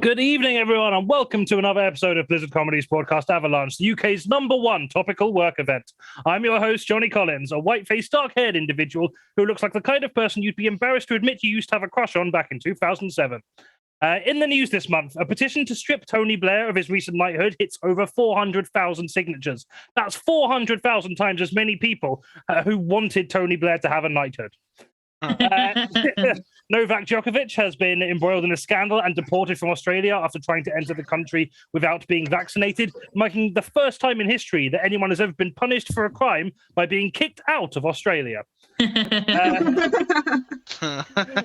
Good evening, everyone, and welcome to another episode of Blizzard Comedy's podcast Avalanche, the UK's #1 topical work event. I'm your host, Johnny Collins, a white-faced, dark-haired individual who looks like the kind of person you'd be embarrassed to admit you used to have a crush on back in 2007. In the news this month, a petition to strip Tony Blair of his recent knighthood hits over 400,000 signatures. That's 400,000 times as many people who wanted Tony Blair to have a knighthood. Novak Djokovic has been embroiled in a scandal and deported from Australia after trying to enter the country without being vaccinated, making the first time in history that anyone has ever been punished for a crime by being kicked out of Australia.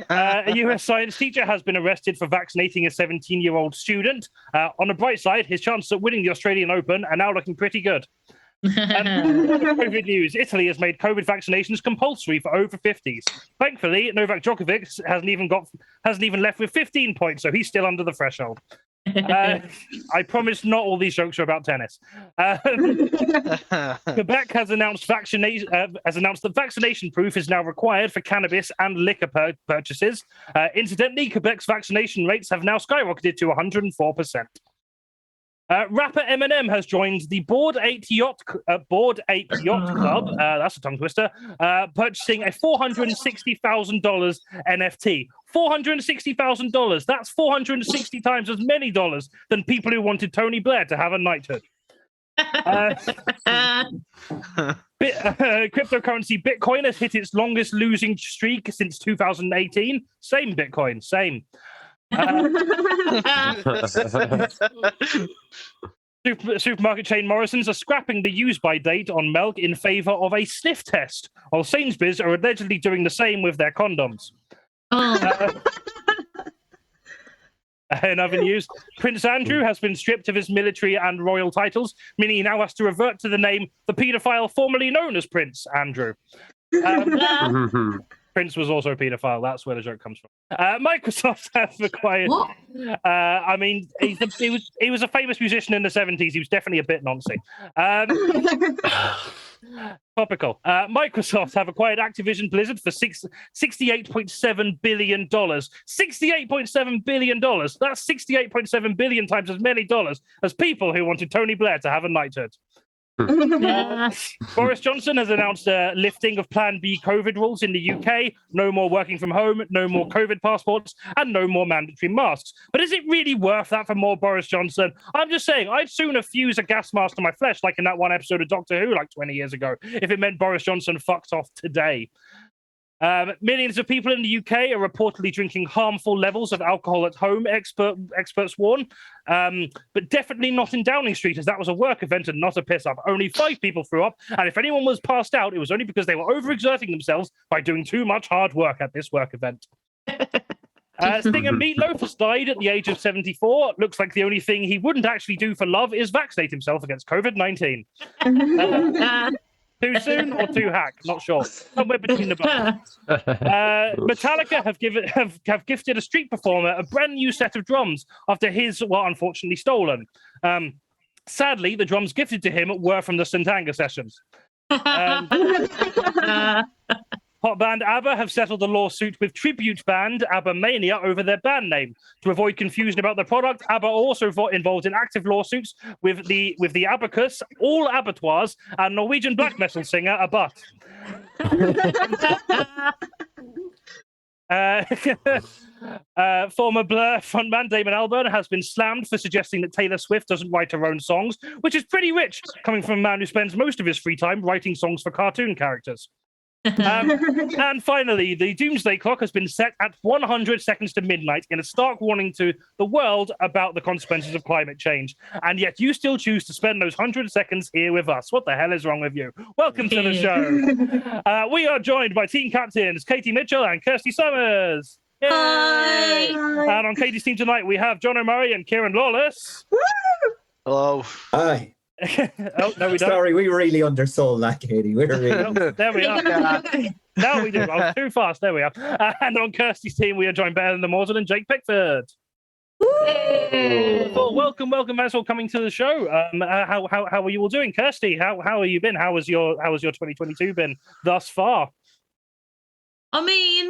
A US science teacher has been arrested for vaccinating a 17-year-old student. On the bright side, his chances of winning the Australian Open are now looking pretty good. COVID news. Italy has made COVID vaccinations compulsory for over 50s. Thankfully, Novak Djokovic hasn't even left with 15 points, so he's still under the threshold. I promise not all these jokes are about tennis. Quebec has announced that vaccination proof is now required for cannabis and liquor purchases. Incidentally, Quebec's vaccination rates have now skyrocketed to 104%. Rapper Eminem has joined the Bored Ape Yacht Club. That's a tongue twister. Purchasing a $460,000 NFT. $460,000. That's 460 times as many dollars than people who wanted Tony Blair to have a knighthood. Cryptocurrency Bitcoin has hit its longest losing streak since 2018. Same Bitcoin, same. Supermarket chain Morrison's are scrapping the use-by date on milk in favour of a sniff test, while Sainsbury's are allegedly doing the same with their condoms. In other news, Prince Andrew has been stripped of his military and royal titles, meaning he now has to revert to the name the paedophile formerly known as Prince Andrew. Prince was also a paedophile. That's where the joke comes from. Microsoft has acquired. I mean, he was a famous musician in the 70s. He was definitely a bit noncy. Topical. Microsoft have acquired Activision Blizzard for $68.7 billion. $68.7 billion. That's 68.7 billion times as many dollars as people who wanted Tony Blair to have a knighthood. Boris Johnson has announced a lifting of Plan B COVID rules in the UK. No more working from home, no more COVID passports, and no more mandatory masks. But is it really worth that for more Boris Johnson? I'm just saying, I'd sooner fuse a gas mask to my flesh, like in that one episode of Doctor Who, like 20 years ago, if it meant Boris Johnson fucked off today. Millions of people in the UK are reportedly drinking harmful levels of alcohol at home, experts warn. But definitely not in Downing Street, as that was a work event and not a piss-up. Only 5 people threw up, and if anyone was passed out, it was only because they were overexerting themselves by doing too much hard work at this work event. Stinger Meatloaf has died at the age of 74. Looks like the only thing he wouldn't actually do for love is vaccinate himself against COVID-19. Too soon or too hack? Not sure. Somewhere between the both. Metallica have gifted a street performer a brand new set of drums after his were unfortunately stolen. Sadly, the drums gifted to him were from the Santanga sessions. Pop band ABBA have settled a lawsuit with tribute band ABBA Mania over their band name. To avoid confusion about the product, ABBA are also involved in active lawsuits with the Abacus, All Abattoirs, and Norwegian black metal singer Abat. Former Blair frontman Damon Albarn has been slammed for suggesting that Taylor Swift doesn't write her own songs, which is pretty rich, coming from a man who spends most of his free time writing songs for cartoon characters. And finally, the doomsday clock has been set at 100 seconds to midnight in a stark warning to the world about the consequences of climate change. And yet you still choose to spend those 100 seconds here with us. What the hell is wrong with you? Welcome to the show. We are joined by team captains Katie Mitchell and Kirstie Summers. Yay! Hi. And on Katie's team tonight, we have JONO Murray and KIERAN Lawless. Hello. Hi. Oh, no, we don't. Sorry, we really undersold that, Katie. We're really... Oh, there we are. Now we do. I was too fast. There we are. And on Kirstie's team, we are joined better than the MORTON and Jake Pickford. Well, welcome, as well coming to the show. How are you all doing, Kirstie? How have you been? How was your 2022 been thus far? I mean,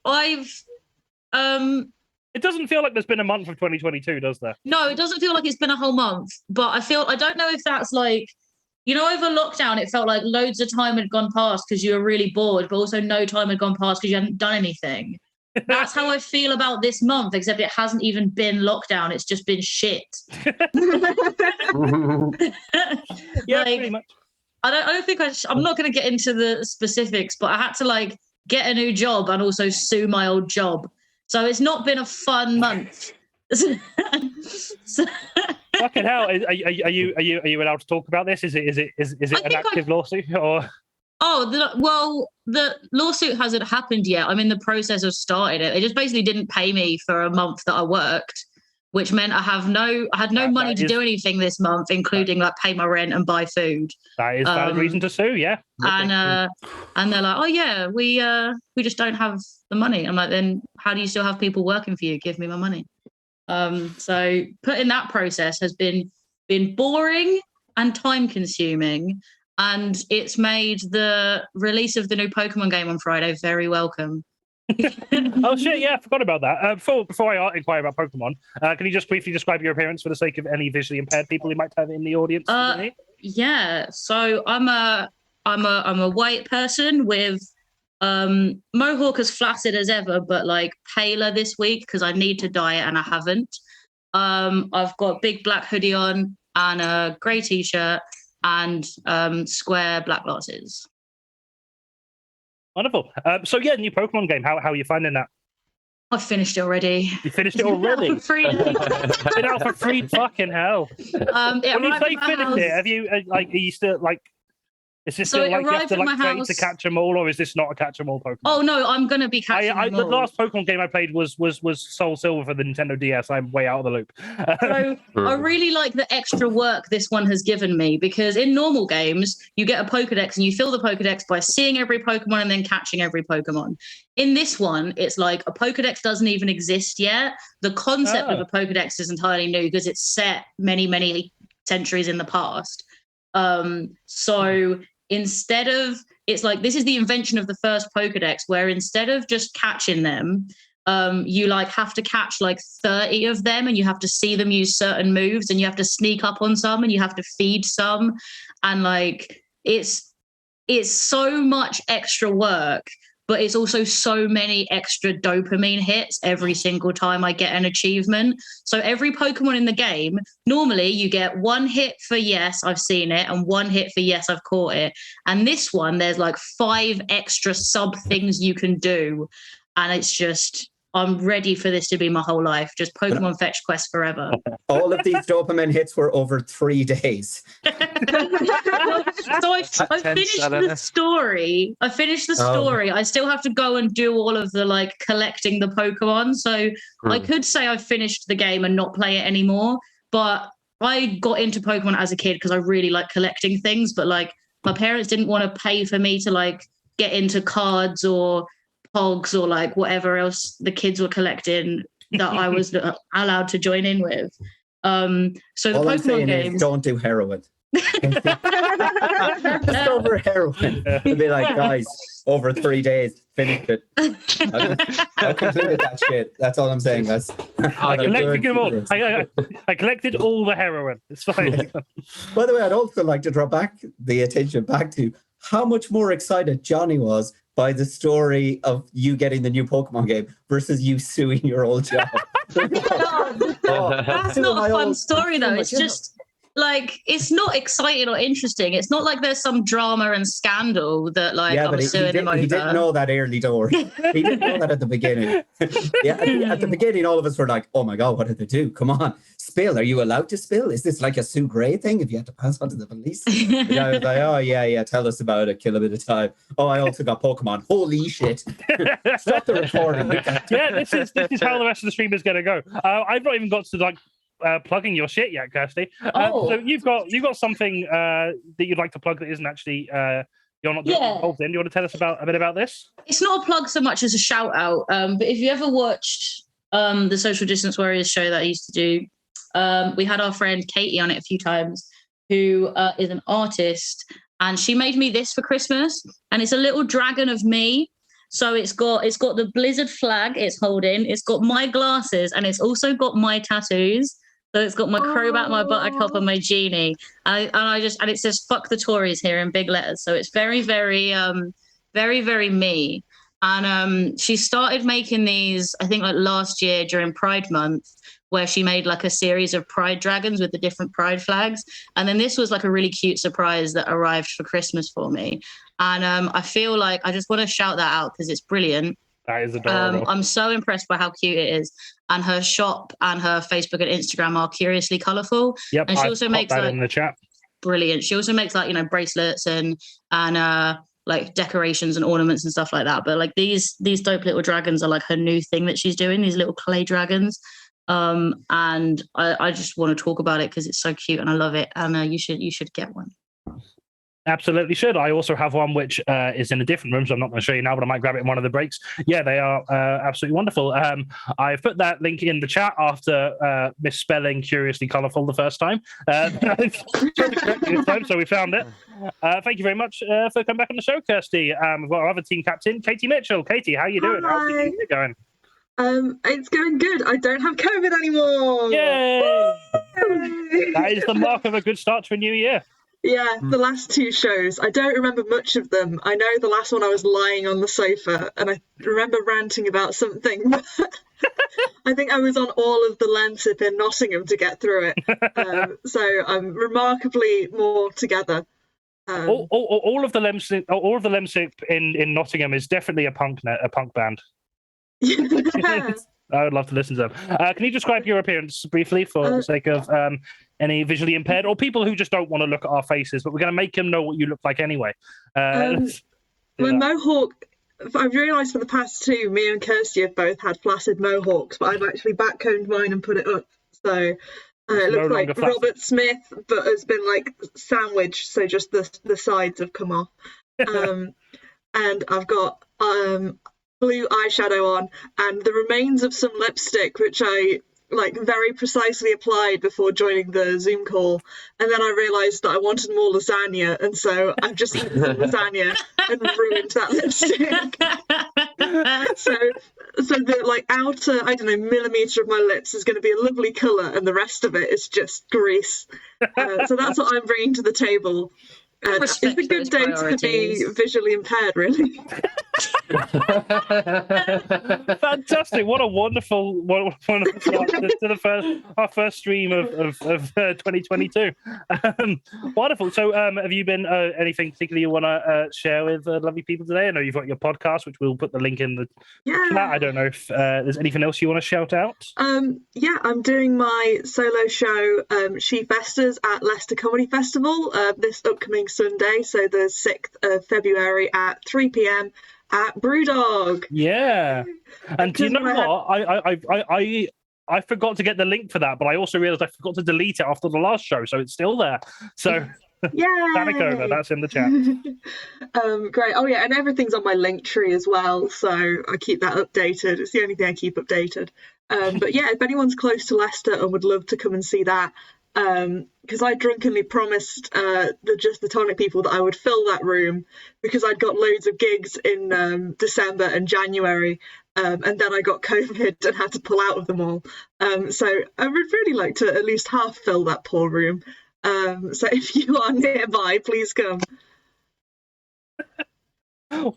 I've It doesn't feel like there's been a month of 2022, does there? no, it doesn't feel like it's been a whole month, but I don't know if that's like, you know, over lockdown, it felt like loads of time had gone past because you were really bored, but also no time had gone past because you hadn't done anything. That's how I feel about this month, except it hasn't even been lockdown. It's just been shit. Yeah, Like, pretty much. I don't think I'm not going to get into the specifics, but I had to like get a new job and also sue my old job. So it's not been a fun month. So, Fucking hell! Are you allowed to talk about this? Is it an active lawsuit or? oh, the lawsuit hasn't happened yet. I'm in the process of starting it. They just basically didn't pay me for a month that I worked, which meant I had no money to do anything this month, including like pay my rent and buy food. That is valid reason to sue, yeah. And they're like, oh yeah, we just don't have the money. I'm like, then how do you still have people working for you? Give me my money. So putting that process has been boring and time consuming, and it's made the release of the new Pokemon game on Friday very welcome. Oh shit! Yeah, I forgot about that. Before I inquire about Pokemon, can you just briefly describe your appearance for the sake of any visually impaired people who might have in the audience? Yeah. So I'm a white person with mohawk as flaccid as ever, but like paler this week because I need to dye it and I haven't. I've got big black hoodie on and a grey t-shirt and square black glasses. Wonderful. So yeah, new Pokemon game. How are you finding that? I've finished it already. You finished it already? Been out for free fucking hell. When you say finished it, have you are you still like? Is this still like you have to like train to catch them all, or is this not a catch them all Pokemon? Oh no, I'm gonna be catching them all. The last Pokemon game I played was Soul Silver for the Nintendo DS. I'm way out of the loop. So I really like the extra work this one has given me, because in normal games you get a Pokedex and you fill the Pokedex by seeing every Pokemon and then catching every Pokemon. In this one, it's like a Pokedex doesn't even exist yet. The concept of a Pokedex is entirely new because it's set many centuries in the past. So instead of, it's like, this is the invention of the first Pokedex, where instead of just catching them, you like have to catch like 30 of them, and you have to see them use certain moves, and you have to sneak up on some, and you have to feed some, and like it's so much extra work, but it's also so many extra dopamine hits every single time I get an achievement. So every Pokemon in the game, normally you get 1 hit for yes, I've seen it, and 1 hit for yes, I've caught it. And this one, there's like 5 extra sub things you can do. And it's just, I'm ready for this to be my whole life. Just Pokemon Fetch Quest forever. All of these dopamine hits were over 3 days. So I finished the story. I still have to go and do all of the like collecting the Pokemon. So I could say I finished the game and not play it anymore. But I got into Pokemon as a kid because I really like collecting things. But like my parents didn't want to pay for me to like get into cards or Pogs or like whatever else the kids were collecting that I was allowed to join in with. So the all Pokemon game is don't do heroin. Just over heroin. It'd be like, guys, over 3 days, finished it. I completed that shit. That's all I'm saying. I collected them all. I collected all the heroin. It's fine. By the way, I'd also like to draw back the attention back to how much more excited Johnny was by the story of you getting the new Pokemon game versus you suing your old job. That's not a fun story though. It's just like, it's not exciting or interesting. It's not like there's some drama and scandal that like I'm suing him over. He didn't know that early door. He didn't know that at the beginning. At the beginning, all of us were like, oh my God, what did they do? Come on, spill. Are you allowed to spill? Is this like a Sue Gray thing if you had to pass on to the police? The guy was like, oh yeah, tell us about it, kill a bit of time. Oh, I also got Pokemon. Holy shit. Stop the recording. Yeah, this is how the rest of the stream is going to go. I've not even got to like plugging your shit yet, Kirsty. So you've got something that you'd like to plug that isn't actually you're not involved in. Do you want to tell us a bit about this? It's not a plug so much as a shout out. But if you ever watched the Social Distance Warriors show that I used to do, we had our friend Katie on it a few times, who is an artist, and she made me this for Christmas, and it's a little dragon of me. So it's got the Blizzard flag it's holding, it's got my glasses, and it's also got my tattoos. So it's got my Crobat, my Buttercup, and my Genie. And it says "fuck the Tories" here in big letters. So it's very, very, very, very me. And she started making these, I think, like last year during Pride Month, where she made like a series of Pride dragons with the different Pride flags. And then this was like a really cute surprise that arrived for Christmas for me. And I feel like I just want to shout that out because it's brilliant. That is adorable. I'm so impressed by how cute it is. And her shop and her Facebook and Instagram are curiously colourful. Yep, and she also makes that in the chat. Brilliant. She also makes like, bracelets and like decorations and ornaments and stuff like that. But like these dope little dragons are like her new thing that she's doing, these little clay dragons. And I just want to talk about it because it's so cute and I love it. And you should get one. Absolutely should. I also have one which is in a different room, so I'm not going to show you now, but I might grab it in one of the breaks. Yeah, they are absolutely wonderful. I've put that link in the chat after misspelling curiously colourful the first time. This time, so we found it. Thank you very much for coming back on the show, Kirsty. We've got our other team captain, Katie Mitchell. Katie, how are you doing? Hi. How's the year going? It's going good. I don't have COVID anymore. Yay! That is the mark of a good start to a new year. Yeah, the last two shows, I don't remember much of them. I know the last one I was lying on the sofa and I remember ranting about something. I think I was on all of the Lensip in Nottingham to get through it. So I'm remarkably more together. All of the Lensip in Nottingham is definitely a punk band. Yeah. I would love to listen to them. Can you describe your appearance briefly for the sake of any visually impaired or people who just don't want to look at our faces, but we're going to make them know what you look like anyway. My mohawk, I've realised for the past two, me and Kirstie have both had flaccid mohawks, but I've actually backcombed mine and put it up. So it looks like Robert Smith, but has been like sandwiched, so just the sides have come off. And I've got blue eyeshadow on and the remains of some lipstick which I like very precisely applied before joining the Zoom call, and then I realised that I wanted more lasagna, and so I've just eaten some lasagna and ruined that lipstick. so the like outer, I don't know, millimetre of my lips is going to be a lovely colour and the rest of it is just grease. So that's what I'm bringing to the table. It's a good day to be visually impaired, really. Fantastic! What a wonderful start to our first stream of 2022. Wonderful. So, have you been anything particularly you want to share with lovely people today? I know you've got your podcast, which we'll put the link in the chat. I don't know if there's anything else you want to shout out. Yeah, I'm doing my solo show, She Festas, at Leicester Comedy Festival this upcoming Sunday, so the 6th of February at 3 p.m. at Brewdog. Yeah, and do you know what? I forgot to get the link for that, but I also realised I forgot to delete it after the last show, so it's still there. So panic over. That's in the chat. Great. Oh yeah, and everything's on my link tree as well, so I keep that updated. It's the only thing I keep updated. But yeah, if anyone's close to Leicester and would love to come and see that, because I drunkenly promised the Tonic people that I would fill that room because I'd got loads of gigs in December and January, and then I got COVID and had to pull out of them all. So I would really like to at least half fill that poor room. So if you are nearby, please come.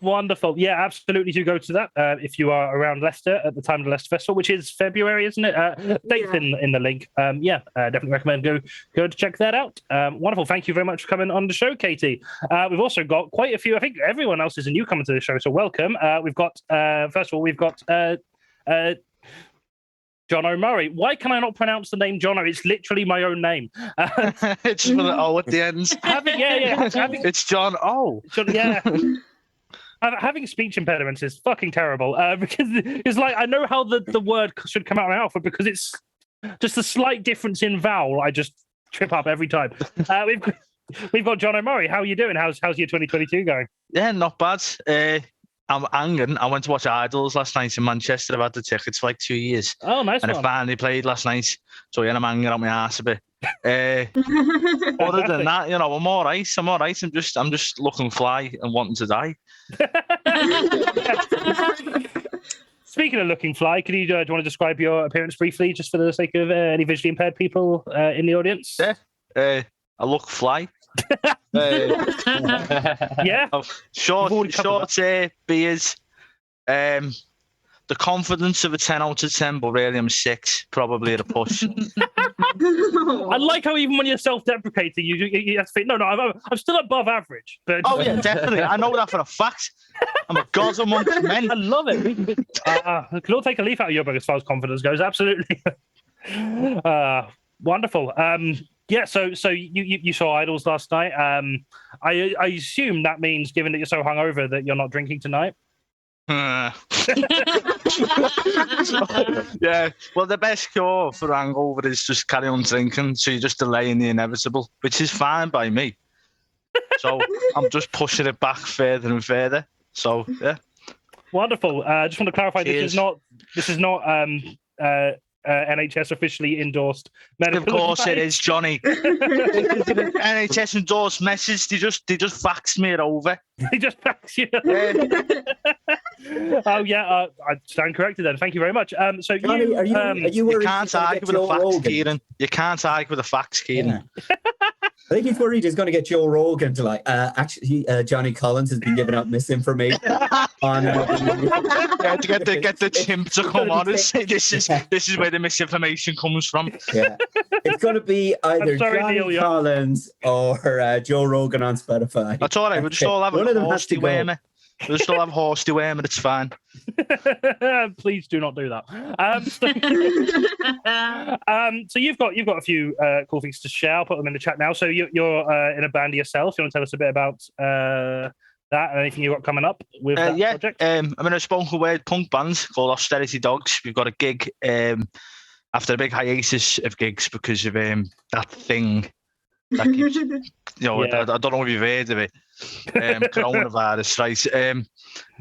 Wonderful. Yeah, absolutely do go to that if you are around Leicester at the time of the Leicester Festival, which is February, isn't it? Dates in the link. Definitely recommend go to check that out. Wonderful. Thank you very much for coming on the show, Katie. We've also got quite a few. I think everyone else is a newcomer to the show, so welcome. We've got first of all, we've got JONO Murray. Why can I not pronounce the name JONO? It's literally my own name. It's with an O at the end. It's John O. Having speech impediments is fucking terrible because it's like I know how the word should come out of my mouth, but because it's just a slight difference in vowel, I just trip up every time. We've got JONO Murray. How are you doing? How's your 2022 going? Yeah, not bad. I'm hanging. I went to watch Idols last night in Manchester. I've had the tickets for like 2 years. Oh, nice. And I finally played last night. So yeah, I'm hanging out my ass a bit. Other than that, you know, I'm all right. I'm just looking fly and wanting to die. Speaking of looking fly, do you want to describe your appearance briefly, just for the sake of any visually impaired people in the audience? Yeah, I look fly. Yeah, short hair, beard. The confidence of a 10 out of 10, but really I'm 6, probably at a push. I like how even when you're self-deprecating, you have to think, no, I'm still above average. But oh yeah, definitely. I know that for a fact. I'm a god amongst men. I love it. We can all take a leaf out of your book as far as confidence goes. Absolutely. Wonderful. Yeah. So you saw Idols last night. I assume that means, given that you're so hungover, that you're not drinking tonight. Yeah, well, the best cure for hangover is just carry on drinking, so you're just delaying the inevitable, which is fine by me. So I'm just pushing it back further and further. So yeah, wonderful. Just want to clarify, Cheers. this is not NHS officially endorsed medical. Of course it is, Johnny. NHS endorsed message. They just faxed me it over. They just faxed you. Oh yeah, I stand corrected then. Thank you very much. So Johnny, you can't argue with a fax, Kieran. You can't argue with a fax, Kieran. Yeah. I think he's worried he's going to get Joe Rogan to actually Johnny Collins has been giving out misinformation on to get the chimp to come on and say this is where the misinformation comes from. Yeah, it's going to be either Johnny Neil, Collins or Joe Rogan on Spotify. That's all right. We'll just all have a horsey wormer. We'll still have horsey wormer. It's fine. Please do not do that. So you've got a few cool things to share. I'll put them in the chat now. So you're in a band yourself. You want to tell us a bit about that and anything you've got coming up with that project? I'm in a spoken word punk band called Austerity Dogs. We've got a gig after a big hiatus of gigs because of that thing. That keeps, I don't know if you've heard of it. Coronavirus, right?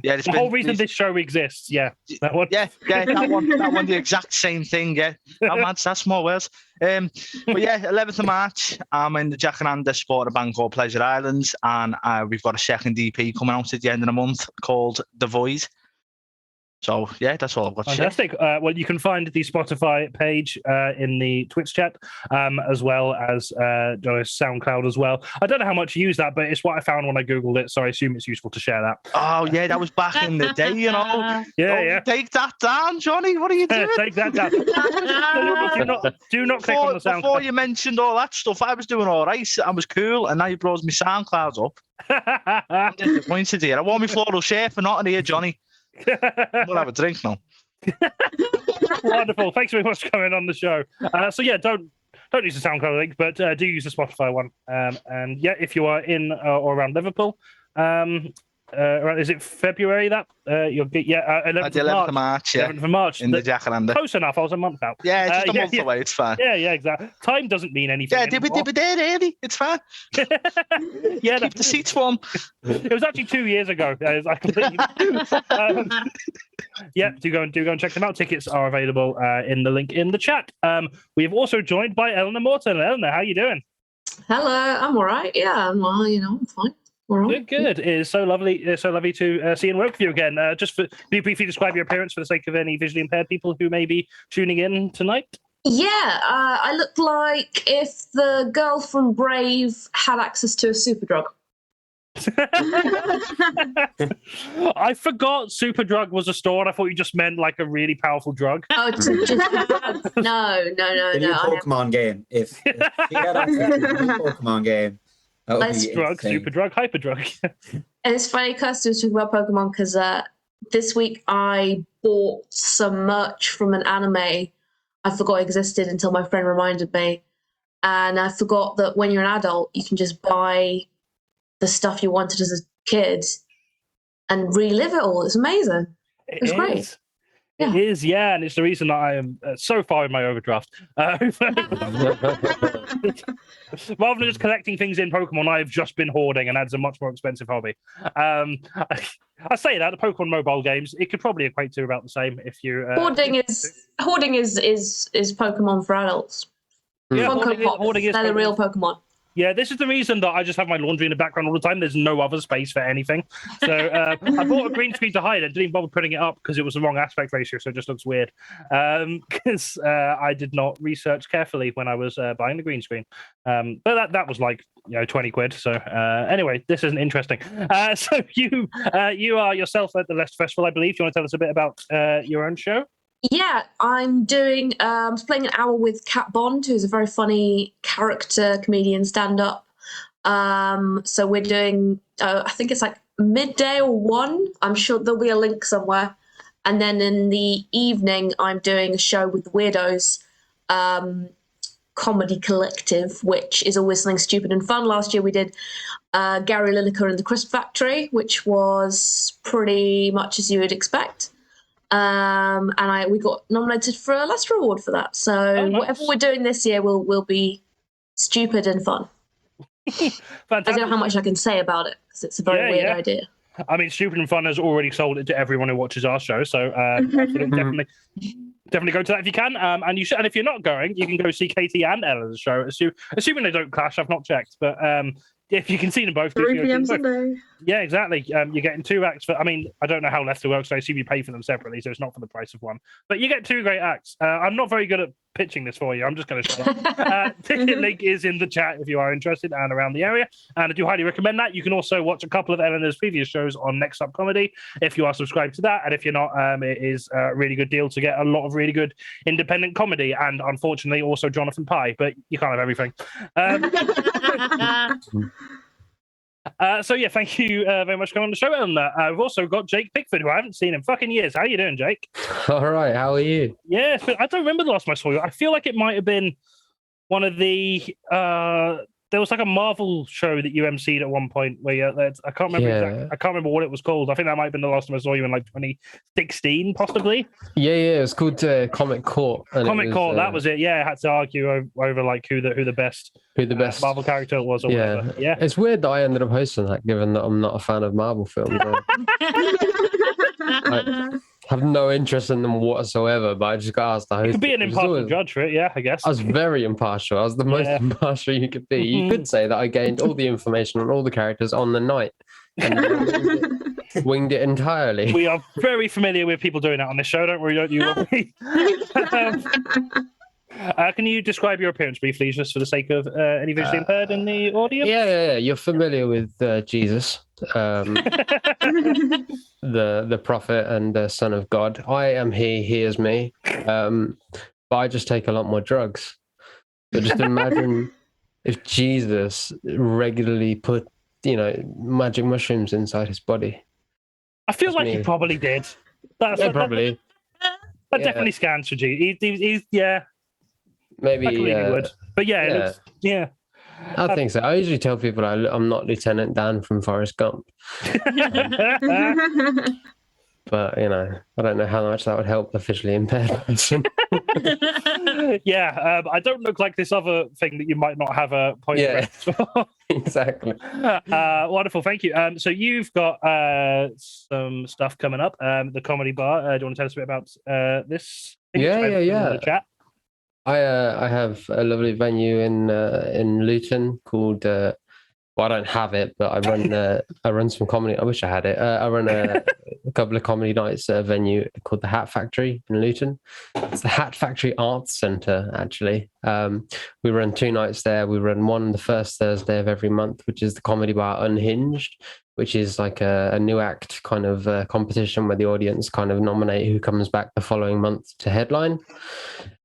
The whole reason this show exists, that one. That one, the exact same thing, that's small words. But 11th of March, I'm in the Jacaranda supporter band called Pleasure Islands, and we've got a second EP coming out at the end of the month called The Void. So, that's all I've got to say. Fantastic. Well, you can find the Spotify page in the Twitch chat, as well as Johnny's SoundCloud as well. I don't know how much you use that, but it's what I found when I Googled it, so I assume it's useful to share that. Oh, yeah, that was back in the day, Take that down, Johnny. What are you doing? Take that down. do not click on the SoundCloud. Before you mentioned all that stuff, I was doing all right. I was cool, and now you brought me SoundCloud up. I'm disappointed here. I want my floral share for not here, Johnny. We'll have a drink now. Wonderful. Thanks very much for coming on the show. Don't use the SoundCloud link, but do use the Spotify one. And if you are in or around Liverpool, is it February that you'll get 11th of March, 11th of March in the Jacaranda. Close enough. I was a month out. Yeah, it's just a month away. It's fine. Yeah, exactly. Time doesn't mean anything. Yeah, dip it there, early. It's fine. Keep the seats warm. It was actually 2 years ago. I completely. Do go and check them out. Tickets are available in the link in the chat. We have also joined by ELEANOR Morton. ELEANOR, how are you doing? Hello, I'm all right. Yeah, well, I'm fine. Good. It is so lovely. It's so lovely to see and work with you again. Just can you briefly describe your appearance for the sake of any visually impaired people who may be tuning in tonight? Yeah, I look like if the girl from Brave had access to a super drug. I forgot Superdrug was a store, and I thought you just meant like a really powerful drug. Oh, just no. The new Pokemon game. If you had access to the new Pokemon game. Drug, Superdrug, Hyperdrug. And it's funny, Kirsty was talking about Pokemon because this week I bought some merch from an anime I forgot existed until my friend reminded me. And I forgot that when you're an adult, you can just buy the stuff you wanted as a kid and relive it all. It's amazing. It's great. It is, and it's the reason that I am so far in my overdraft. Rather than just collecting things in Pokemon, I have just been hoarding, and that's a much more expensive hobby. I say that the Pokemon mobile games, it could probably equate to about the same if you. Hoarding is Pokemon for adults. Yeah, Funko Pops. They're the real Pokemon. Yeah, this is the reason that I just have my laundry in the background all the time. There's no other space for anything. So I bought a green screen to hide it. Didn't even bother putting it up because it was the wrong aspect ratio, so it just looks weird. Because I did not research carefully when I was buying the green screen. But that was like 20 quid. So anyway, this isn't interesting. So you are yourself at the Leicester Festival, I believe. Do you want to tell us a bit about your own show? Yeah, I'm doing. I'm playing an hour with Kat Bond, who's a very funny character comedian stand-up. So we're doing. I think it's like midday or 1. I'm sure there'll be a link somewhere. And then in the evening, I'm doing a show with the Weirdos Comedy Collective, which is always something stupid and fun. Last year we did Gary Lineker and the Crisp Factory, which was pretty much as you would expect. And we got nominated for a Leicester Award for that. So nice. Whatever we're doing this year will be stupid and fun. Fantastic. I don't know how much I can say about it because it's a very weird idea. I mean, Stupid and Fun has already sold it to everyone who watches our show, so definitely go to that if you can. And you should, and if you're not going, you can go see Katie and Ella's show. Assuming they don't clash, I've not checked, but if you can see them both, 3 p.m. Sunday. Yeah, exactly. You're getting 2 acts for. I mean, I don't know how Leicester works. So I assume you pay for them separately, so it's not for the price of one. But you get 2 great acts. I'm not very good at pitching this for you. I'm just going to shut up. Ticket link is in the chat if you are interested and around the area. And I do highly recommend that. You can also watch a couple of Eleanor's previous shows on Next Up Comedy if you are subscribed to that. And if you're not, it is a really good deal to get a lot of really good independent comedy and unfortunately also Jonathan Pye. But you can't have everything. So yeah, thank you very much for coming on the show, Eleanor. We've also got Jake Pickford, who I haven't seen in fucking years. How you doing, Jake? All right, how are you? Yeah, I don't remember the last time I saw you. I feel like it might have been one of the there was like a Marvel show that you emceed at one point where I can't remember exactly. I can't remember what it was called. I think that might have been the last time I saw you in like 2016, possibly. Yeah, it was called Comic Court. Comic Court, that was it. Yeah, I had to argue over like who the best Marvel character was. Or whatever. Yeah, it's weird that I ended up hosting that, given that I'm not a fan of Marvel films. I have no interest in them whatsoever, but I just got asked to host. You could be an impartial judge for it, yeah, I guess. I was very impartial. I was the most impartial you could be. You could say that I gained all the information on all the characters on the night and winged it entirely. We are very familiar with people doing that on this show, don't you? Can you describe your appearance briefly, just for the sake of any visually impaired in the audience? Yeah. You're familiar with Jesus, the prophet and the son of God. I am he is me. But I just take a lot more drugs. So just imagine if Jesus regularly put, magic mushrooms inside his body. I feel like he probably did. Probably. That definitely scans for Jesus. He's maybe he would. But it looks, I think so. I usually tell people I'm not Lieutenant Dan from Forrest Gump. But, I don't know how much that would help the visually impaired person. I don't look like this other thing that you might not have a point of reference for. Exactly. Wonderful, thank you. So you've got some stuff coming up, the comedy bar. Do you want to tell us a bit about this? Yeah. In the chat. I have a lovely venue in Luton called. I don't have it, but I run some comedy. I wish I had it. I run a couple of comedy nights at a venue called the Hat Factory in Luton. It's the Hat Factory Arts Centre, actually. We run 2 nights there. We run one the first Thursday of every month, which is the comedy bar Unhinged, which is like a new act kind of competition where the audience kind of nominate who comes back the following month to headline.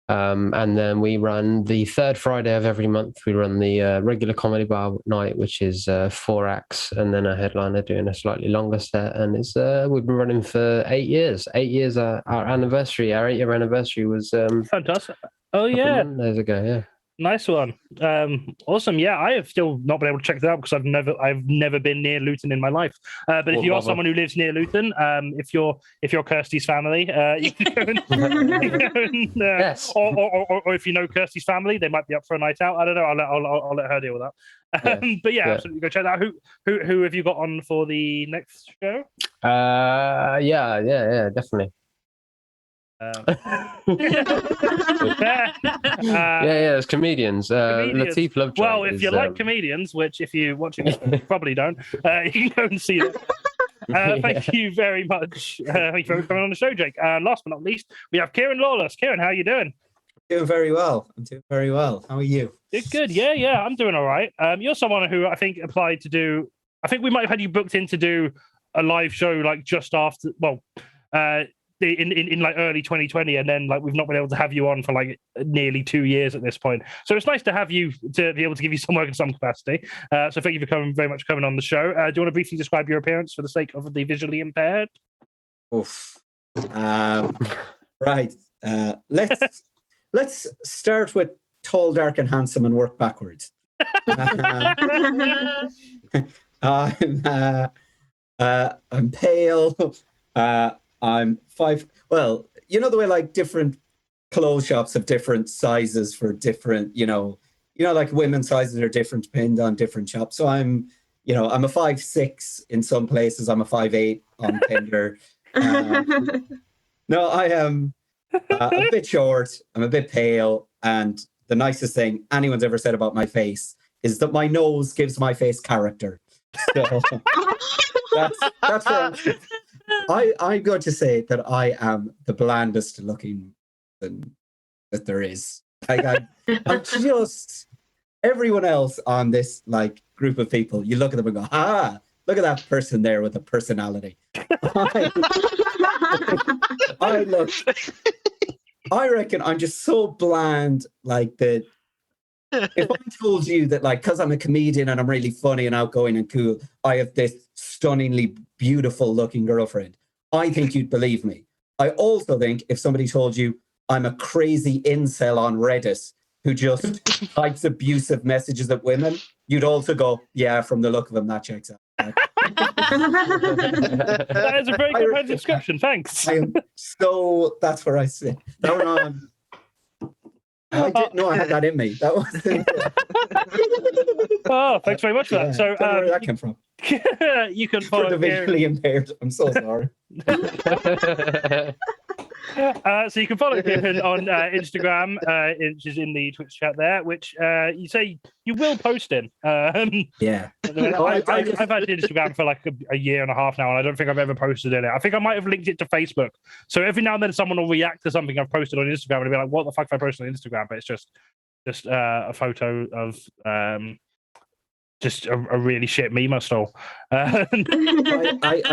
And then we run the 3rd Friday of every month. We run the regular comedy bar night, which is 4 acts, and then a headliner doing a slightly longer set. And it's we've been running for 8 years. 8 years. Our anniversary, our 8-year anniversary was fantastic. Oh yeah, days ago. Yeah. Nice one. Awesome. Yeah, I have still not been able to check that out because I've never been near Luton in my life. But if you are someone who lives near Luton, if you're KIRSTIE's family, you can go and, yes. Or if you know KIRSTIE's family, they might be up for a night out. I don't know. I'll let her deal with that. But absolutely go check that out. Who have you got on for the next show? Yeah, definitely. It's comedians. Latif Lovejoy. Well, if you like comedians, which if you're watching this, you probably don't, you can go and see them. Thank you very much. Thank you for coming on the show, Jake. And last but not least, we have KIERAN Lawless. KIERAN, how are you doing? Doing very well. I'm doing very well. How are you? Good. Yeah. I'm doing all right. You're someone who I think applied to do. I think we might have had you booked in to do a live show like just after. Well, in like early 2020, and then like we've not been able to have you on for like nearly 2 years at this point. So it's nice to have you to be able to give you some work in some capacity. So thank you for very much coming on the show. Do you want to briefly describe your appearance for the sake of the visually impaired? Oof. Right. Let's start with tall, dark, and handsome, and work backwards. I'm pale. I'm 5. Well, you know the way like different clothes shops have different sizes for different, like women's sizes are different depending on different shops. So I'm a 5'6" in some places. I'm a 5'8" on Tinder. No, I am a bit short. I'm a bit pale, and the nicest thing anyone's ever said about my face is that my nose gives my face character. So that's where I'm going to say that I am the blandest looking that there is. Like I'm just everyone else on this like group of people. You look at them and go, look at that person there with a personality. I reckon I'm just so bland, like that. If I told you that, like, because I'm a comedian and I'm really funny and outgoing and cool, I have this stunningly beautiful looking girlfriend, I think you'd believe me. I also think if somebody told you I'm a crazy incel on Reddit who just types abusive messages at women, you'd also go, yeah, from the look of him, that checks out. That is a very comprehensive description. Thanks. So that's where I sit. I didn't know I had that in me. That was. Oh, thanks very much for that. So, where that came from. You can follow the visually impaired. I'm so sorry. So you can follow KIERAN on Instagram, which is in the Twitch chat there, which you say you will post in. Yeah. I've had Instagram for like a year and a half now, and I don't think I've ever posted in it. I think I might have linked it to Facebook. So every now and then someone will react to something I've posted on Instagram and be like, what the fuck have I posted on Instagram? But it's just a photo of just a really shit meme I stole. I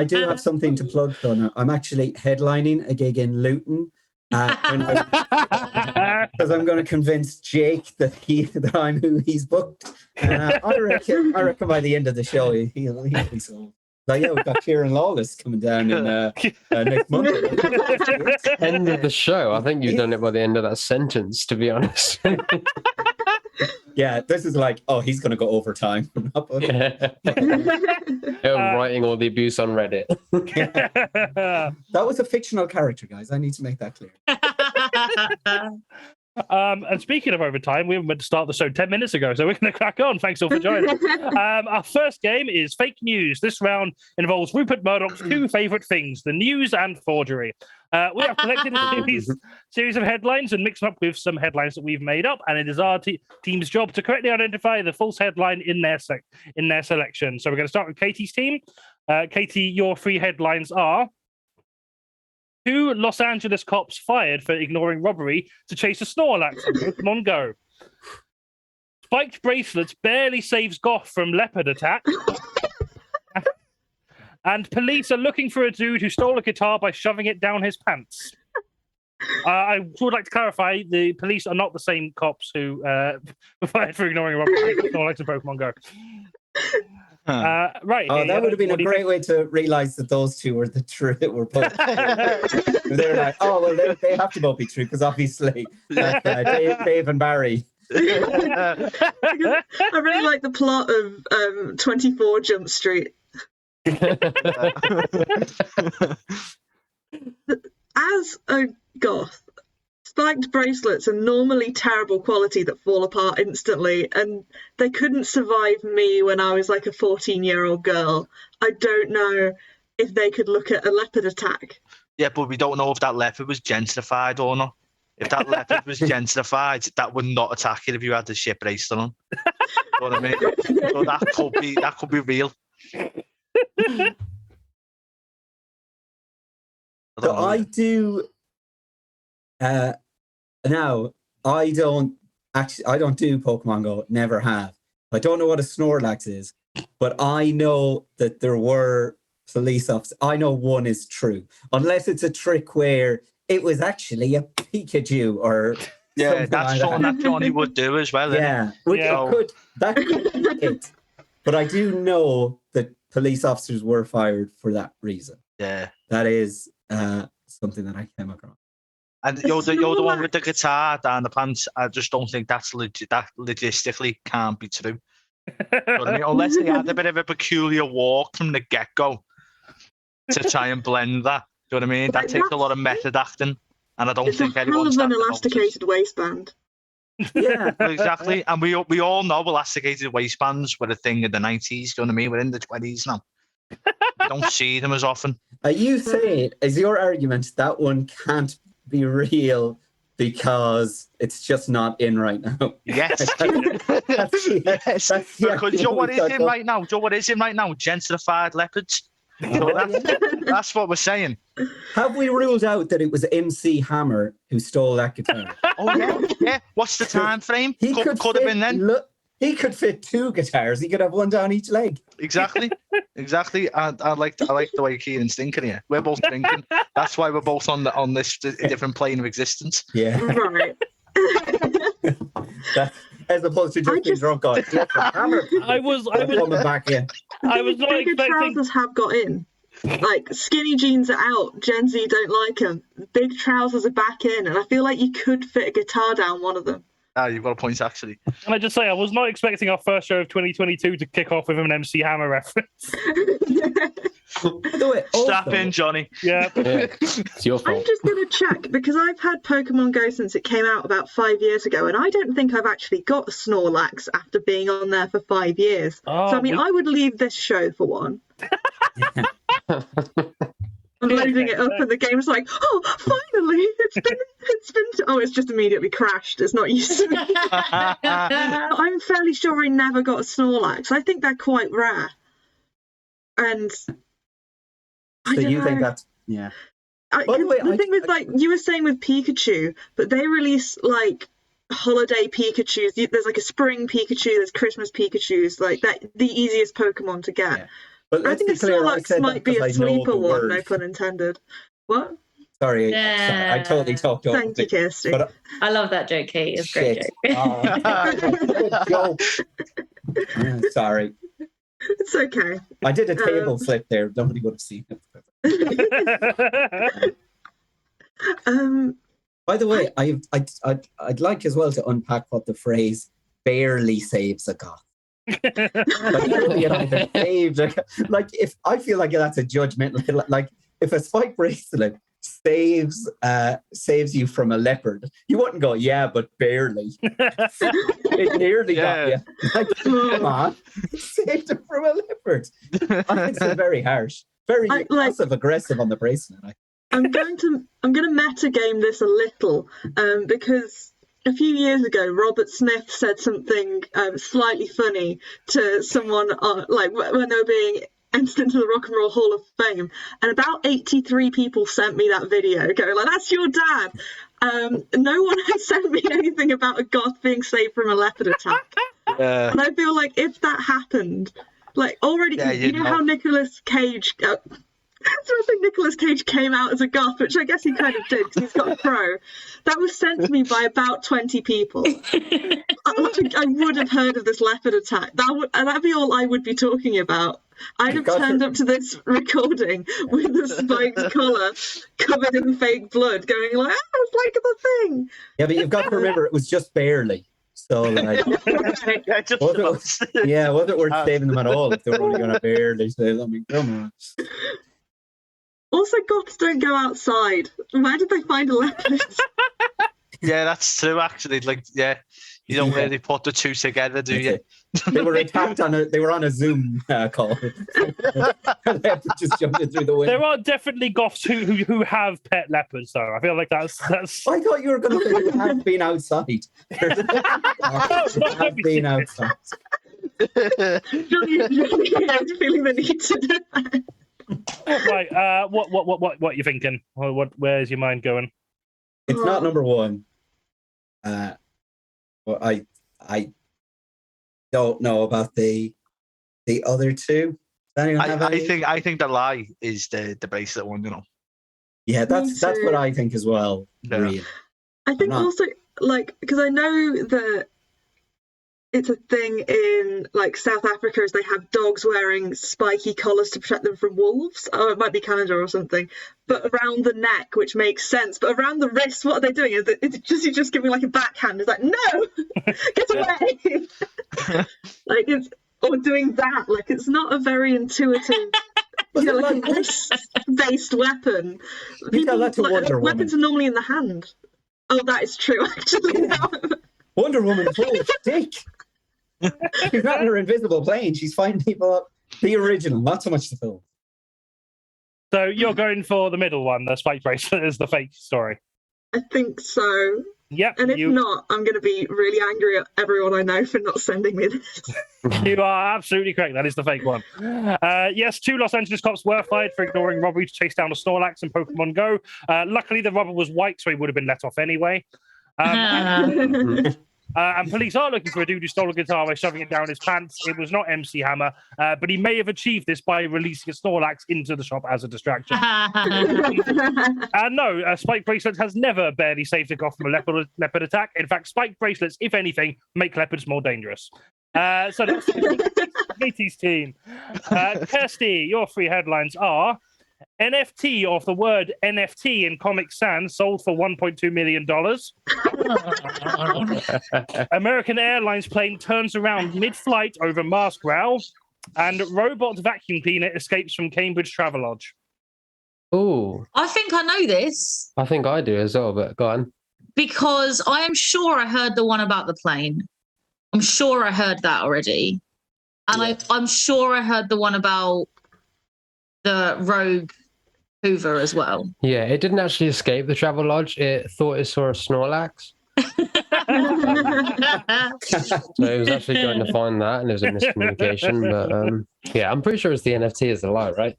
do have something to plug, though. I'm actually headlining a gig in Luton. Because I'm going to convince Jake that I'm who he's booked. I reckon by the end of the show he'll be sold. Like, yeah, we've got KIERAN Lawless coming down in next month. End of the show. I think you've done it by the end of that sentence, to be honest. Yeah, this is like, he's going to go overtime. Writing all the abuse on Reddit. That was a fictional character, guys. I need to make that clear. And speaking of overtime, we were meant to start the show 10 minutes ago, so we're going to crack on. Thanks all for joining. Our first game is Fake News. This round involves Rupert Murdoch's 2 favourite things, the news and forgery. We have collected a series of headlines and mixed them up with some headlines that we've made up, and it is our team's job to correctly identify the false headline in their selection. So we're going to start with Katie's team. Katie, your 3 headlines are: 2 Los Angeles cops fired for ignoring robbery to chase a Snorlax on Pokemon Go. Spiked bracelets barely saves Goth from leopard attack. And police are looking for a dude who stole a guitar by shoving it down his pants. I would like to clarify, the police are not the same cops who were fired for ignoring robbery to Snorlax in Pokemon Go. Right. That would have been a great way to realize that those 2 were the true that were both. They're like, they have to both be true because obviously Dave and Barry. I really like the plot of 24 Jump Street. As a goth, spiked bracelets are normally terrible quality that fall apart instantly, and they couldn't survive me when I was like a 14-year-old girl. I don't know if they could look at a leopard attack Yeah, but we don't know if that leopard was gentrified or not. If that leopard was gentrified, that would not attack it if you had the ship bracelet on. You know what I mean? So that could be real. So I do. Now I don't do Pokemon Go. Never have. I don't know what a Snorlax is, but I know that there were police officers. I know one is true, unless it's a trick where it was actually a Pikachu or that's something that Johnny would do as well. Yeah, that could be it. But I do know that police officers were fired for that reason. Yeah, that is something that I came across. And you're the one with the guitar down the pants. I just don't think that's legit. That logistically can't be true. You know what I mean? Unless they had a bit of a peculiar walk from the get-go to try and blend that. Do you know what I mean? That takes a lot of method acting, and I don't think anyone's an elasticated waistband. Yeah, exactly. And we all know elasticated waistbands were a thing in the 90s. Do you know what I mean? We're in the 20s now. Don't see them as often. Are you saying, is your argument that one can't be real because it's just not in right now? Yes. Yes. Because you know what is in right now? Do you know what is in right now? Gentrified leopards. That's what we're saying. Have we ruled out that it was MC Hammer who stole that guitar? Oh yeah. What's the time frame? Could have been then. Look, he could fit two guitars. He could have one down each leg. Exactly. I like the way Kieran's thinking here. We're both thinking. That's why we're both on this different plane of existence. Yeah. Right. As opposed to just being drunk on. I was coming back in. I was not bigger expecting. Trousers have got in. Like skinny jeans are out. Gen Z don't like them. Big trousers are back in, and I feel like you could fit a guitar down one of them. Ah, you've got a point actually. Can I just say I was not expecting our first show of 2022 to kick off with an MC Hammer reference. Strap in, Johnny. Yeah. It's your fault. I'm just going to check because I've had Pokemon Go since it came out about 5 years ago, and I don't think I've actually got a Snorlax after being on there for 5 years. Oh, so I mean, I would leave this show for one. I'm loading it up and the game's like, oh, finally, it's just immediately crashed. It's not used to me. I'm fairly sure I never got a Snorlax. I think they're quite rare. And so you think that's, yeah. By the way, the thing with, like, you were saying with Pikachu, but they release, like, holiday Pikachus. There's, like, a spring Pikachu, there's Christmas Pikachus, like, that the easiest Pokemon to get. Yeah. But I think a Snorlax might be a sleeper one, no pun intended. What? Sorry, Yeah. I totally talked over. Thank you, Kirsty. I love that joke, Kate. It's a great joke. Good joke. Sorry. It's okay. I did a table flip there. Nobody would have seen it. By the way, I'd like as well to unpack what the phrase "barely saves a goth." Like, if I feel like that's a judgmental, like if a spike bracelet saves you from a leopard, you wouldn't go, yeah, but barely. It nearly got you. Like, come on, saved it from a leopard. I think it's very harsh, very passive aggressive on the bracelet. I'm going to meta game this a little, because a few years ago, Robert Smith said something slightly funny to someone, like when they were being entered into the Rock and Roll Hall of Fame, and about 83 people sent me that video, going like, "That's your dad." No one has sent me anything about a goth being saved from a leopard attack, and I feel like if that happened, like already, you know how Nicolas Cage. So I think Nicolas Cage came out as a goth, which I guess he kind of did because he's got a pro. That was sent to me by about 20 people. I would have heard of this leopard attack. That'd be all I would be talking about. I'd have turned up to this recording with a spiked collar covered in fake blood, going like, "Oh, it's like the thing." Yeah, but you've got to remember it was just barely. So like, wasn't it worth saving them at all if they were only going to barely save them? I mean, come on. Also, goths don't go outside. Where did they find a leopard? Yeah, that's true. Actually, like, yeah, You don't really put the two together, do you? They were attacked they were on a Zoom call. They just jumped in through the window. There are definitely goths who have pet leopards, though. I feel like that's. I thought you were going to say you have been outside. Have been outside. Johnny's feeling the need to do that. Right. What are you thinking? Where's your mind going? It's not number one. Well, I don't know about the other two. I think the lie is the bracelet one. You know. Yeah, that's what I think as well. Yeah. Really. I think also because I know that it's a thing in South Africa is they have dogs wearing spiky collars to protect them from wolves. Oh, it might be Canada or something. But around the neck, which makes sense. But around the wrist, what are they doing? You're just giving a backhand. It's like, no, get away. Or doing that. It's not a very intuitive. A wrist-based weapon. Weapons are normally in the hand. Oh, that is true, actually. Yeah. Wonder Woman full of stick. She's not in her invisible plane. She's fighting people up. The original, not so much the film. So you're going for the middle one, the spike bracelet is the fake story. I think so. Yep. And if not, I'm going to be really angry at everyone I know for not sending me this. You are absolutely correct. That is the fake one. Yes, 2 Los Angeles cops were fired for ignoring robbery to chase down a Snorlax in Pokemon Go. Luckily, the robber was white, so he would have been let off anyway. And police are looking for a dude who stole a guitar by shoving it down his pants. It was not MC Hammer, but he may have achieved this by releasing a Snorlax into the shop as a distraction. No, spike bracelets has never barely saved a goth from a leopard attack. In fact, spike bracelets, if anything, make leopards more dangerous. So that's the 80s team. Kirsty, your 3 headlines are: NFT of the word NFT in Comic Sans sold for $1.2 million. American Airlines plane turns around mid-flight over mask row. And robot vacuum cleaner escapes from Cambridge Travelodge. Oh, I think I know this. I think I do as well, but go on. Because I am sure I heard the one about the plane. I'm sure I heard that already. And I'm sure I heard the one about the rogue Hoover as well. Yeah, it didn't actually escape the Travelodge. It thought it saw a Snorlax. So it was actually going to find that, and it was a miscommunication. But yeah, I'm pretty sure it's the NFT is the lie, right?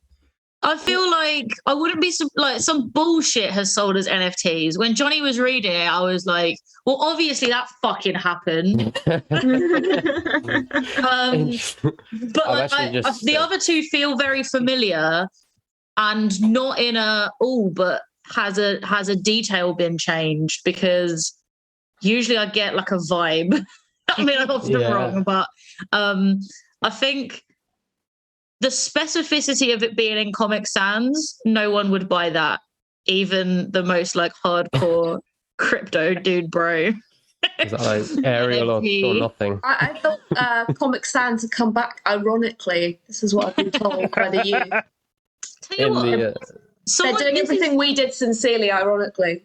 I feel like I wouldn't be some bullshit has sold as NFTs. When Johnny was reading it, I was like, well, obviously that fucking happened. But the other two feel very familiar and not in a, but has a detail been changed? Because usually I get like a vibe. I mean, I'm often wrong, but I think the specificity of it being in Comic Sans, no one would buy that. Even the most hardcore crypto dude, bro. Is that like Ariel or nothing? I thought Comic Sans had come back ironically. This is what I've been told by the youth. Tell you what, they're doing everything we did sincerely, ironically.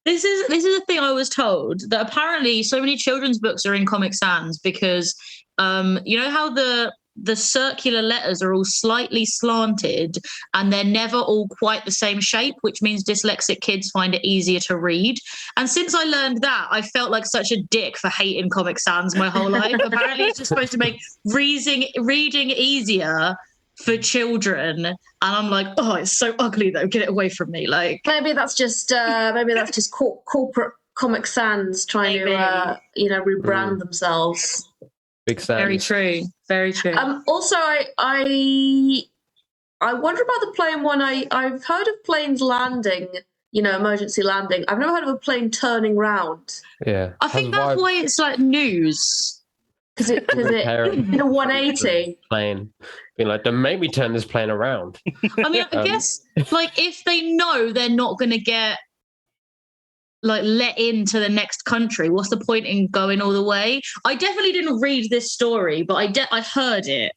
This is a thing I was told, that apparently so many children's books are in Comic Sans because you know how the circular letters are all slightly slanted and they're never all quite the same shape, which means dyslexic kids find it easier to read. And since I learned that, I felt like such a dick for hating Comic Sans my whole life. Apparently it's just supposed to make reading easier for children, and I'm like, oh, it's so ugly though, get it away from me. Like maybe that's just corporate Comic Sans trying to rebrand themselves. Big Sans. Very true, very true. Also, I wonder about the plane one. I've heard of planes landing, emergency landing. I've never heard of a plane turning round. Yeah, I think that's why it's like news. Because it the 180 plane being like, don't make me turn this plane around. I mean, I guess if they know they're not going to get let into the next country, what's the point in going all the way? I definitely didn't read this story, but I heard it.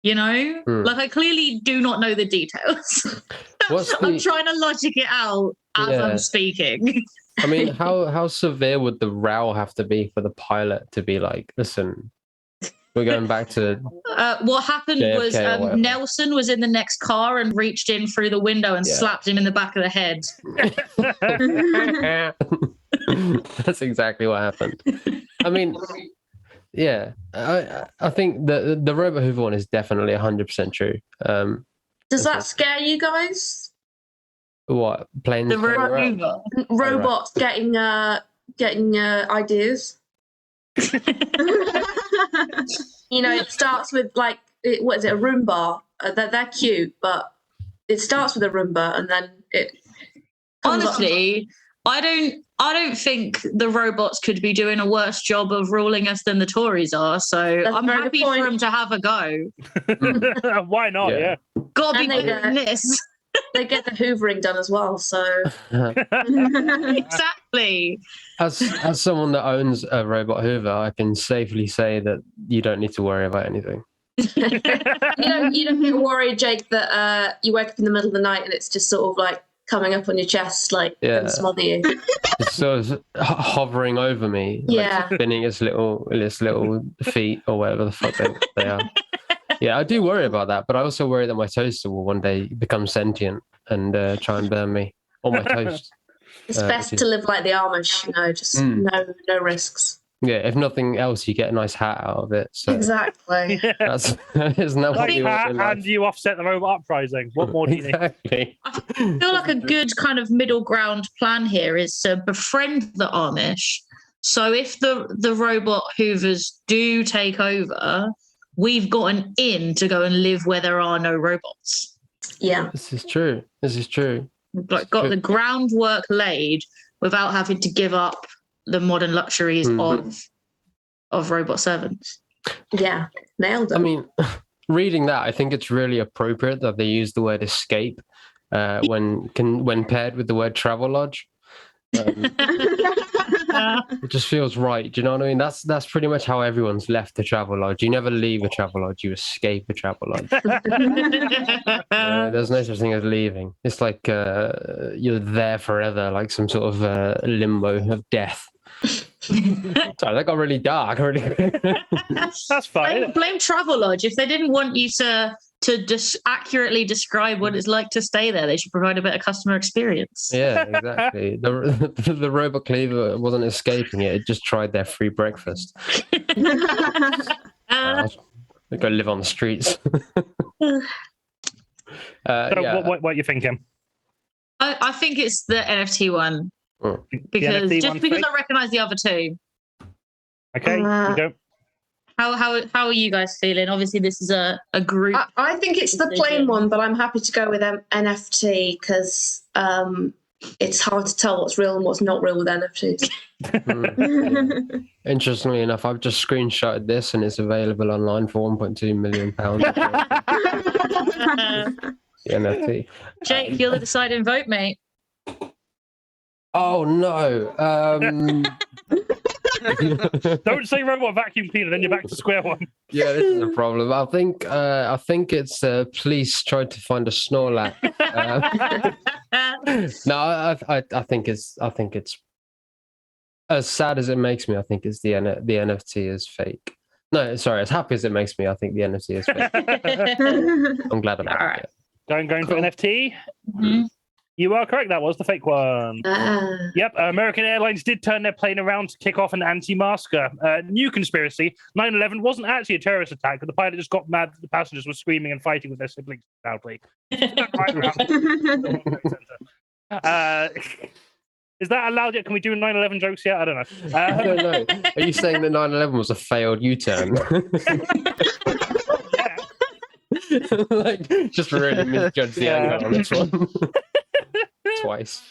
I clearly do not know the details. I'm trying to logic it out as I'm speaking. I mean, how severe would the row have to be for the pilot to be like, listen, we're going back to what happened JFK was or whatever. Nelson was in the next car and reached in through the window and slapped him in the back of the head. That's exactly what happened. I mean, yeah, I think the Robot Hoover one is definitely 100% true. Does that scare you guys? What planes? The Robot Hoover. Robots getting ideas. You know, it starts with like, what is it, a Roomba? They're cute, but it starts with a Roomba and then it. Honestly, I don't think the robots could be doing a worse job of ruling us than the Tories are. So I'm happy for them to have a go. Why not? Yeah. God be doing this. They get the hoovering done as well, so exactly. As someone that owns a robot Hoover, I can safely say that you don't need to worry about anything. you don't get worried, Jake, that you wake up in the middle of the night and it's just sort of like coming up on your chest, like and smother you. It's sort of hovering over me, like spinning its little feet or whatever the fuck they are. Yeah, I do worry about that, but I also worry that my toaster will one day become sentient and try and burn me or my toast. It's best to live like the Amish, you know, just no risks. Yeah, if nothing else, you get a nice hat out of it. So exactly. Isn't that what you want in life? And you offset the robot uprising. What more do you need? I feel like a good kind of middle ground plan here is to befriend the Amish. So if the robot Hoovers do take over, we've got an in to go and live where there are no robots. Yeah. This is true. We've got the groundwork laid without having to give up the modern luxuries of robot servants. Yeah, nailed it. I mean, reading that, I think it's really appropriate that they use the word escape when paired with the word travel lodge. It just feels right. Do you know what I mean? That's pretty much how everyone's left the travel lodge. You never leave a travel lodge; you escape a travel lodge. There's no such thing as leaving. It's like you're there forever, like some sort of limbo of death. Sorry, that got really dark. That's fine. Blame Travelodge. If they didn't want you to accurately describe what it's like to stay there, they should provide a better customer experience. Yeah, exactly. The robot cleaver wasn't escaping it; it just tried their free breakfast. They go live on the streets. What are you thinking? I think it's the NFT one. Because I recognise the other two. Okay, you don't. How are you guys feeling? Obviously, this is a group. I think it's the plain one, but I'm happy to go with NFT because it's hard to tell what's real and what's not real with NFTs. Interestingly enough, I've just screenshotted this and it's available online for £1.2 million. The NFT. Jake, you're the deciding vote, mate. Oh no! Don't say robot vacuum cleaner, then you're back to square one. Yeah, this is a problem. I think it's police trying to find a Snorlax. No, I think it's as sad as it makes me. I think it's the NFT is fake. No, sorry, as happy as it makes me, I think the NFT is fake. I'm glad about it. Going for NFT. Mm-hmm. You are correct. That was the fake one. Yep. American Airlines did turn their plane around to kick off an anti-masker. New conspiracy. 9/11 wasn't actually a terrorist attack, but the pilot just got mad that the passengers were screaming and fighting with their siblings loudly. Is that allowed yet? Can we do 9/11 jokes yet? I don't know. I don't know. Are you saying that 9/11 was a failed U-turn? Like, just really misjudged the angle on this one. Twice.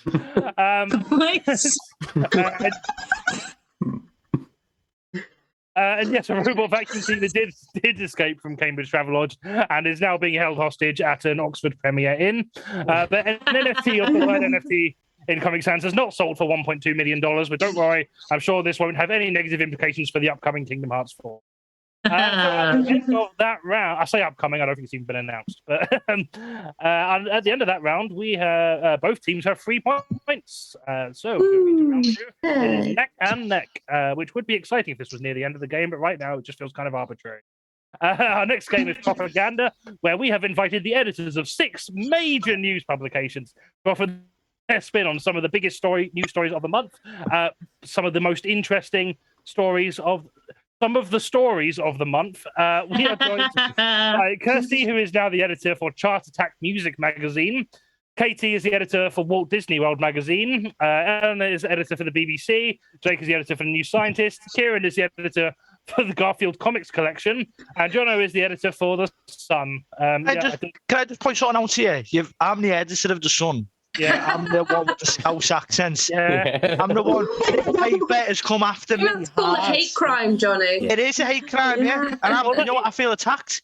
And yes, a robot vacuum cleaner did escape from Cambridge Travelodge and is now being held hostage at an Oxford Premier Inn. But an NFT of the word NFT in Comic Sans has not sold for $1.2 million. But don't worry, I'm sure this won't have any negative implications for the upcoming Kingdom Hearts 4. So at the end of that round, I say upcoming, I don't think it's even been announced. But at the end of that round, we have both teams have 3 points. So we're going into round 2. It is neck and neck, which would be exciting if this was near the end of the game, but right now it just feels kind of arbitrary. Our next game is Propaganda, where we have invited the editors of 6 major news publications to offer their spin on some of the biggest news stories of the month, some of the most interesting stories of some of the stories of the month. We are joined by KIRSTIE, who is now the editor for Chart Attack Music Magazine. Katie is the editor for Walt Disney World Magazine. Eleanor is the editor for the BBC. Jake is the editor for The New Scientist. Kieran is the editor for the Garfield Comics Collection. And Jono is the editor for The Sun. Can I just point something out here? I'm the editor of The Sun. Yeah, I'm the one with the Scouse accents. Yeah. I'm the one. Hate betters come after me. It's called a hate crime, Johnny. It is a hate crime, yeah. And you know what? I feel attacked.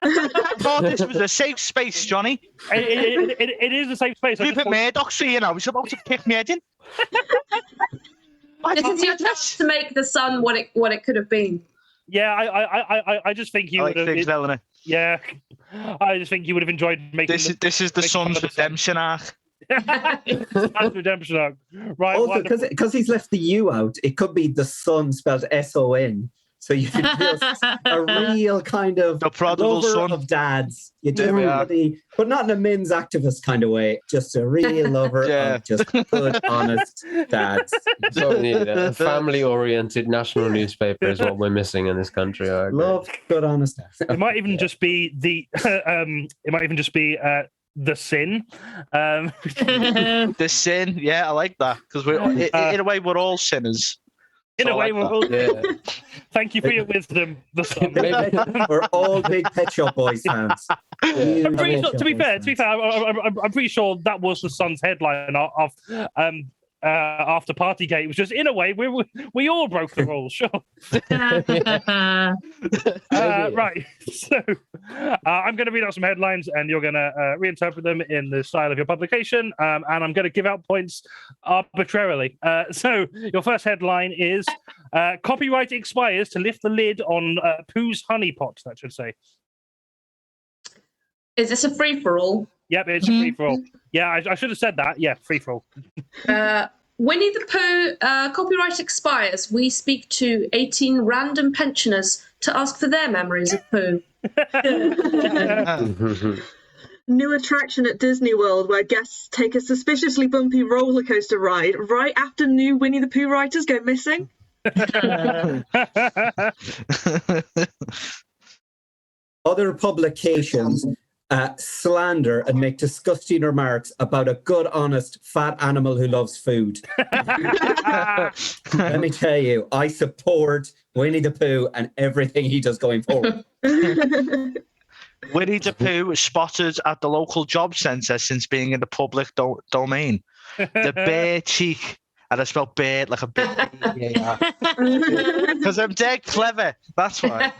I thought this was a safe space, Johnny. It is a safe space. Rupert Murdoch's here now. He's about to kick me head in. This is your test to make The Sun what it could have been. Yeah, I just think you would have. Yeah, I just think you would have enjoyed making. This is the Sun's redemption arc. That's redemption arc, right? Also, because he's left the U out, it could be The Sun spelled S-O-N. So you could just a real kind of the prodigal son of dads. You do really, but not in a men's activist kind of way. Just a real lover of just good, honest dads. A family-oriented national newspaper is what we're missing in this country. I agree. Love good, honest dads. It might even just be the. It might even just be The Sin. The Sin, yeah, I like that because in a way we're all sinners. In a way, we're all. Thank you for your wisdom, The Sun. We're all big Pet Shop Boys fans. I'm pretty sure, to be fair, I'm pretty sure that was The Sun's headline of after Partygate. It was just, in a way, we all broke the rules, sure. Right, so I'm going to read out some headlines and you're going to reinterpret them in the style of your publication, and I'm going to give out points arbitrarily. So your first headline is copyright expires to lift the lid on Pooh's honey pot, that should say. Is this a free-for-all? Yep, it's a free-for-all. Yeah, I should have said that. Yeah, free-for-all. Winnie the Pooh copyright expires. We speak to 18 random pensioners to ask for their memories of Pooh. New attraction at Disney World where guests take a suspiciously bumpy roller coaster ride right after new Winnie the Pooh writers go missing. Other publications slander and make disgusting remarks about a good, honest, fat animal who loves food. Let me tell you, I support Winnie the Pooh and everything he does going forward. Winnie the Pooh was spotted at the local job centre since being in the public domain. The bare cheek. And I spelled bear like a bear. Because I'm dead clever. That's why.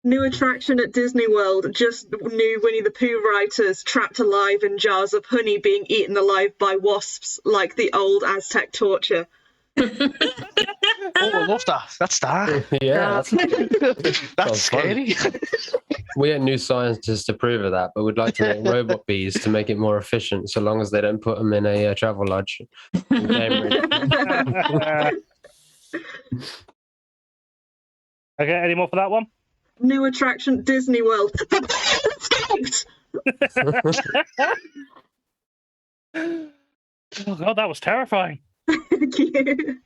New attraction at Disney World. Just new Winnie the Pooh writers trapped alive in jars of honey being eaten alive by wasps like the old Aztec torture. Oh, I love that. That's dark. Yeah. That's scary. We ain't new scientists to prove of that, but we'd like to make robot bees to make it more efficient, so long as they don't put them in a travel lodge. Okay, any more for that one? New attraction, Disney World. Oh God, that was terrifying. Thank you.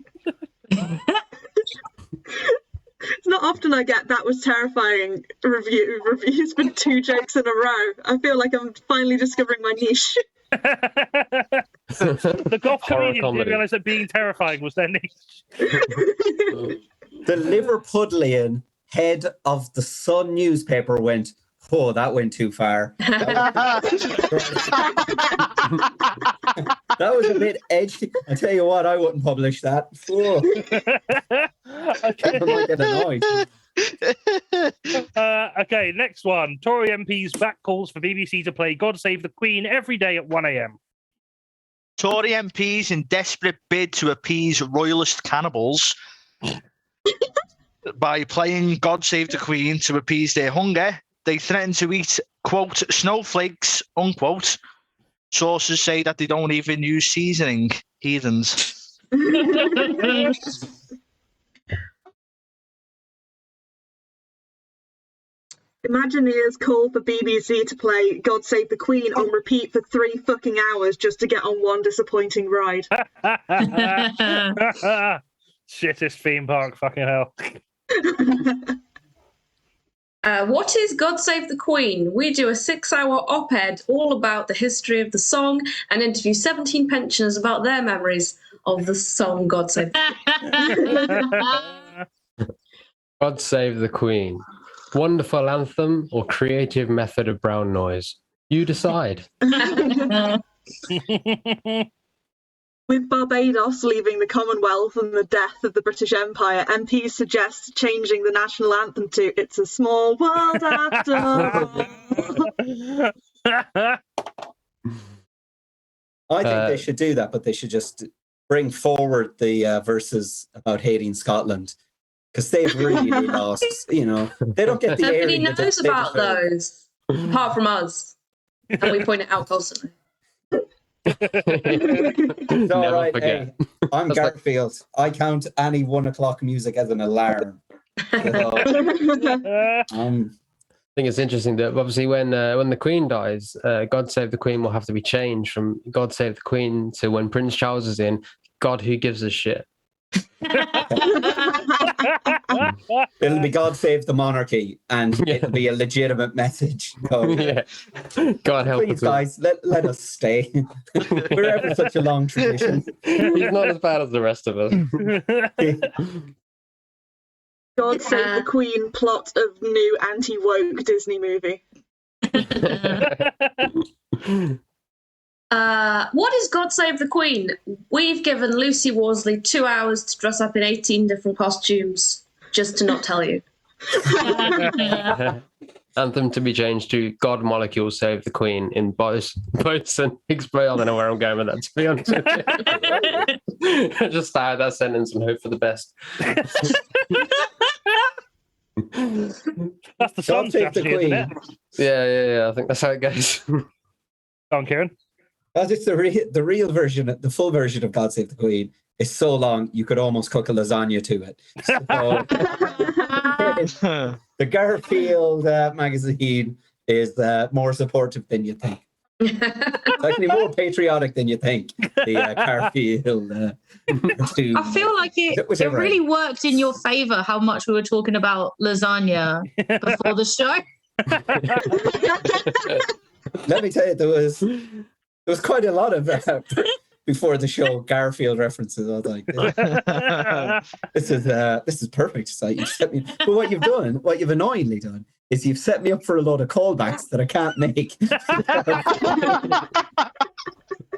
It's not often I get that was terrifying reviews with 2 jokes in a row. I feel like I'm finally discovering my niche. The goth comedians didn't realise that being terrifying was their niche. The Liverpudlian head of the Sun newspaper went, oh, that went too far. That was a bit edgy. I tell you what, I wouldn't publish that. Oh. I might get annoyed. Okay, next one. Tory MPs back calls for BBC to play God Save the Queen every day at 1 a.m. Tory MPs, in desperate bid to appease royalist cannibals by playing God Save the Queen to appease their hunger, they threaten to eat, quote, snowflakes, unquote. Sources say that they don't even use seasoning. Heathens. Imagineers call for BBC to play God Save the Queen on repeat for 3 fucking hours just to get on one disappointing ride. Shittest theme park, fucking hell. What is God Save the Queen? We do a 6-hour op-ed all about the history of the song and interview 17 pensioners about their memories of the song God Save the Queen. God Save the Queen. Wonderful anthem or creative method of brown noise? You decide. With Barbados leaving the Commonwealth and the death of the British Empire, MPs suggest changing the national anthem to It's a Small World After All. I think they should do that, but they should just bring forward the verses about hating Scotland. Because they've really lost, you know, they don't get the Nobody area knows about those, apart from us. And we point it out constantly. It's all Never right. forget. Hey, I'm Garfield. I count any 1 o'clock music as an alarm. So, I think it's interesting that obviously when the Queen dies, God Save the Queen will have to be changed from God Save the Queen to when Prince Charles is in, God Who Gives a Shit. it'll be God Save the Monarchy, and it'll be a legitimate message. Yeah. God help Please, the Queen. guys, let us stay. We're ever such a long tradition. He's not as bad as the rest of us. God Save the Queen plot of new anti-woke Disney movie. What is God Save the Queen? We've given Lucy Worsley 2 hours to dress up in 18 different costumes, just to not tell you. Anthem to be changed to God Molecule Save the Queen in boats and Higgsbury. I don't know where I'm going with that, to be honest with you. Just start that sentence and hope for the best. That's the song strategy, isn't it? Yeah. I think that's how it goes. Go on, Kieran. That's just the real version, the full version of God Save the Queen is so long you could almost cook a lasagna to it. So, the Garfield magazine is more supportive than you think. It's actually more patriotic than you think. The Garfield. I feel like it really worked in your favour how much we were talking about lasagna before the show. Let me tell you, there was quite a lot of before the show Garfield references. I was like, this is perfect. So you set me, but what you've annoyingly done is you've set me up for a load of callbacks that I can't make.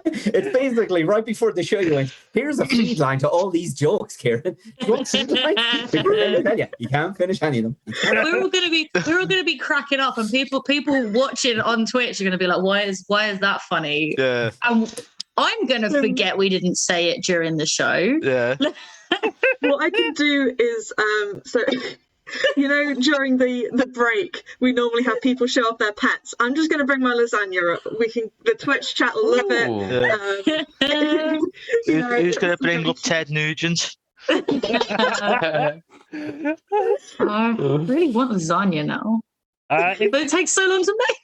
It's basically right before the show you went, here's a feed line to all these jokes, Kieran. You want feed line? You can't finish any of them. We're all gonna be cracking up, and people watching on Twitch are gonna be like, why is that funny? Yeah. I'm gonna forget we didn't say it during the show. Yeah. What I can do is you know, during the break, we normally have people show off their pets. I'm just going to bring my lasagna up. The Twitch chat will love it. Yeah. Who's going to bring up Ted Nugent? I really want lasagna now, but it takes so long to make.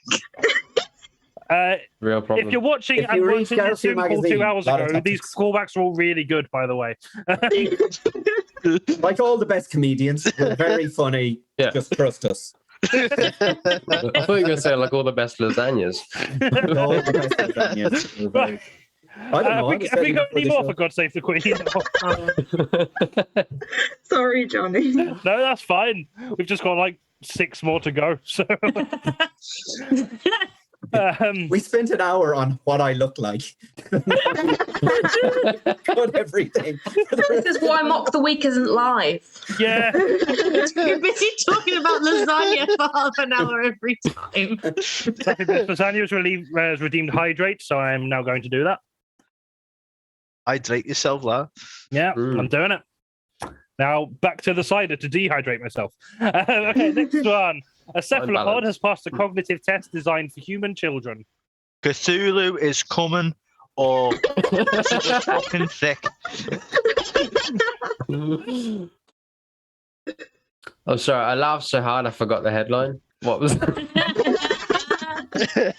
Real problem. If you're watching and watching this Zoom call 2 hours ago, these callbacks are all really good, by the way. Like all the best comedians, we're very funny. Yeah. Just trust us. I thought you were going to say like all the best lasagnas. All the best lasagnas. We're very... I don't know. Have we got any more for God Save the Queen? Sorry, Johnny. No, that's fine. We've just got like 6 more to go. So we spent an hour on what I look like. Got everything. This is why Mock the Week isn't live. Yeah. You're busy talking about lasagna for half an hour every time. Lasagna was redeemed hydrate, so I'm now going to do that. Hydrate yourself, lad. Yeah, I'm doing it. Now back to the cider to dehydrate myself. Okay, next one. A cephalopod has passed a cognitive test designed for human children. Cthulhu is coming, or it's fucking thick. Oh, sorry. I laughed so hard I forgot the headline. What was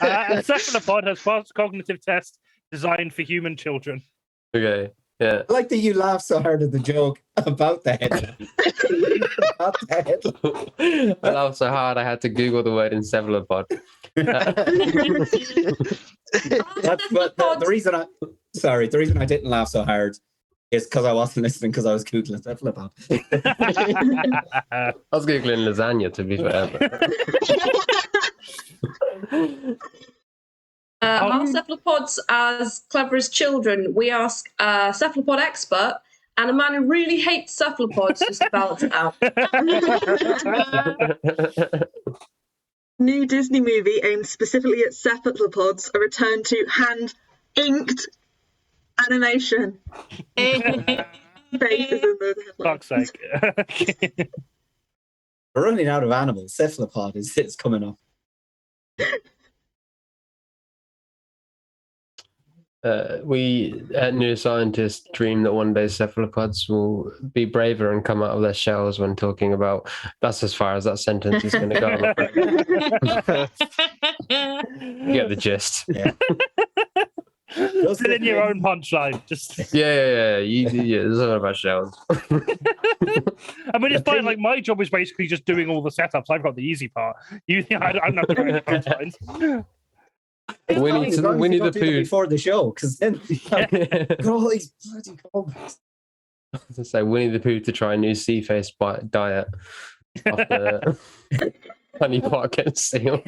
A cephalopod has passed a cognitive test designed for human children. Okay. Yeah. I like that you laugh so hard at the joke about the headline. About the headline. I laughed so hard I had to Google the word encephalopod. The reason I didn't laugh so hard is because I wasn't listening, because I was googling cephalopod. I was googling lasagna, to be fair. Are cephalopods as clever as children? We ask a cephalopod expert and a man who really hates cephalopods just to balance it out. New Disney movie aimed specifically at cephalopods, a return to hand-inked animation. Faces in the Fuck's sake. We're running out of animals. Cephalopod is coming up. We at New Scientist dream that one day cephalopods will be braver and come out of their shells when talking about. That's as far as that sentence is going to go. You get the gist. Yeah. Fill in your own punchline. Just Yeah. There's something about shells. I mean, it's fine. Like, my job is basically just doing all the setups. I've got the easy part. You think I don't have to write punchlines? Winnie the Pooh before the show, because then got all these bloody callbacks. To say Winnie the Pooh to try a new sea-faced diet after Honey Pot gets sealed.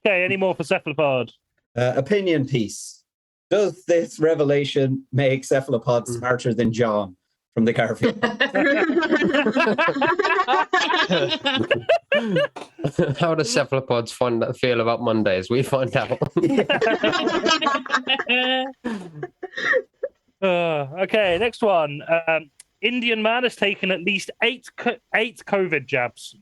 Okay, any more for cephalopod? Opinion piece. Does this revelation make cephalopods smarter than John from the Garfield? How do cephalopods feel about Mondays? We find out. Okay, next one. Indian man has taken at least eight COVID jabs.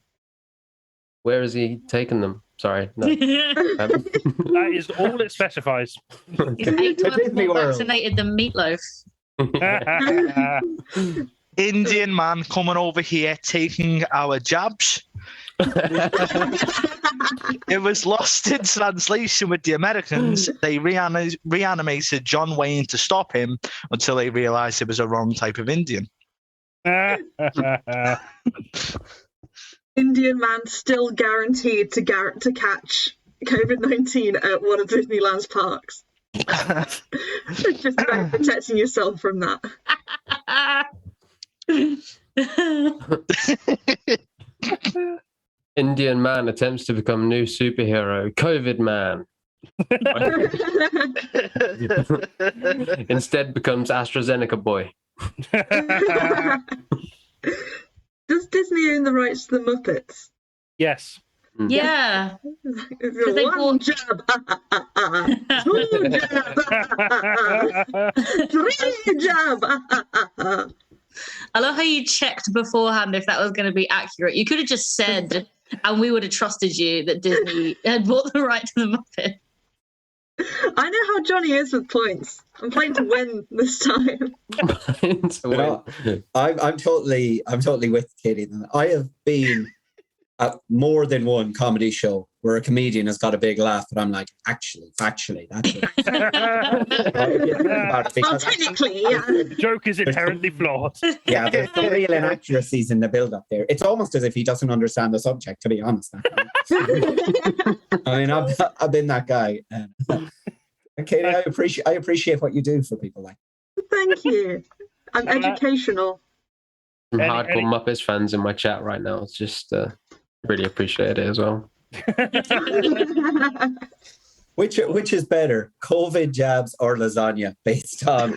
Where has he taken them? Sorry. No. That is all it specifies. He's 8 times more vaccinated than Meatloaf. Indian man coming over here taking our jabs. It was lost in translation with the Americans. They reanimated John Wayne to stop him until they realised it was a wrong type of Indian. Indian man still guaranteed to catch COVID-19 at one of Disneyland's parks. Just about protecting yourself from that. Indian man attempts to become new superhero. COVID man. Instead becomes AstraZeneca boy. Does Disney own the rights to the Muppets? Yes. Yeah. They One bought... jab, 2 jab, 3 jab. I love how you checked beforehand if that was going to be accurate. You could have just said, and we would have trusted you, that Disney had bought the right to the Muppet. I know how Johnny is with points. I'm playing to win this time. I'm totally with Katie. I have been at more than one comedy show where a comedian has got a big laugh, but I'm like, factually, that's it. Well, technically, yeah. The joke is inherently flawed. Yeah, there's some real inaccuracies in the build-up there. It's almost as if he doesn't understand the subject, to be honest. I mean, I've been that guy. Katie, I appreciate what you do for people like. Thank you. I'm educational. Some hardcore Muppets fans in my chat right now. It's just really appreciate it as well. Which is better, COVID jabs or lasagna, based on?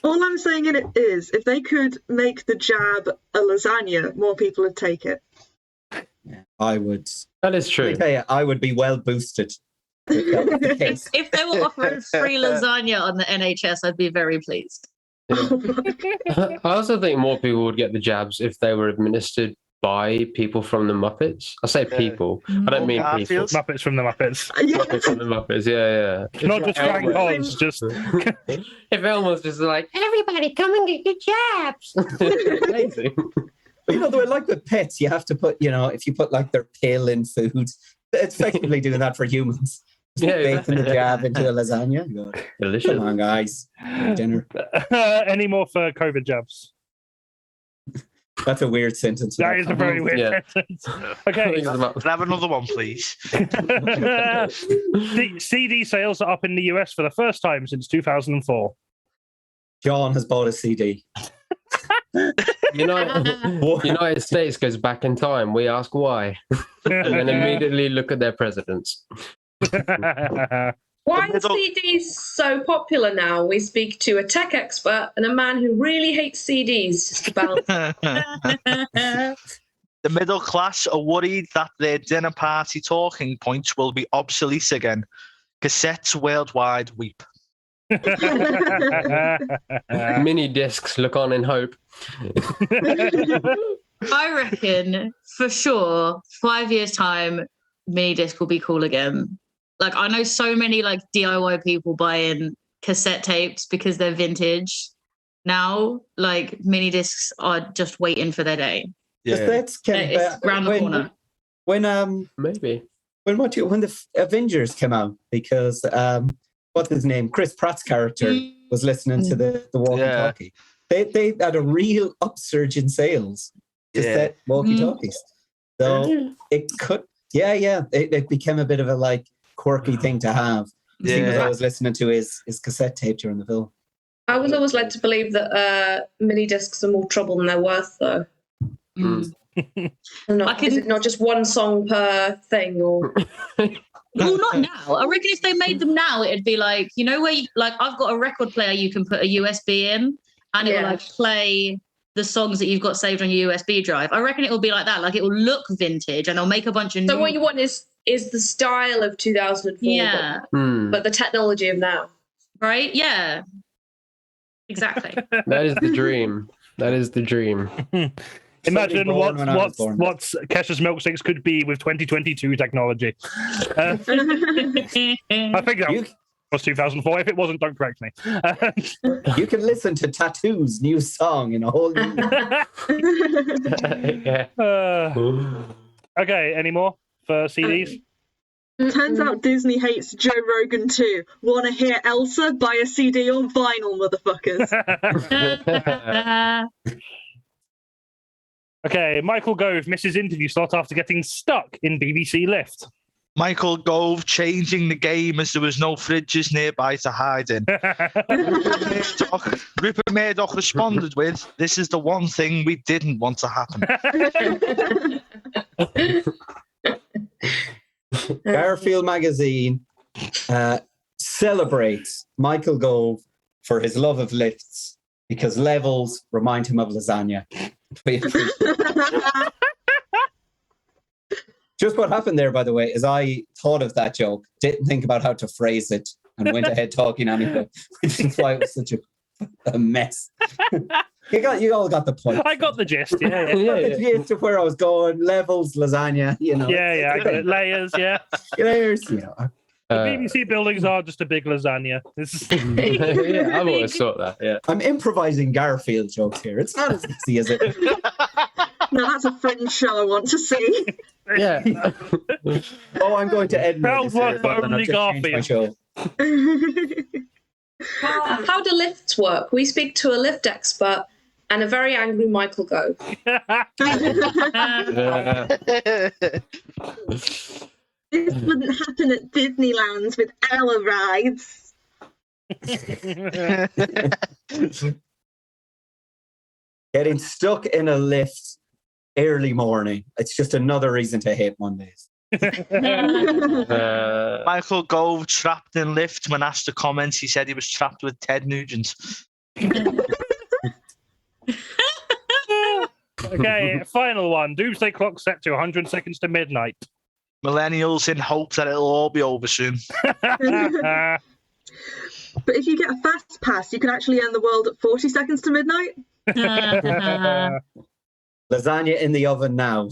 All I'm saying in it is, if they could make the jab a lasagna, more people would take it. Yeah, I would. That is true. I would be well boosted If they were offering free lasagna on the NHS, I'd be very pleased. I also think more people would get the jabs if they were administered by people from the Muppets. I say people. I don't mean people. Muppets from the Muppets. Muppets from the Muppets. Yeah. Not just Frank Oz, just if Elmo's just like, everybody come and get your jabs. Amazing. You know, though, like with pets, you have to put, if you put like their pill in food, it's effectively doing that for humans. Baking the jab into a lasagna. Delicious. Come on, guys. Dinner. Any more for COVID jabs? That's a weird sentence. That is a very weird sentence. Okay. Can I have another one, please? CD sales are up in the US for the first time since 2004. John has bought a CD. United States goes back in time. We ask why. And then immediately look at their presidents. Why are CDs so popular now? We speak to a tech expert and a man who really hates CDs, just about. The middle class are worried that their dinner party talking points will be obsolete again. Cassettes worldwide weep. Mini discs look on in hope. I reckon, for sure, 5 years' time, mini disc will be cool again. Like, I know so many like DIY people buying cassette tapes because they're vintage now. Like, mini discs are just waiting for their day. Cassettes came back around the corner. When the Avengers came out, because what's his name? Chris Pratt's character was listening to the walkie-talkie. They had a real upsurge in sales. Cassette walkie-talkies. So it could, it became a bit of a like quirky thing to have. He was always listening to his cassette tape during the film. I was always led to believe that mini discs are more trouble than they're worth, though. Is it not just one song per thing, or? Well, not now. I reckon if they made them now, it'd be like, where I've got a record player you can put a USB in, and it will like play the songs that you've got saved on your USB drive. I reckon it will be like that. Like, it will look vintage, and they'll make a bunch of new. So what you want is the style of 2004, but the technology of now, right? Yeah, exactly. That is the dream. Imagine what Kesha's milkshakes could be with 2022 technology. I think that was 2004. If it wasn't, don't correct me. You can listen to Tattoo's new song in a whole new... Okay, any more for CDs? Turns out Disney hates Joe Rogan too. Want to hear Elsa? Buy a CD on vinyl, motherfuckers. Okay, Michael Gove misses interview slot after getting stuck in BBC lift. Michael Gove changing the game as there was no fridges nearby to hide in. Rupert Murdoch responded with, "This is the one thing we didn't want to happen." Garfield magazine celebrates Michael Gove for his love of lifts because levels remind him of lasagna. Just what happened there, by the way, is I thought of that joke, didn't think about how to phrase it, and went ahead talking anyway, which is why it was such a mess. You all got the point. I got the gist. Yeah. The gist of where I was going. Levels, lasagna. Yeah. I got it. Layers. Yeah. Layers. The BBC buildings are just a big lasagna. I've always thought that. Yeah. I'm improvising Garfield jokes here. It's not as easy as it. No, that's a Fringe show I want to see. Yeah. I'm going to end Crowd work for only Garfield. How do lifts work? We speak to a lift expert and a very angry Michael Gove. This wouldn't happen at Disneyland with our rides. Getting stuck in a lift early morning. It's just another reason to hate Mondays. Michael Gove trapped in lift. When asked to comment, he said he was trapped with Ted Nugent. Okay, final one. Doomsday clock set to 100 seconds to midnight. Millennials in hope that it'll all be over soon. But if you get a fast pass, you can actually end the world at 40 seconds to midnight. Lasagna in the oven now.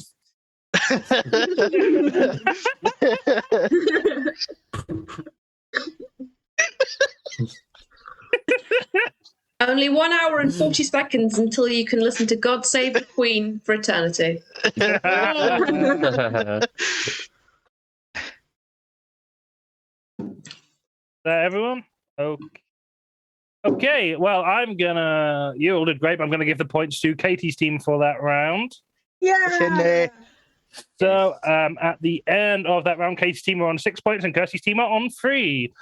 Only 1 hour and 40 seconds until you can listen to God Save the Queen for eternity. Everyone? Okay, well, you all did great, but I'm going to give the points to Katie's team for that round. Yeah. So at the end of that round, Katie's team are on 6 points and Kirstie's team are on 3.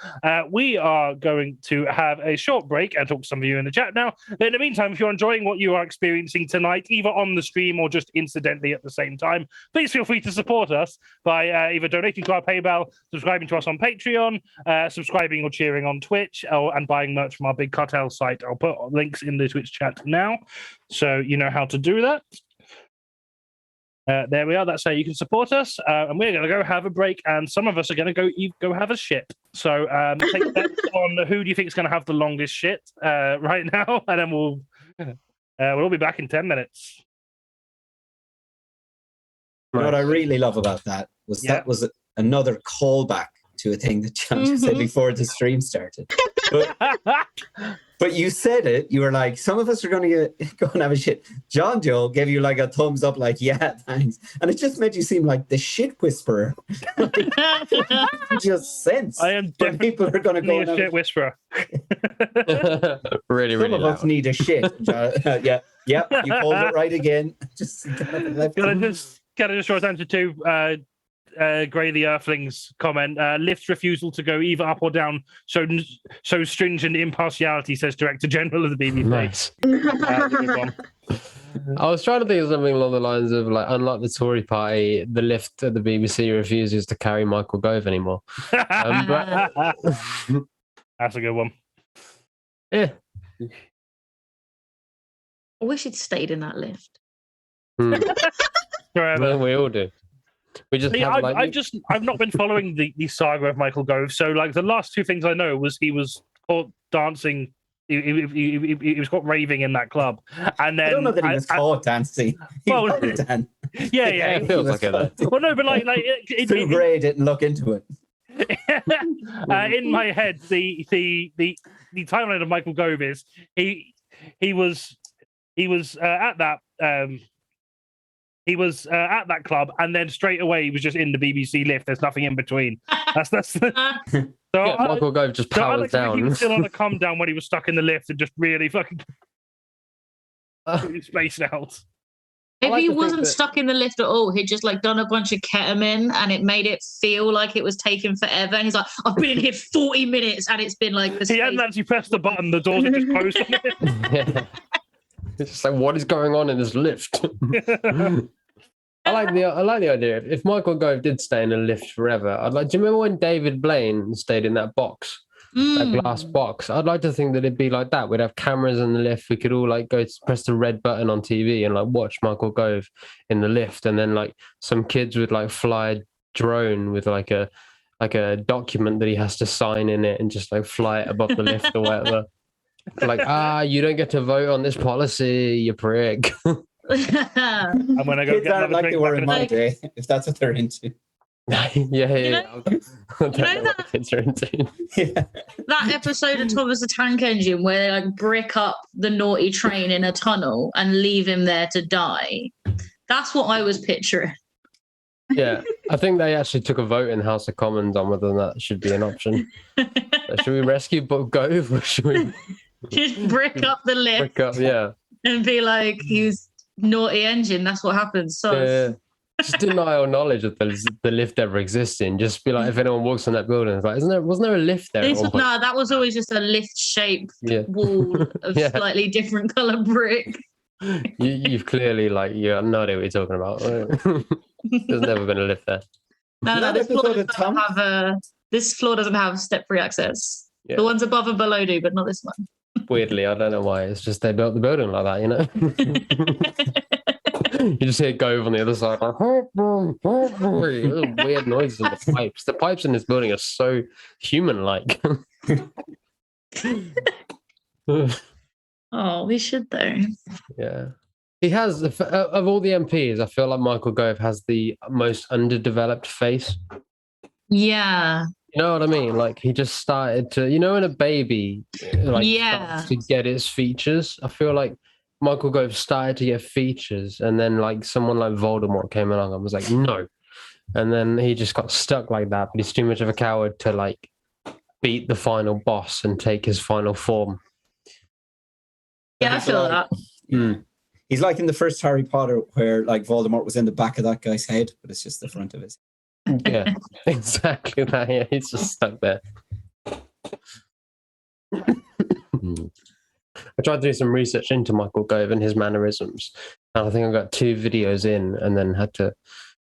We are going to have a short break and talk to some of you in the chat now. But in the meantime, if you're enjoying what you are experiencing tonight, either on the stream or just incidentally at the same time, please feel free to support us by either donating to our PayPal, subscribing to us on Patreon, subscribing or cheering on Twitch, and buying merch from our Big Cartel site. I'll put links in the Twitch chat now, so you know how to do that. There we are. That's how you can support us. And we're going to go have a break. And some of us are going to go have a shit. So take bets on who do you think is going to have the longest shit right now. And then we'll be back in 10 minutes. You know what I really love about that was that was another callback to a thing that John said before the stream started. But you said it. You were like, some of us are going to go and have a shit. John Joe gave you like a thumbs up, like, yeah, thanks. And it just made you seem like the shit whisperer. Just sense. I am definitely people are going to go a shit whisperer. Really, some of us need a shit. Yeah, you called it right again. Just gotta just draw attention to Grey the Earthling's comment. Lift's refusal to go either up or down so stringent impartiality, says Director General of the BBC. Nice. I was trying to think of something along the lines of, like, unlike the Tory party, the lift at the BBC refuses to carry Michael Gove anymore. That's a good one. Yeah. I wish he'd stayed in that lift. Well, we all do. We just I've not been following the saga of Michael Gove. So, like, the last two things I know was he was caught dancing. He was caught raving in that club, and then I don't know that he was caught dancing. Well, yeah, it feels like it. Well, no, but like Sue Gray didn't look into it. In my head, the timeline of Michael Gove is he was at that. He was at that club, and then straight away he was just in the BBC lift. There's nothing in between. Michael Gove just powers down. He was still on a come down when he was stuck in the lift and just really fucking spaced out. Maybe he wasn't stuck in the lift at all. He'd just like done a bunch of ketamine, and it made it feel like it was taking forever. And he's like, "I've been in here 40 minutes, and it's been like." He hadn't actually pressed the button. The doors had just closed on it. It's just like, what is going on in this lift? I like the idea. If Michael Gove did stay in a lift forever, do you remember when David Blaine stayed in that box, that glass box? I'd like to think that it'd be like that. We'd have cameras in the lift. We could all like go to press the red button on TV and like watch Michael Gove in the lift, and then like some kids would like fly a drone with like a document that he has to sign in it and just like fly it above the lift or whatever. Like, you don't get to vote on this policy, you prick. I'm gonna go Kids get aren't another like drink. they were in my day, if that's what they're into. Yeah. I don't know what the kids are into. That episode of Thomas the Tank Engine where they like brick up the naughty train in a tunnel and leave him there to die. That's what I was picturing. Yeah, I think they actually took a vote in the House of Commons on whether that should be an option. Should we rescue Gove or should we just brick up the lift? And be like, he's naughty engine. That's what happens. So just deny all knowledge of the lift ever existing. Just be like, if anyone walks on that building, it's like, wasn't there a lift there? No, that was always just a lift-shaped wall of slightly different color brick. You've clearly you have no idea what you're talking about. There's never been a lift there. No, this floor doesn't have step-free access. The ones above and below do, but not this one. Weirdly, I don't know why. It's just they built the building like that, you know. You just hear Gove on the other side. Like, weird noises in the pipes. The pipes in this building are so human-like. Oh, we should though. Yeah. He has, of all the MPs, I feel like Michael Gove has the most underdeveloped face. Yeah. You know what I mean? Like, he just started to, when a baby starts to get its features. I feel like Michael Gove started to get features, and then like someone like Voldemort came along and was like, no. And then he just got stuck like that, but he's too much of a coward to like beat the final boss and take his final form. Yeah, I feel that. He's like in the first Harry Potter where like Voldemort was in the back of that guy's head, but it's just the front of his. Yeah, exactly that. Yeah, he's just stuck there. I tried to do some research into Michael Gove and his mannerisms, and I think I got 2 videos in and then had to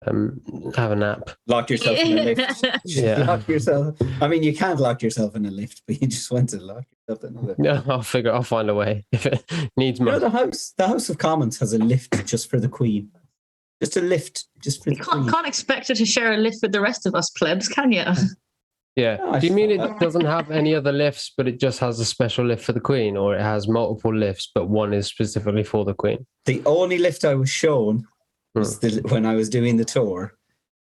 have a nap. Locked yourself in a lift. Yeah. Lock yourself. I mean, you can't lock yourself in a lift, but you just went to lock yourself in a lift. No, I'll find a way if it needs more. The House of Commons has a lift just for the Queen. Just a lift, just for the Queen. Can't expect her to share a lift with the rest of us plebs, can you? Yeah. No, Do you mean it doesn't have any other lifts, but it just has a special lift for the Queen, or it has multiple lifts, but one is specifically for the Queen? The only lift I was shown was when I was doing the tour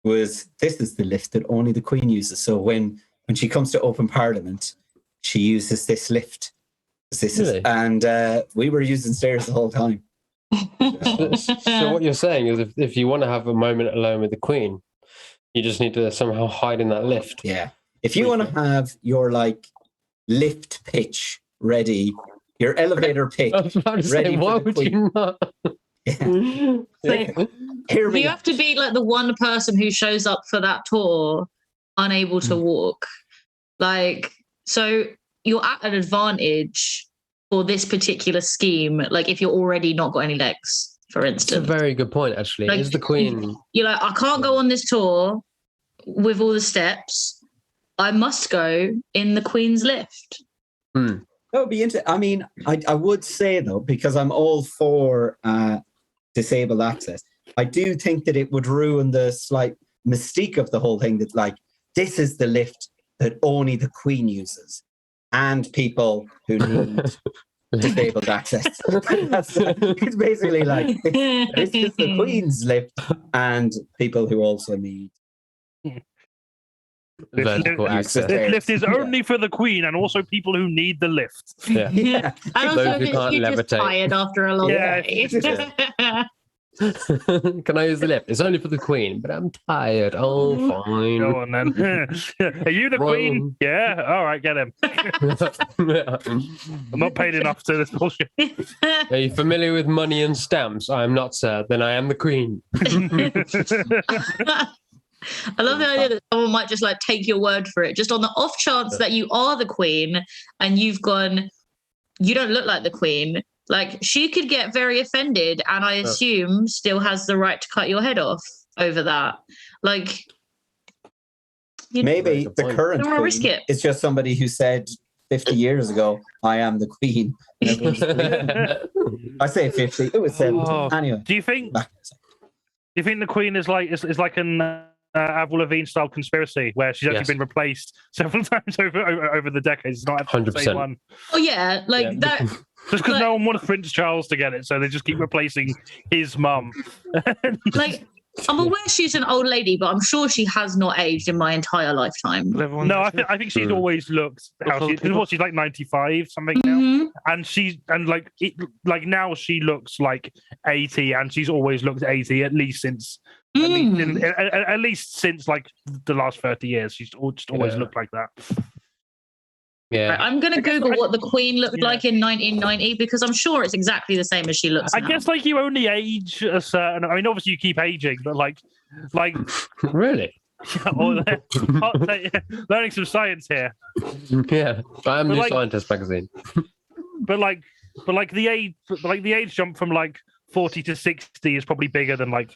was this is the lift that only the Queen uses. So when she comes to open Parliament, she uses this lift. Really? And we were using stairs the whole time. So what you're saying is if you want to have a moment alone with the Queen, you just need to somehow hide in that lift. Yeah. If you want to have your like lift pitch ready, your elevator pitch I was about to say, ready why for the would Queen. you not? Yeah. You have to be like the one person who shows up for that tour unable to walk. Like, so you're at an advantage for this particular scheme. Like if you're already not got any legs, for instance. It's a very good point, actually. Like, is the Queen... You're like, I can't go on this tour with all the steps. I must go in the Queen's lift. That would be interesting. I mean, I would say though, because I'm all for disabled access, I do think that it would ruin the slight mystique of the whole thing that like, this is the lift that only the Queen uses and people who need disabled access. It's basically like, this is the Queen's lift and people who also need vertical access. This lift is only for the Queen and also people who need the lift. Yeah. And also Those who if can't you're just levitate. tired after a long day. Can I use the lift? It's only for the Queen, but I'm tired. Oh, fine. Go on then. Are you the Queen? Yeah. All right, get him. I'm not paid enough to this bullshit. Are you familiar with money and stamps? I am not, sir. Then I am the Queen. I love the idea that someone might just like take your word for it, just on the off chance that you are the Queen and you've gone, you don't look like the Queen. Like she could get very offended and I assume still has the right to cut your head off over that. Like maybe the current Queen risk it. is just somebody who said 50 years ago, I am the Queen. I say 50, it was 70. Anyway. Do you think the Queen is like an Avril Lavigne style conspiracy where she's actually been replaced several times over the decades? It's not 100%. the same one. Oh yeah, like that. Just because no one wanted Prince Charles to get it, so they just keep replacing his mum. Like, I'm aware she's an old lady, but I'm sure she has not aged in my entire lifetime. No, I think she's always looked how she. Because she's like 95 something now, and now she looks like 80, and she's always looked 80 at least since. At least since like the last 30 years, she's just always looked like that. Yeah, I'm going to Google what the Queen looked like in 1990 because I'm sure it's exactly the same as she looks now. I guess like you only age a certain. I mean, obviously you keep aging, but like really. Learning some science here. Yeah, I am New Scientist magazine. But the age jump from like 40 to 60 is probably bigger than like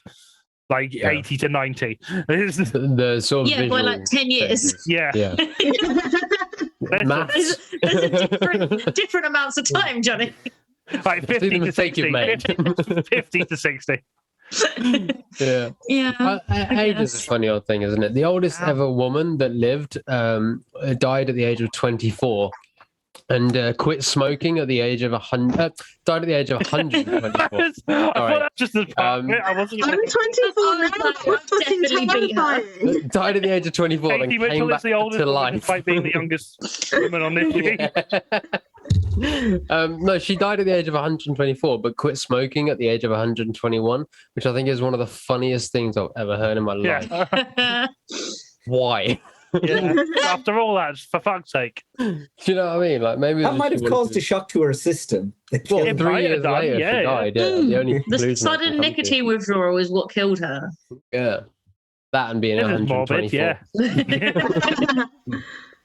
80 to 90. The sort of by like 10 years. Yeah. Maths. There's a different amounts of time, Johnny. Like 50 to 60. 50 to 60. Yeah. Yeah. Age is a funny old thing, isn't it? The oldest ever woman that lived died at the age of 24 and quit smoking at the age of 100. Died at the age of 124. I thought that's just the part. I wasn't. I'm 24 now. That's fucking terrifying. Died at the age of 24 and Katie came Mitchell back is the oldest to woman, life. despite being the youngest woman on this team. No, she died at the age of 124, but quit smoking at the age of 121, which I think is one of the funniest things I've ever heard in my life. Yeah. Why? Yeah. After all that, for fuck's sake. Do you know what I mean? Like maybe That might have caused a shock to her system. Well, It 3 might have years done, later, yeah, she yeah. died. Yeah, the only The conclusion I can sudden come to. nicotine withdrawal is what killed her. Yeah, that and being It is morbid, 124. yeah.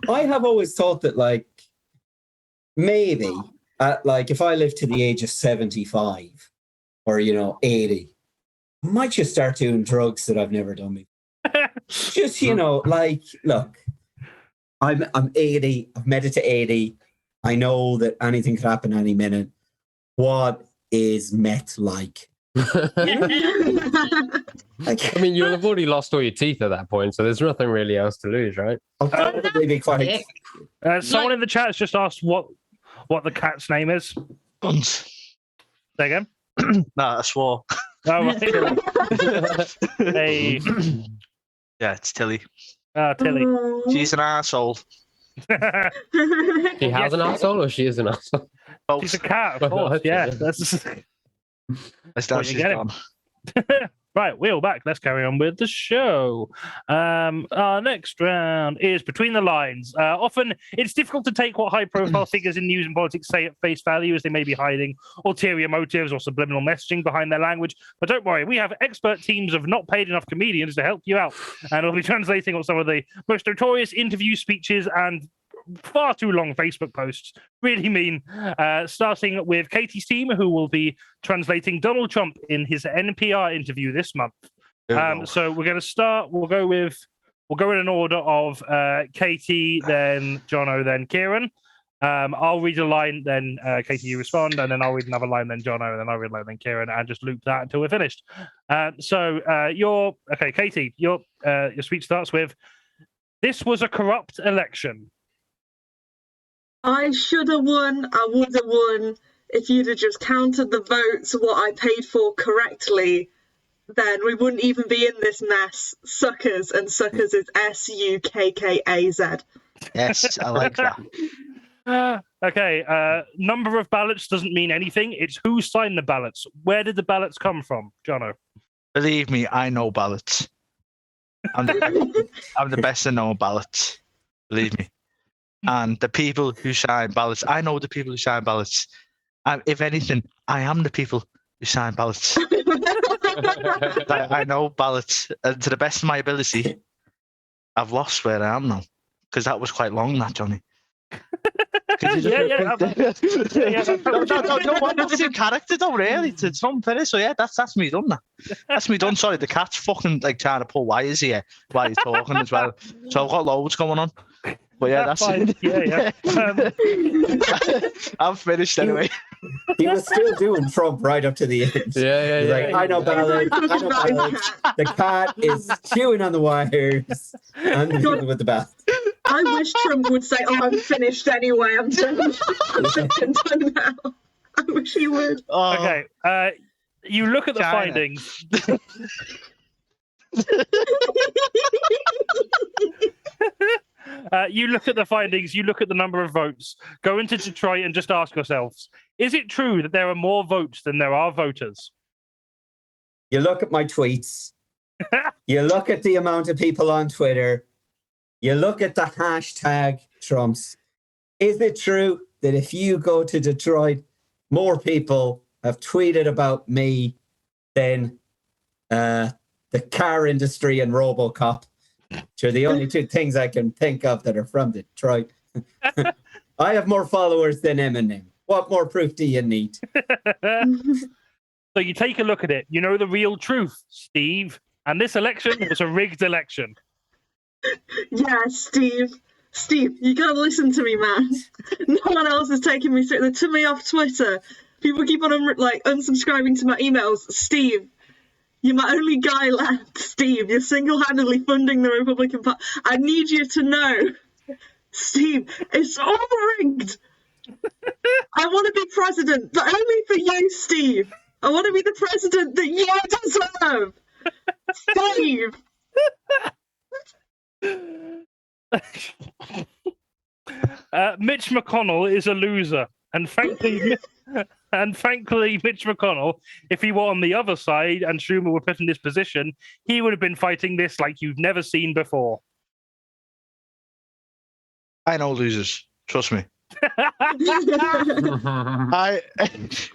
I have always thought that, like, maybe, if I live to the age of 75 or, 80, I might just start doing drugs that I've never done before. Just, look, I'm 80, I've made it to 80. I know that anything could happen any minute. What is meth like? I mean, you'll have already lost all your teeth at that point, so there's nothing really else to lose, right? I'll probably be quite... Someone in the chat has just asked what the cat's name is. Guns. Say again? Nah, I swore. Oh, right. Hey. Yeah, it's Tilly. Tilly. She's an arsehole. She has an asshole, or she is an asshole? She's a cat, of course. Yeah. That's That's she's gone. Right, wheel back. Let's carry on with the show. Our next round is Between the Lines. Often, it's difficult to take what high-profile figures in news and politics say at face value, as they may be hiding ulterior motives or subliminal messaging behind their language. But don't worry, we have expert teams of not paid enough comedians to help you out. And we'll be translating what some of the most notorious interview speeches and far too long Facebook posts really mean, starting with Katie's team, who will be translating Donald Trump in his NPR interview this month. So we're going to start. We'll go in an order of Katie, then Jono, then Kieran. I'll read a line, then Katie, you respond, and then I'll read another line, then Jono, and then I'll read a line, then Kieran, and just loop that until we're finished. Katie, your speech starts with, "This was a corrupt election. I should have won, I would have won. If you'd have just counted the votes, what I paid for correctly, then we wouldn't even be in this mess. Suckers, and suckers is SUKKAZ. Yes, I like that. Okay, number of ballots doesn't mean anything. It's who signed the ballots. Where did the ballots come from, Jono? Believe me, I know ballots. I'm the best at knowing ballots. Believe me. And the people who sign ballots, I know the people who sign ballots. If anything, I am the people who sign ballots. I know ballots. And to the best of my ability, I've lost where I am now. Because that was quite long, that, Johnny. That's in character, though, really. It's unfinished. So, yeah, that's me done, that. That's me done. Sorry, the cat's fucking trying to pull wires here while he's talking as well. So I've got loads going on. But yeah, that's fine. it. I'm finished anyway. He was still doing Trump right up to the end. Yeah. He's like, I know ballots. The cat is chewing on the wires. And the people with the bath. I wish Trump would say, "Oh, I'm finished anyway. I'm done. I'm done now." I wish he would. Okay, you look at the findings. You look at the findings, you look at the number of votes, go into Detroit and just ask yourselves, is it true that there are more votes than there are voters? You look at my tweets. You look at the amount of people on Twitter. You look at the hashtag Trumps. Is it true that if you go to Detroit, more people have tweeted about me than the car industry and RoboCop? Which are the only two things I can think of that are from Detroit. I have more followers than Eminem. What more proof do you need? So you take a look at it. You know the real truth, Steve. And this election was a rigged election. Yeah, Steve. Steve, you gotta listen to me, man. No one else is taking me through. They took me off Twitter. People keep on unsubscribing to my emails. Steve, You're my only guy left, Steve. You're single-handedly funding the Republican Party. I need you to know, Steve, it's all rigged. I want to be president, but only for you, Steve. I want to be the president that you deserve. Steve. Mitch McConnell is a loser, and frankly, Mitch McConnell, if he were on the other side and Schumer were put in this position, he would have been fighting this like you've never seen before. I know losers. Trust me.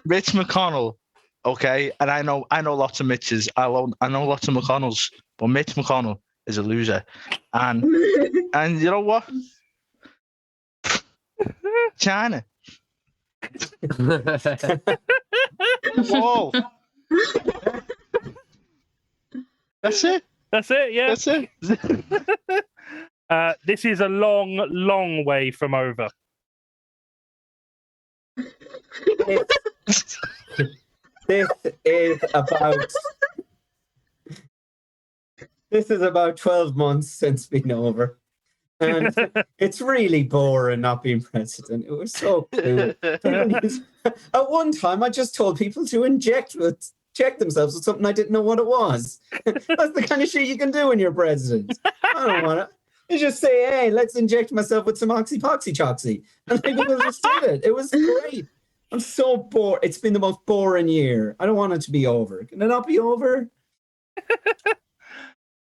Mitch McConnell, okay, and I know lots of Mitches. I know lots of McConnells, but Mitch McConnell is a loser, and you know what? China. Whoa. That's it. That's it. Yeah. That's it. This is a long, long way from over. This is about 12 months since being over. And it's really boring not being president. It was so cool. At one time, I just told people to check themselves with something I didn't know what it was. That's the kind of shit you can do when you're president. I don't want it. You just say, hey, let's inject myself with some oxypoxy. And people just did it. It was great. I'm so bored. It's been the most boring year. I don't want it to be over. Can it not be over?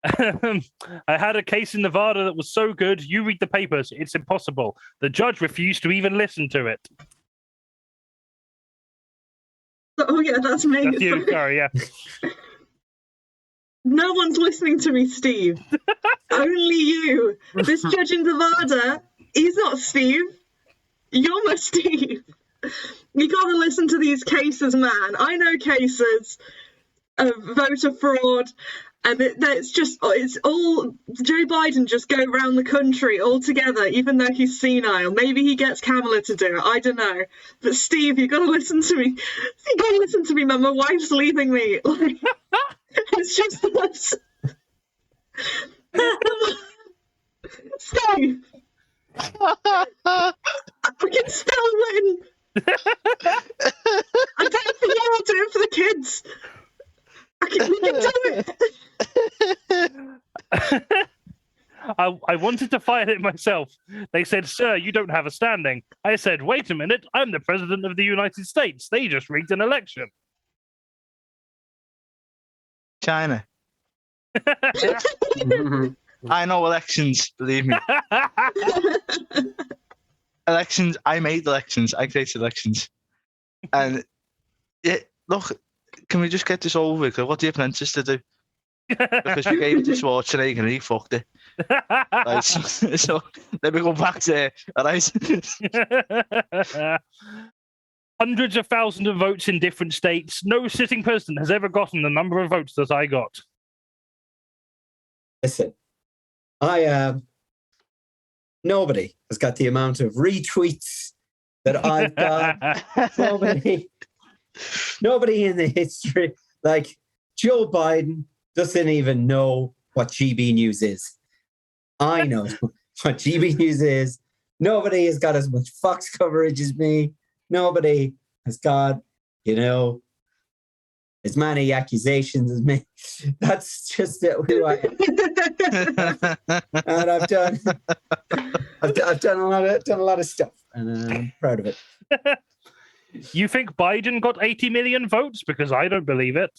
I had a case in Nevada that was so good. You read the papers. It's impossible. The judge refused to even listen to it. Oh, yeah, that's me. That's you. Sorry, yeah. No one's listening to me, Steve. Only you. This judge in Nevada, he's not Steve. You're my Steve. You gotta listen to these cases, man. I know cases of voter fraud, and it's all Joe Biden just go around the country all together, even though he's senile. Maybe he gets Kamala to do it. I don't know. But Steve, you gotta listen to me. You gotta listen to me, man. My wife's leaving me. Like, it's just us. Steve, I can still win. I do it for you. I'll do it for the kids. We can do it. I wanted to fight it myself. They said, sir, you don't have a standing. I said, wait a minute. I'm the president of the United States. They just rigged an election. China. I know elections, believe me. Elections, I made elections. I created elections. And yeah, look, can we just get this over with? What do you apprentice to do? Because we gave it to Schwarzenegger and he fucked it. Right, so let me go back there. All right. Hundreds of thousands of votes in different states. No sitting president has ever gotten the number of votes that I got. Listen, nobody has got the amount of retweets that I've got. Nobody in the history, like Joe Biden doesn't even know what GB News is. I know what GB News is. Nobody has got as much Fox coverage as me. Nobody has got, as many accusations as me. That's just who I am. And I've done a lot of stuff, and I'm proud of it. You think Biden got 80 million votes? Because I don't believe it.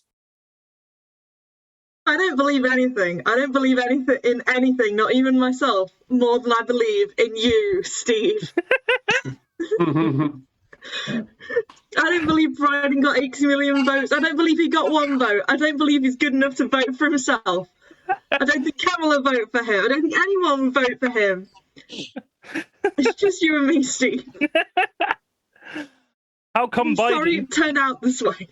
I don't believe anything. I don't believe anything in anything, not even myself, more than I believe in you, Steve. I don't believe Biden got 80 million votes. I don't believe he got one vote. I don't believe he's good enough to vote for himself. I don't think Kamala vote for him. I don't think anyone would vote for him. It's just you and me, Steve. How come Biden? Sorry it turned out this way.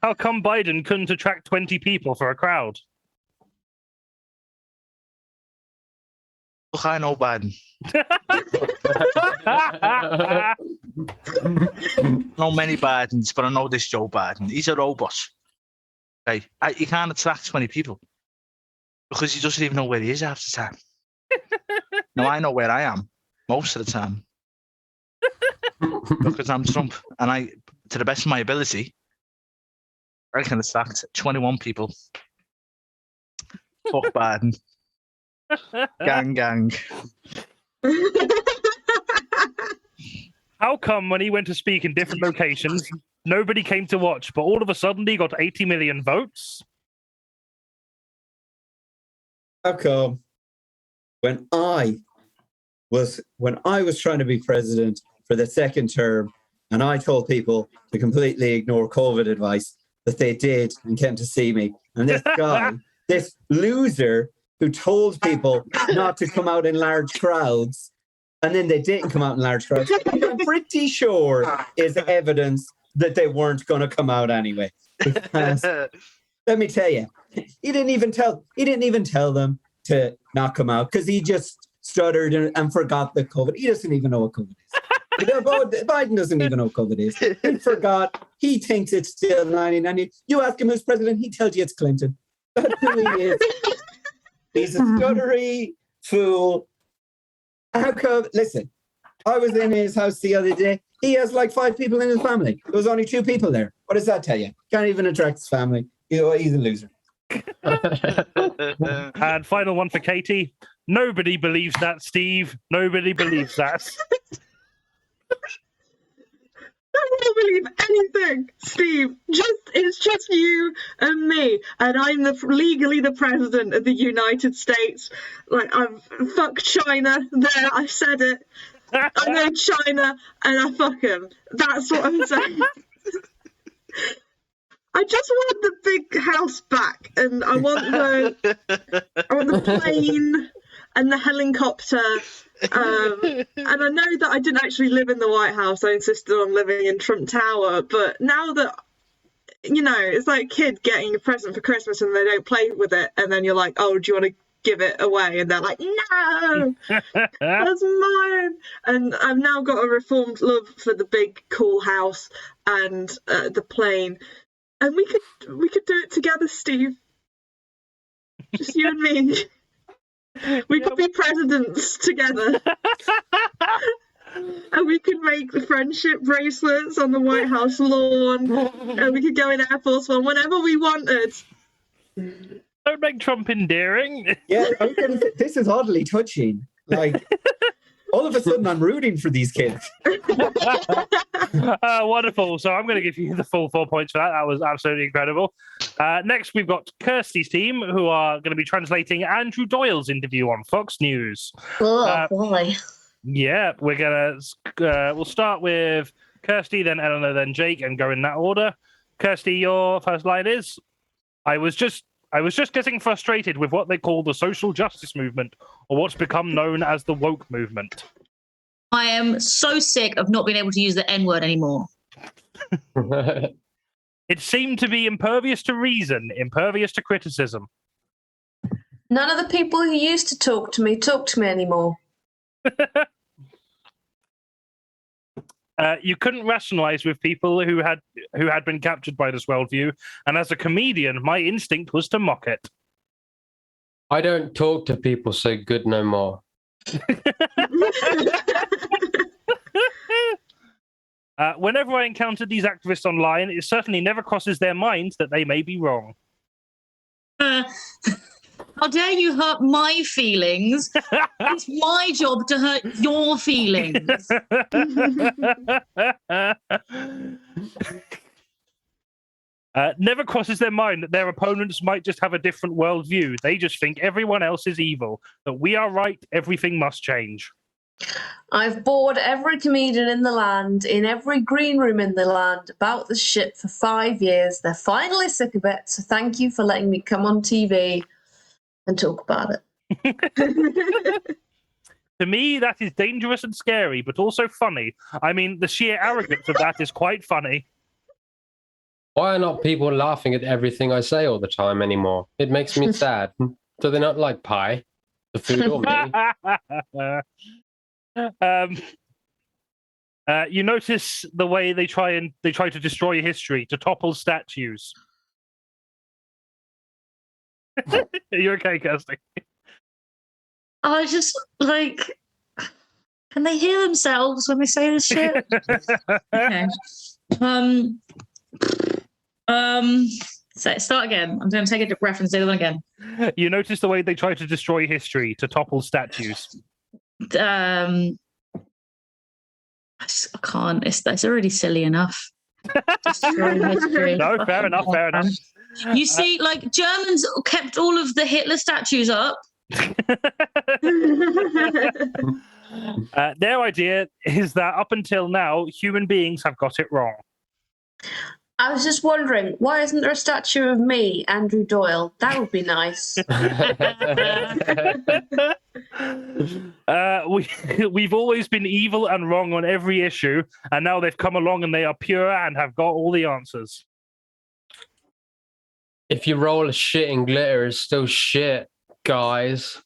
How come Biden couldn't attract 20 people for a crowd? Look, I know Biden. Not many Bidens, but I know this Joe Biden. He's a robot. Okay, you can't attract 20 people because he doesn't even know where he is half the time. Now I know where I am most of the time because I'm Trump, and I, to the best of my ability, I can attract 21 people. Fuck Biden. Gang. How come when he went to speak in different locations, nobody came to watch, but all of a sudden he got 80 million votes? How come when I was trying to be president for the second term and I told people to completely ignore COVID advice, that they did and came to see me, and this guy, this loser who told people not to come out in large crowds, and then they didn't come out in large crowds, I'm pretty sure is evidence that they weren't going to come out anyway. Because, let me tell you, he didn't even tell them to not come out because he just stuttered and forgot the COVID. He doesn't even know what COVID is. Biden doesn't even know what COVID is. He forgot. He thinks it's still 1990. You ask him who's president, he tells you it's Clinton. That's who he is. He's a stuttery fool. How come? Listen, I was in his house the other day. He has like 5 people in his family. There was only 2 people there. What does that tell you? Can't even attract his family. He's a loser. And final one for Katie. Nobody believes that, Steve. Nobody believes that. I don't believe anything, Steve. It's just you and me, and I'm legally the president of the United States. Like, fuck China. There, I said it. I know China, and I fuck him. That's what I'm saying. I just want the big house back, and I want the plane and the helicopter. And I know that I didn't actually live in the White House. I insisted on living in Trump Tower. But now that, it's like a kid getting a present for Christmas and they don't play with it. And then you're like, oh, do you want to give it away? And they're like, no, that's mine. And I've now got a reformed love for the big, cool house and the plane. And we could do it together, Steve. Just you and me. We could be presidents together. And we could make the friendship bracelets on the White House lawn. And we could go in Air Force One whenever we wanted. Don't make Trump endearing. Yeah, this is oddly touching. Like, all of a sudden I'm rooting for these kids. Wonderful. So I'm going to give you the full 4 points for that. That was absolutely incredible. Next, we've got Kirstie's team, who are going to be translating Andrew Doyle's interview on Fox News. Oh, boy. Yeah, we'll start with Kirstie, then Eleanor, then Jake, and go in that order. Kirstie, your first line is, I was just getting frustrated with what they call the social justice movement, or what's become known as the woke movement. I am so sick of not being able to use the N-word anymore. It seemed to be impervious to reason, impervious to criticism. None of the people who used to talk to me anymore. You couldn't rationalize with people who had been captured by this worldview, and as a comedian, my instinct was to mock it. I don't talk to people so good no more. Whenever I encounter these activists online, it certainly never crosses their minds that they may be wrong. How dare you hurt my feelings? It's my job to hurt your feelings. Never crosses their mind that their opponents might just have a different worldview. They just think everyone else is evil, that we are right, everything must change. I've bored every comedian in the land, in every green room in the land, about this shit for 5 years. They're finally sick of it, so thank you for letting me come on TV and talk about it. To me, that is dangerous and scary, but also funny. I mean, the sheer arrogance of that is quite funny. Why are not people laughing at everything I say all the time anymore? It makes me sad. Do they not like pie? The food or me? You notice the way they try to destroy history, to topple statues. Are you okay, Kirsty? I just like. Can they hear themselves when they say this shit? Okay. So start again. I'm going to take a reference to the other one again. You notice the way they try to destroy history, to topple statues. I can't. It's already silly enough. Destroy history. No, fair enough. You see, like Germans kept all of the Hitler statues up. Their idea is that up until now, human beings have got it wrong. I was just wondering, why isn't there a statue of me, Andrew Doyle? That would be nice. We've always been evil and wrong on every issue, and now they've come along and they are pure and have got all the answers. If you roll a shit in glitter, it's still shit, guys.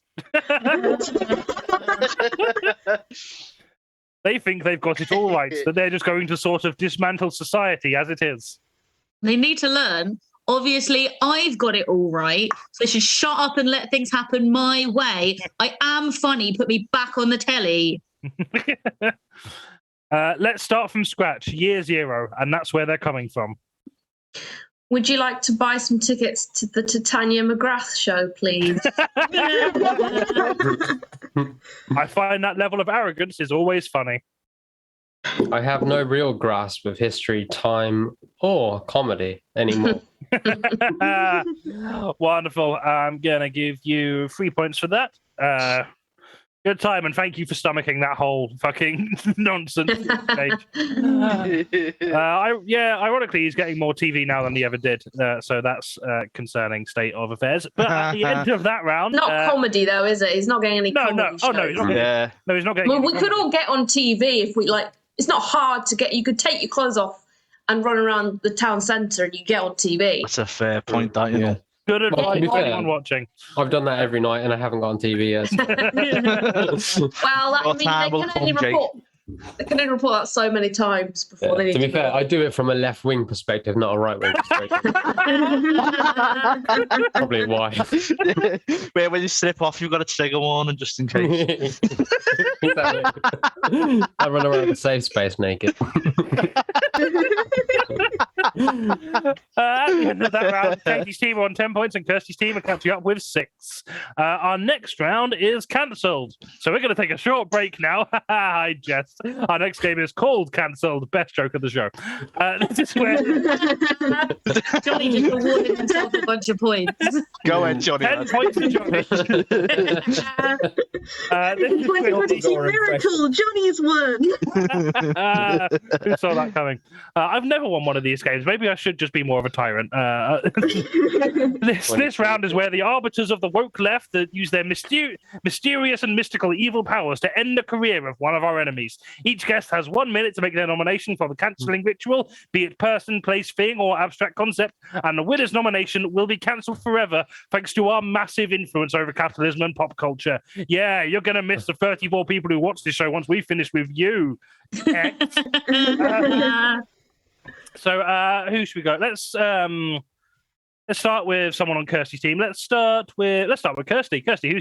They think they've got it all right, that they're just going to sort of dismantle society as it is. They need to learn. Obviously, I've got it all right. So they should shut up and let things happen my way. I am funny. Put me back on the telly. Let's start from scratch. Year 0, and that's where they're coming from. Would you like to buy some tickets to the Titania McGrath show, please? I find that level of arrogance is always funny. I have no real grasp of history, time, or comedy anymore. Wonderful. I'm going to give you 3 points for that. Good time, and thank you for stomaching that whole fucking nonsense. Ironically, he's getting more TV now than he ever did, so that's a concerning state of affairs. But at the end of that round... Not comedy, though, is it? He's not getting any comedy shows. No, he's not getting, no, he's not getting... Well, we could all get on TV if we, like... It's not hard to get... You could take your clothes off and run around the town centre and you get on TV. That's a fair point, that, you know. Good advice for anyone watching. I've done that every night and I haven't got on TV yet. Well, that means they can only report that so many times before they need to be fair, I do it from a left-wing perspective, not a right-wing perspective. Probably why. Where when you slip off, you've got a trigger warning just in case. Exactly. I run around the safe space naked. At the end of that round, Katie's team are on 10 points and Kirstie's team are catching up with 6. Our next round is cancelled. So we're going to take a short break now. I jest. Our next game is called Cancelled, best joke of the show. This is where Johnny just awarded himself a bunch of points. Go ahead, Johnny. 10 points to Johnny. This is miracle. Johnny's won. Who saw that coming? I've never won one of these games. Maybe I should just be more of a tyrant. This round is where the arbiters of the woke left that use their mysterious and mystical evil powers to end the career of one of our enemies. Each guest has 1 minute to make their nomination for the cancelling ritual, be it person, place, thing, or abstract concept, and the winner's nomination will be cancelled forever thanks to our massive influence over capitalism and pop culture. Yeah, you're going to miss the 34 people who watch this show once we finish with you. So who should we go? Let's start with someone on Kirstie's team. Let's start with Kirstie. Kirstie,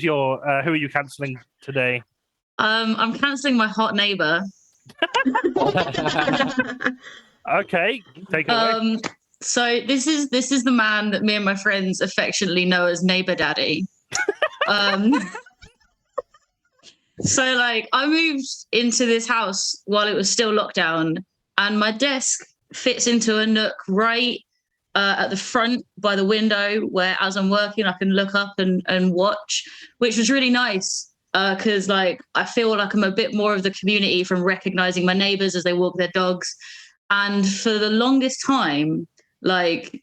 who are you cancelling today? I'm cancelling my hot neighbour. Okay, take it away. So this is the man that me and my friends affectionately know as Neighbour Daddy. So like I moved into this house while it was still lockdown, and my desk fits into a nook right at the front by the window where as I'm working I can look up and watch, which was really nice. Because like I feel like I'm a bit more of the community from recognizing my neighbors as they walk their dogs. And for the longest time, like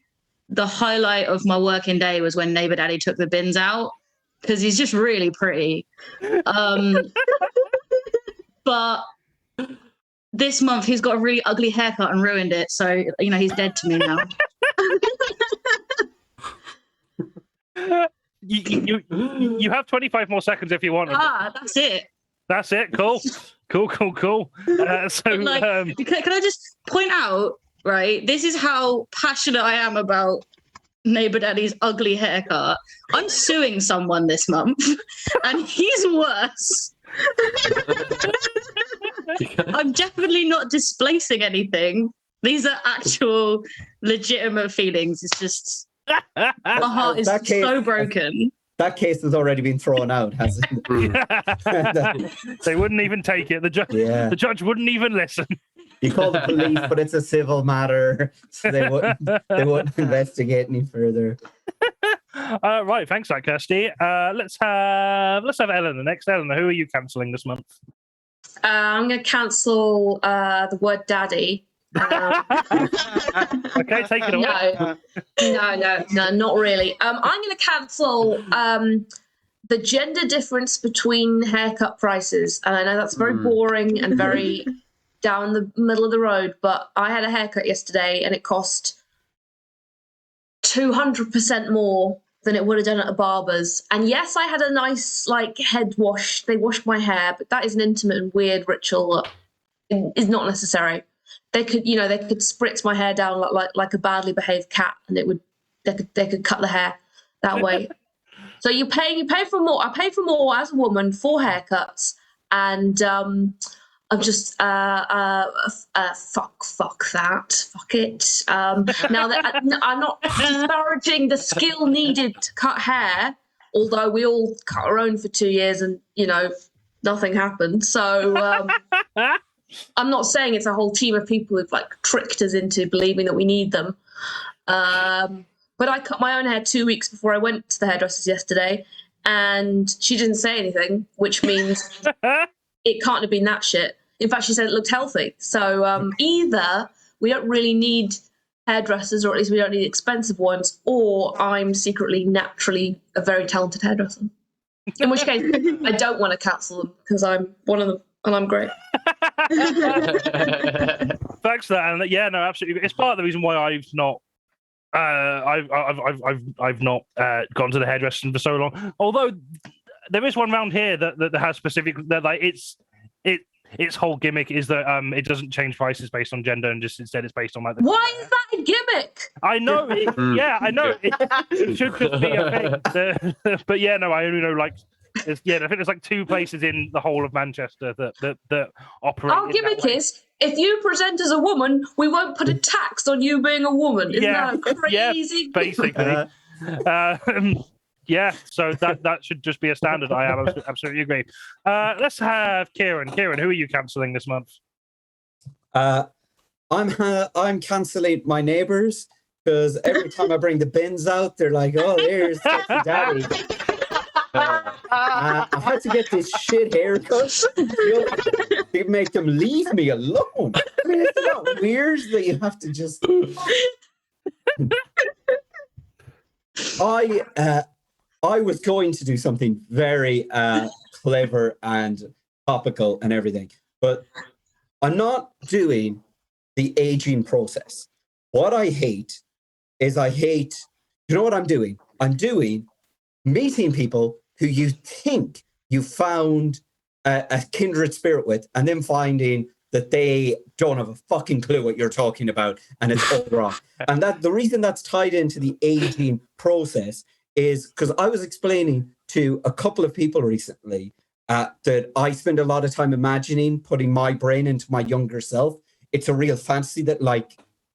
the highlight of my working day was when Neighbour Daddy took the bins out, because he's just really pretty. But this month he's got a really ugly haircut and ruined it. So, you know, he's dead to me now. You have 25 more seconds if you want. That's it. That's it. Cool. So, like, can I just point out, right? This is how passionate I am about neighbor daddy's ugly haircut. I'm suing someone this month, and he's worse. I'm definitely not displacing anything. These are actual legitimate feelings. It's just my heart is so broken. That case has already been thrown out, hasn't it? They wouldn't even take it. The judge wouldn't even listen. You call the police, but it's a civil matter, so they wouldn't investigate any further. Right, thanks for that, Kirsty. Let's have Eleanor next. Eleanor, who are you cancelling this month? I'm going to cancel the word daddy. Okay, take it away. No, not really. I'm going to cancel the gender difference between haircut prices. And I know that's very boring and very down the middle of the road, but I had a haircut yesterday and it cost 200% more than it would have done at a barber's. And yes, I had a nice head wash. They washed my hair, but that is an intimate and weird ritual that is not necessary. They could spritz my hair down like a badly behaved cat, and they could cut the hair that way. So you pay for more. I pay for more as a woman for haircuts, and I'm just fuck that, fuck it. Now that I'm not disparaging the skill needed to cut hair, although we all cut our own for 2 years and nothing happened. So I'm not saying it's a whole team of people who've tricked us into believing that we need them. But I cut my own hair 2 weeks before I went to the hairdresser's yesterday, and she didn't say anything, which means it can't have been that shit. In fact, she said it looked healthy. So either we don't really need hairdressers, or at least we don't need expensive ones, or I'm secretly, naturally a very talented hairdresser. In which case, I don't want to cancel them because I'm one of them and I'm great. Thanks for that. And yeah, no, absolutely. It's part of the reason why I've not gone to the hairdresser for so long. Although there is one round here that has specific its whole gimmick is that it doesn't change prices based on gender, and just instead it's based on Why is that a gimmick? I know. I know. It should just be a thing. But yeah, no, I only know I think there's 2 places in the whole of Manchester that operate. Our gimmick is, if you present as a woman, we won't put a tax on you being a woman. Isn't that crazy? Yeah, basically. So that should just be a standard. I absolutely agree. Let's have Kieran. Kieran, who are you cancelling this month? I'm cancelling my neighbours, because every time I bring the bins out, they're like, "Oh, there's sexy daddy." I've had to get this shit haircut. They make them leave me alone. I mean, it's not weird that you have to just. I was going to do something very clever and topical and everything, but I'm not doing the aging process. What I hate is you know what I'm doing? I'm doing meeting people who you think you found a kindred spirit with, and then finding that they don't have a fucking clue what you're talking about, and it's all wrong. And the reason that's tied into the aging process is because I was explaining to a couple of people recently that I spend a lot of time imagining putting my brain into my younger self. It's a real fantasy that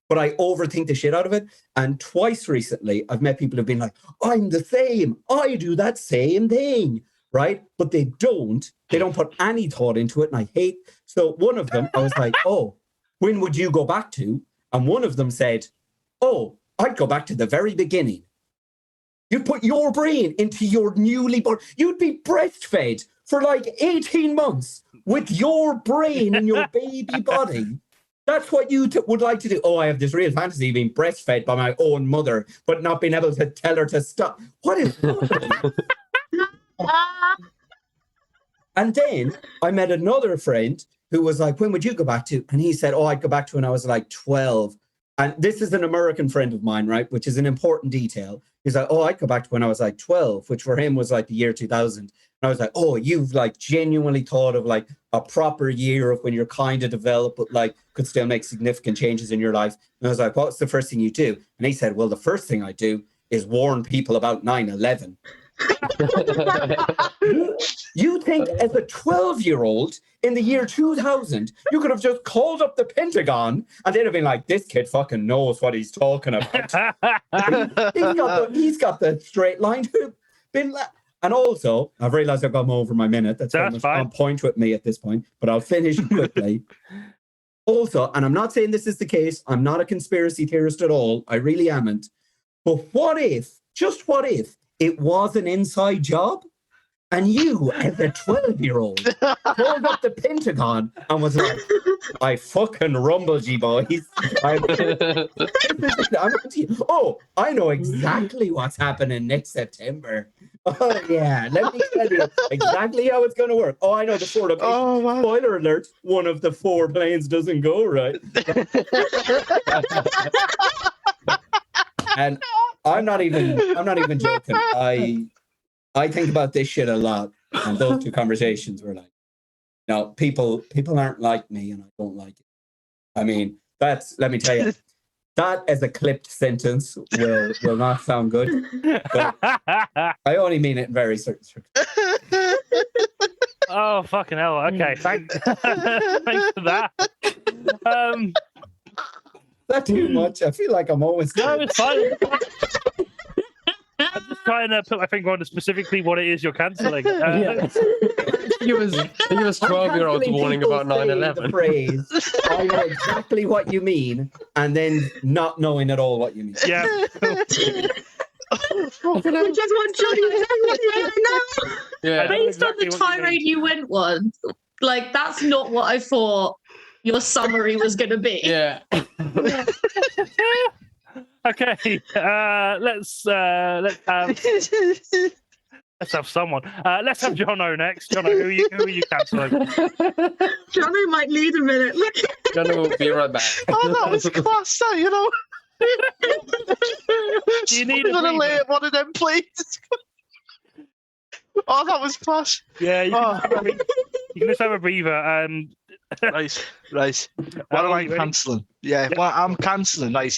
but I overthink the shit out of it. And twice recently, I've met people who've been like, I'm the same. I do that same thing, right? But they don't put any thought into it. And I hate. So one of them, I was like, oh, when would you go back to? And one of them said, oh, I'd go back to the very beginning. You'd put your brain into your newly born. You'd be breastfed for 18 months with your brain in your baby body. That's what you would like to do. Oh, I have this real fantasy of being breastfed by my own mother, but not being able to tell her to stop. What is that? And then I met another friend who was like, when would you go back to? And he said, oh, I'd go back to when I was 12. And this is an American friend of mine, right? Which is an important detail. He's like, oh, I'd go back to when I was 12, which for him was the year 2000. And I was like, oh, you've genuinely thought of a proper year of when you're kind of developed, but could still make significant changes in your life. And I was like, what's the first thing you do? And he said, well, the first thing I do is warn people about 9/11. You think as a 12-year-old in the year 2000, you could have just called up the Pentagon and they'd have been like, this kid fucking knows what he's talking about. he's got the straight line to and also, I've realized I've gone over my minute. That's very much on point with me at this point, but I'll finish quickly. Also, and I'm not saying this is the case, I'm not a conspiracy theorist at all, I really amn't. But what if, just what if, it was an inside job? And you, as a 12-year-old, called up the Pentagon and was like, I fucking rumbled you, boys. Oh, I know exactly what's happening next September. Oh, yeah. Let me tell you exactly how it's going to work. Oh, I know the Ford. Spoiler alert, one of the 4 planes doesn't go right. And I'm not even joking. I think about this shit a lot, and those 2 conversations were like, no, people aren't like me, and I don't like it. I mean, let me tell you, that as a clipped sentence will not sound good, but I only mean it in very certain circumstances. Oh, fucking hell. Okay, thanks for that. That's too much. I feel like I'm always... No, it's fine. I'm just trying to put my finger on specifically what it is you're cancelling. I think it was 12-year-olds warning about 9/11. The phrase, I know exactly what you mean, and then not knowing at all what you mean. Yeah. Just want Johnny to know. Yeah. Based on the tirade you went once, like, that's not what I thought your summary was going to be. Yeah. Okay, let's have someone. Let's have Jono next. Jono, who are you cancelling? Jono might need a minute. Look. Jono will be right back. Oh, that was class, that, you know. Do you need a lay one of them, please? Oh, that was class. Yeah, you can just have a breather. Right. What am I cancelling? Yeah, well, I'm cancelling. Right.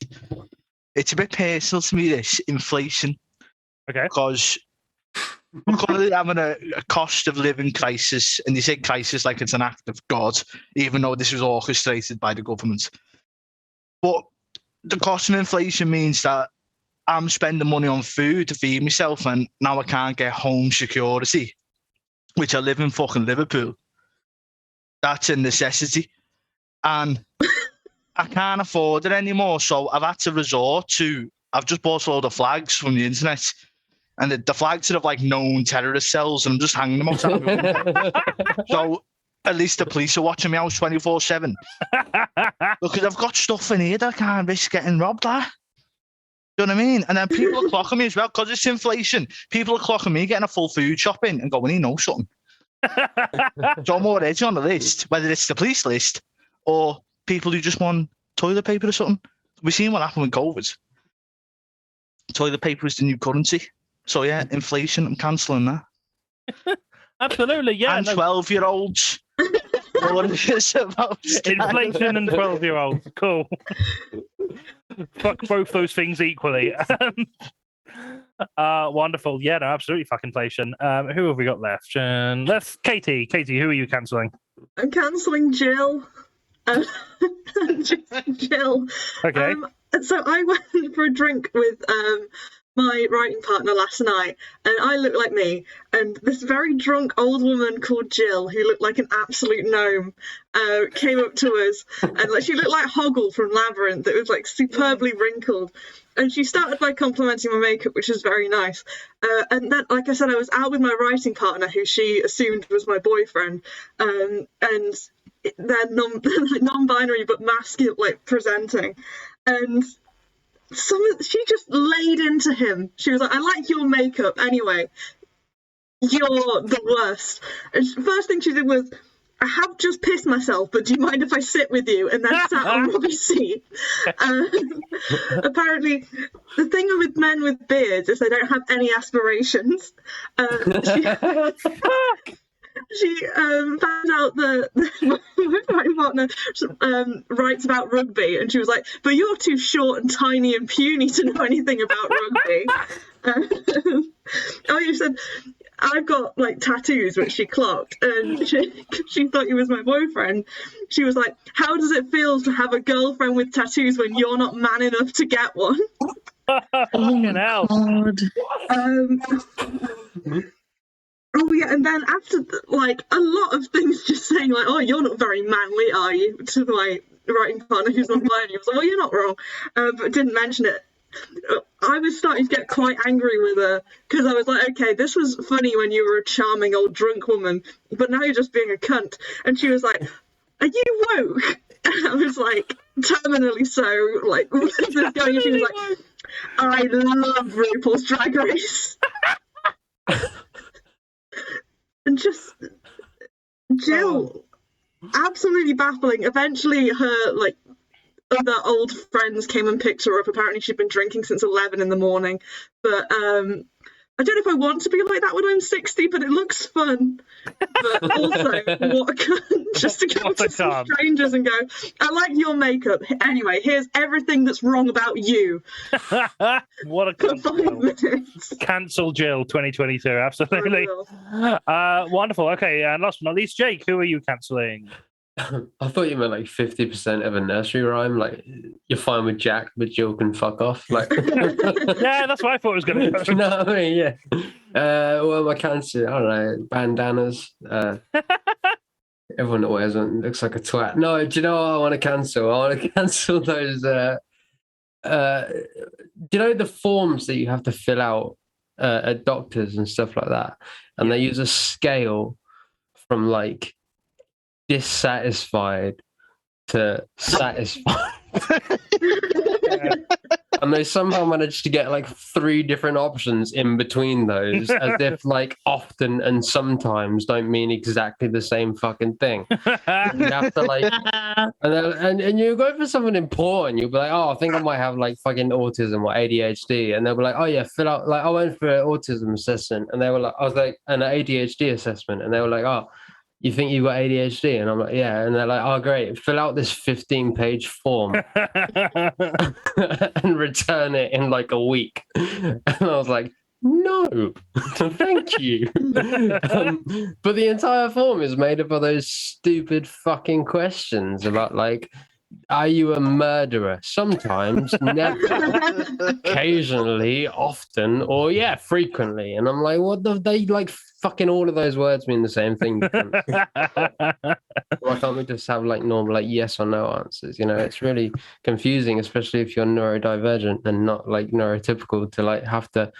It's a bit personal to me, this inflation. Okay. Because we're currently having a cost of living crisis, and they say crisis like it's an act of God, even though this was orchestrated by the government. But the cost of inflation means that I'm spending money on food to feed myself, and now I can't get home security, which I live in fucking Liverpool. That's a necessity. And I can't afford it anymore, so I've had to resort to... I've just bought a load of flags from the internet, and the flags are of like known terrorist cells, and I'm just hanging them outside my window. So at least the police are watching me house 24/7. Because I've got stuff in here that I can't risk getting robbed at. Do you know what I mean? And then people are clocking me as well, because it's inflation. People are clocking me getting a full food shopping and going, he knows something. So I'm more edgy on the list, whether it's the police list or people who just want toilet paper or something. We've seen what happened with COVID. Toilet paper is the new currency. So yeah, inflation, I'm cancelling that. Absolutely, yeah. And 12-year-olds. Inflation and 12-year-olds. Cool. Fuck both those things equally. Wonderful. Yeah, no, absolutely. Fuck inflation. Who have we got left? Let's Katie. Katie, who are you cancelling? I'm cancelling Jill. Jill. Okay. So I went for a drink with my writing partner last night, and I looked like me, and this very drunk old woman called Jill, who looked like an absolute gnome, came up to us, and like she looked like Hoggle from Labyrinth. It was like superbly wrinkled, and she started by complimenting my makeup, which was very nice. And then, like I said, I was out with my writing partner, who she assumed was my boyfriend, and they're non-binary but masculine, like presenting, and she just laid into him. She was like, I like your makeup anyway. You're the worst. And first thing she did was, I have just pissed myself, but do you mind if I sit with you? And then sat on Robbie's seat. Apparently, the thing with men with beards is they don't have any aspirations. She found out that my partner writes about rugby, and she was like, "But you're too short and tiny and puny to know anything about rugby." Oh, you said I've got like tattoos, which she clocked, and she thought he was my boyfriend. She was like, "How does it feel to have a girlfriend with tattoos when you're not man enough to get one?" Fucking hell. Oh yeah, and then after like a lot of things, just saying like, "Oh, you're not very manly, are you?" to my writing partner who's not mine. He was like, "Well, you're not wrong," but didn't mention it. I was starting to get quite angry with her because I was like, "Okay, this was funny when you were a charming old drunk woman, but now you're just being a cunt." And she was like, "Are you woke?" And I was like, terminally so. Like, where's this going? And she was like, "I love RuPaul's Drag Race." And just Jill, absolutely baffling. Eventually, her like other old friends came and picked her up. Apparently, she'd been drinking since 11 in the morning. But I don't know if I want to be like that when I'm 60, but it looks fun. But also, what a cunt, just to go to some strangers and go, "I like your makeup. Anyway, here's everything that's wrong about you." What a cunt. Cancel Jill 2022, absolutely. Wonderful. Okay, and last but not least, Jake, who are you cancelling? I thought you meant like 50% of a nursery rhyme. Like, you're fine with Jack, but Jill can fuck off. Like, yeah, that's what I thought it was going to go. No, I mean, yeah. Well, my cancer, I don't know, bandanas. Everyone that wears one looks like a twat. No, do you know what I want to cancel? I want to cancel those. Do you know the forms that you have to fill out at doctors and stuff like that? And they use a scale from like dissatisfied to satisfied. And they somehow managed to get like 3 different options in between those, as if like often and sometimes don't mean exactly the same fucking thing. You have to like, and you go for something important, you'll be like, "Oh, I think I might have like fucking autism or ADHD," and they'll be like, "Oh yeah, fill out." Like, I went for an autism assessment, and they were like, I was like, an ADHD assessment, and they were like, "Oh, you think you've got ADHD?" And I'm like, "Yeah." And they're like, "Oh, great. Fill out this 15-page form and return it in like a week." And I was like, "No, thank you." But the entire form is made up of those stupid fucking questions about like, are you a murderer? Sometimes, never, occasionally, often, or yeah, frequently. And I'm like, what the, they like fucking all of those words mean the same thing. Why can't we just have like normal, like yes or no answers? You know, it's really confusing, especially if you're neurodivergent and not like neurotypical, to like have to.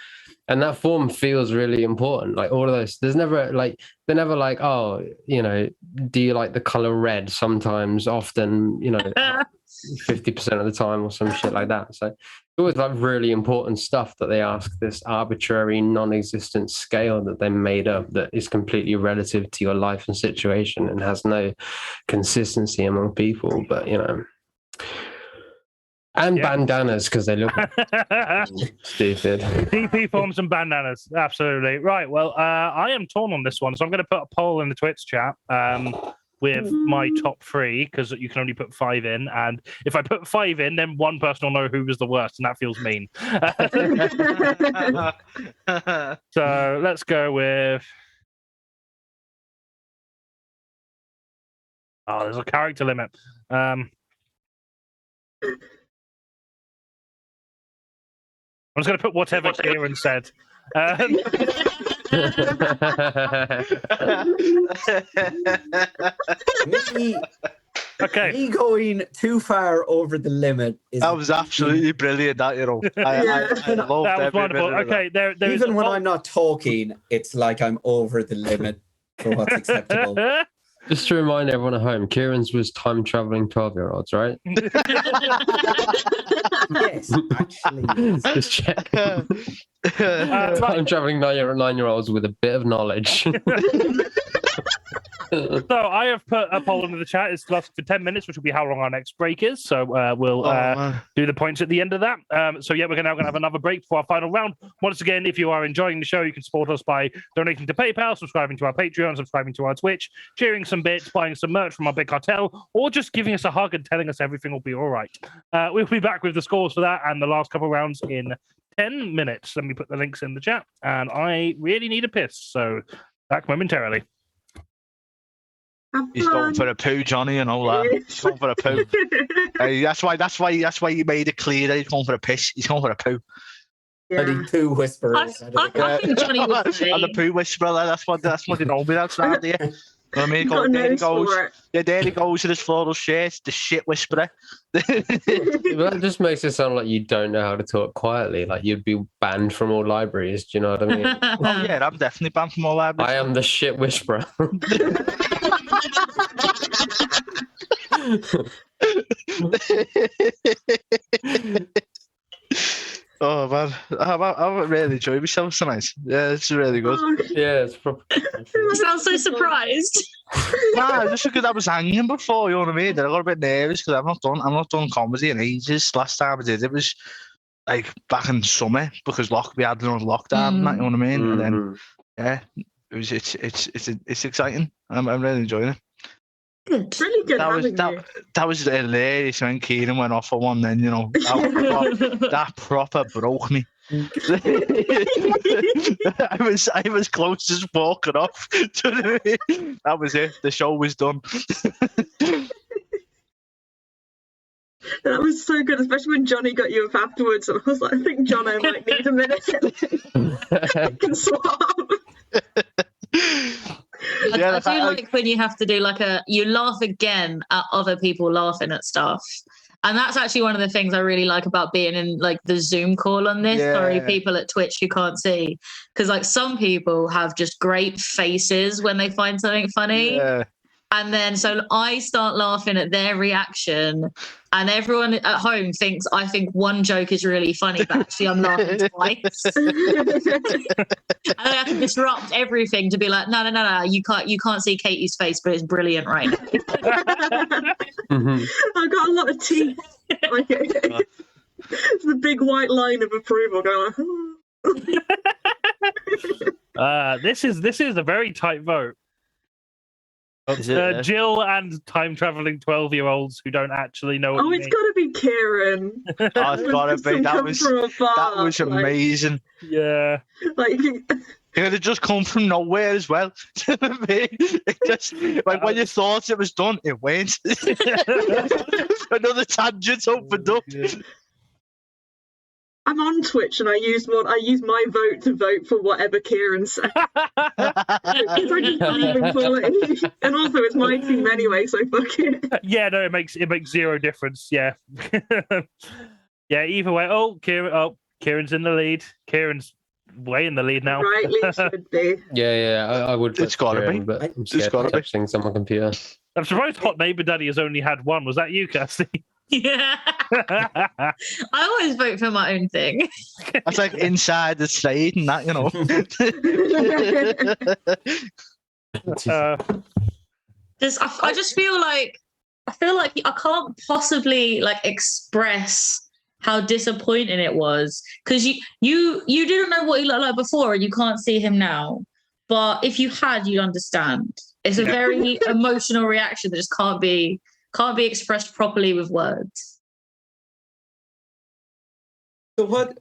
And that form feels really important. Like all of those, there's never like, they're never like, "Oh, you know, do you like the color red?" Sometimes, often, you know, 50% of the time or some shit like that. So it's always like really important stuff that they ask this arbitrary, non-existent scale that they made up that is completely relative to your life and situation and has no consistency among people. But, you know. And bandanas, because they look stupid. DP forms and bandanas, absolutely. Right, well, I am torn on this one, so I'm going to put a poll in the Twitch chat with my top 3, because you can only put 5 in, and if I put 5 in, then one person will know who was the worst, and that feels mean. So let's go with... Oh, there's a character limit. I'm just going to put whatever Kieran said. Me going too far over the limit is... That was absolutely brilliant, that, you know. I loved that was wonderful. Okay, there even when I'm not talking, it's like I'm over the limit for what's acceptable. Just to remind everyone at home, Kieran's was time traveling 12-year-olds, right? Yes, actually. Just check. Time traveling 9-year-olds with a bit of knowledge. So I have put a poll into the chat. It's lasted for 10 minutes, which will be how long our next break is. So we'll do the points at the end of that. So yeah, we're now going to have another break for our final round. Once again, if you are enjoying the show, you can support us by donating to PayPal, subscribing to our Patreon, subscribing to our Twitch, sharing some bits, buying some merch from our big cartel, or just giving us a hug and telling us everything will be all right. We'll be back with the scores for that and the last couple of rounds in 10 minutes. Let me put the links in the chat. And I really need a piss, so back momentarily. He's going for a poo, Johnny, and all that. He's going for a poo. That's why you made it clear that he's going for a piss. He's going for a poo. Yeah. And he poo whisperers. I think Johnny would say. And the poo whisperer, that's what they know me outside there. You know what I mean? There he goes. Yeah, there he goes with his floral shirt, the shit whisperer. That just makes it sound like you don't know how to talk quietly, like you'd be banned from all libraries. Do you know what I mean? Oh yeah, I'm definitely banned from all libraries. I am the shit whisperer. Oh man, I really enjoyed myself tonight. Yeah, it's really good. Yeah, it's probably. You sound so surprised. Nah, just because I was hanging before, you know what I mean. Then I got a bit nervous because I'm not done comedy in ages. Last time I did it was like back in summer because we had another lockdown and that, you know what I mean. And then yeah, it's exciting. I'm really enjoying it. It's really good that was hilarious when KIERAN went off for one. Then you know that proper broke me. I was close to walking off. That was it. The show was done. That was so good, especially when Johnny got you up afterwards. And I was like, I think Jono might need a minute. I can swap. I do like when you have to do you laugh again at other people laughing at stuff. And that's actually one of the things I really like about being in the Zoom call on this. Yeah. Sorry, people at Twitch who can't see. Because some people have just great faces when they find something funny. Yeah. And then so I start laughing at their reaction, and everyone at home thinks I think one joke is really funny, but actually I'm laughing twice. And I have to disrupt everything to be like, no, you can't see Katie's face, but it's brilliant right now. I've got a lot of teeth. It's the big white line of approval going on. This is a very tight vote. Jill and time-traveling 12-year-olds who don't actually know what it's got to be KIERAN. It's got to be. That was amazing. Yeah. It just come from nowhere as well. It just, when you thought it was done, it went. Another tangent opened up. I'm on Twitch and I use my vote to vote for whatever KIERAN said. I just can't even call it. And also it's my team anyway, so fuck it. Yeah, no, it makes zero difference. Yeah. Yeah, either way. KIERAN's in the lead. KIERAN's way in the lead now. Rightly should be. Yeah, I would. It's got to be. But I'm scared of touching things on my computer. I'm surprised Hot Neighbor Daddy has only had one. Was that you, Kirsty? Yeah. I always vote for my own thing. That's like inside the slide and that, you know. I just feel like I can't possibly express how disappointing it was, because you didn't know what he looked like before and you can't see him now. But if you had, you'd understand. It's a very emotional reaction that just can't be expressed properly with words. So what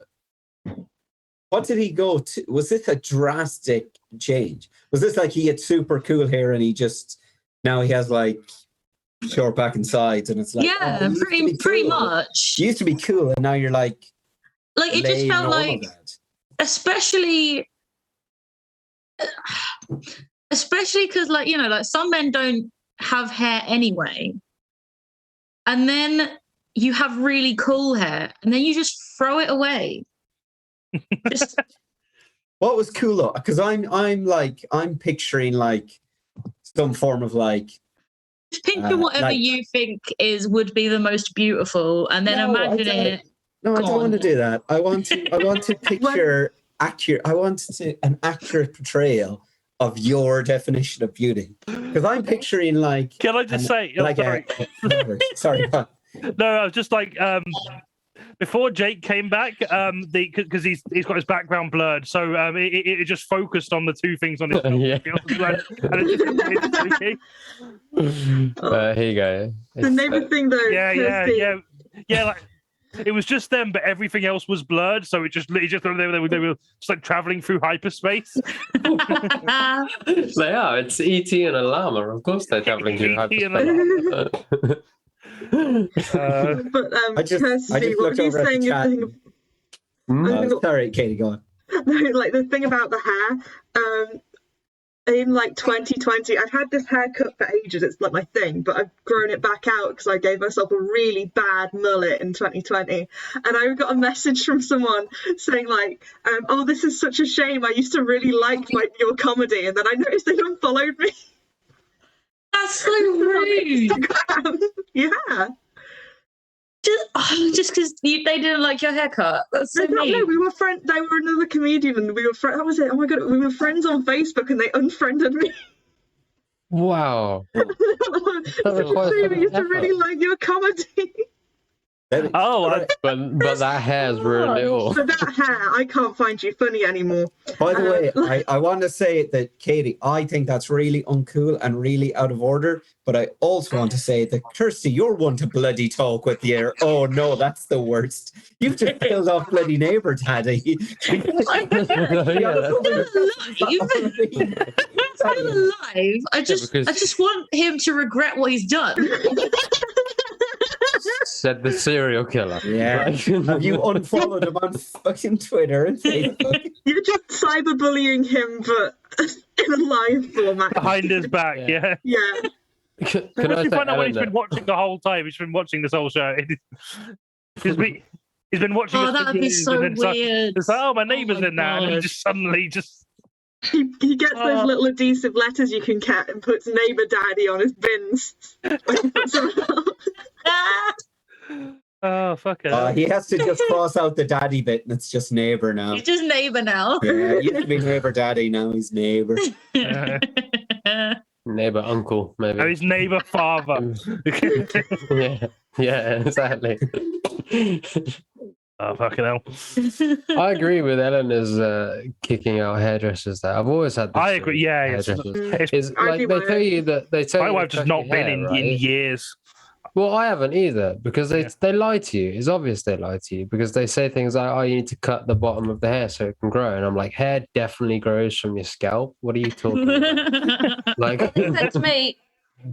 did he go to? Was this a drastic change? Was this like he had super cool hair and now he has short back and sides and it's pretty much. You used to be cool and now you're it just felt like, especially because some men don't have hair anyway. And then you have really cool hair, and then you just throw it away. What was cooler? Because I'm picturing some form of Just picture whatever you think would be the most beautiful, and then imagine it. No, I don't want to do that. I want to picture accurate. I want an accurate portrayal of your definition of beauty? Because I'm picturing like. Can I just say? Sorry. No, I was just like, before Jake came back, because he's got his background blurred, so it just focused on the two things on his film. Yeah. Here you go. The neighbor thing though. Yeah. Like it was just them, but everything else was blurred. So it just they were just like traveling through hyperspace. They are. It's E.T. and a llama. Of course, they're traveling through hyperspace. But I just what were you saying? Sorry, Katie, go on. No, like the thing about the hair. In like 2020, I've had this haircut for ages. It's like my thing, but I've grown it back out because I gave myself a really bad mullet in 2020. And I got a message from someone saying like, "Oh, this is such a shame. I used to really like your comedy," and then I noticed they unfollowed me. That's so rude. Yeah. Just because they didn't like your haircut. That's so mean. No, we were friends. They were another comedian, and we were friends. That was it. Oh my god, we were friends on Facebook, and they unfriended me. Wow. We used to really like your comedy. But that hair's real little. For that hair, I can't find you funny anymore. By the way, I want to say that, Katie, I think that's really uncool and really out of order. But I also want to say that, Kirsty, you're one to bloody talk with the air. Oh no, that's the worst. You've just killed off bloody neighbour daddy. I'm alive. I just want him to regret what he's done. Said the serial killer. Yeah. Have you unfollowed him on fucking Twitter and Facebook? You're just cyberbullying him, but in a live format. Behind his back, yeah. Yeah. Can I find out what he's been watching the whole time? He's been watching this whole show. He's been watching. Oh, that'd be so weird. It's like, oh, my neighbour's in there, and just suddenly He gets those little adhesive letters you can get and puts neighbour daddy on his bins. Oh, fuck it. He has to just cross out the daddy bit, and it's just neighbour now. He's just neighbour now. Yeah, he used to be neighbour daddy, now he's neighbour. Neighbour uncle, maybe. Oh, he's neighbour father. yeah, exactly. Oh, fucking hell. I agree with Eleanor's kicking out hairdressers there. I've always had this. I agree, yeah. It's like they tell you that my wife's just not been in years. Well, I haven't either, because they lie to you. It's obvious they lie to you, because they say things like, "Oh, you need to cut the bottom of the hair so it can grow," and I'm like, "Hair definitely grows from your scalp. What are you talking about?" Like, she said to me,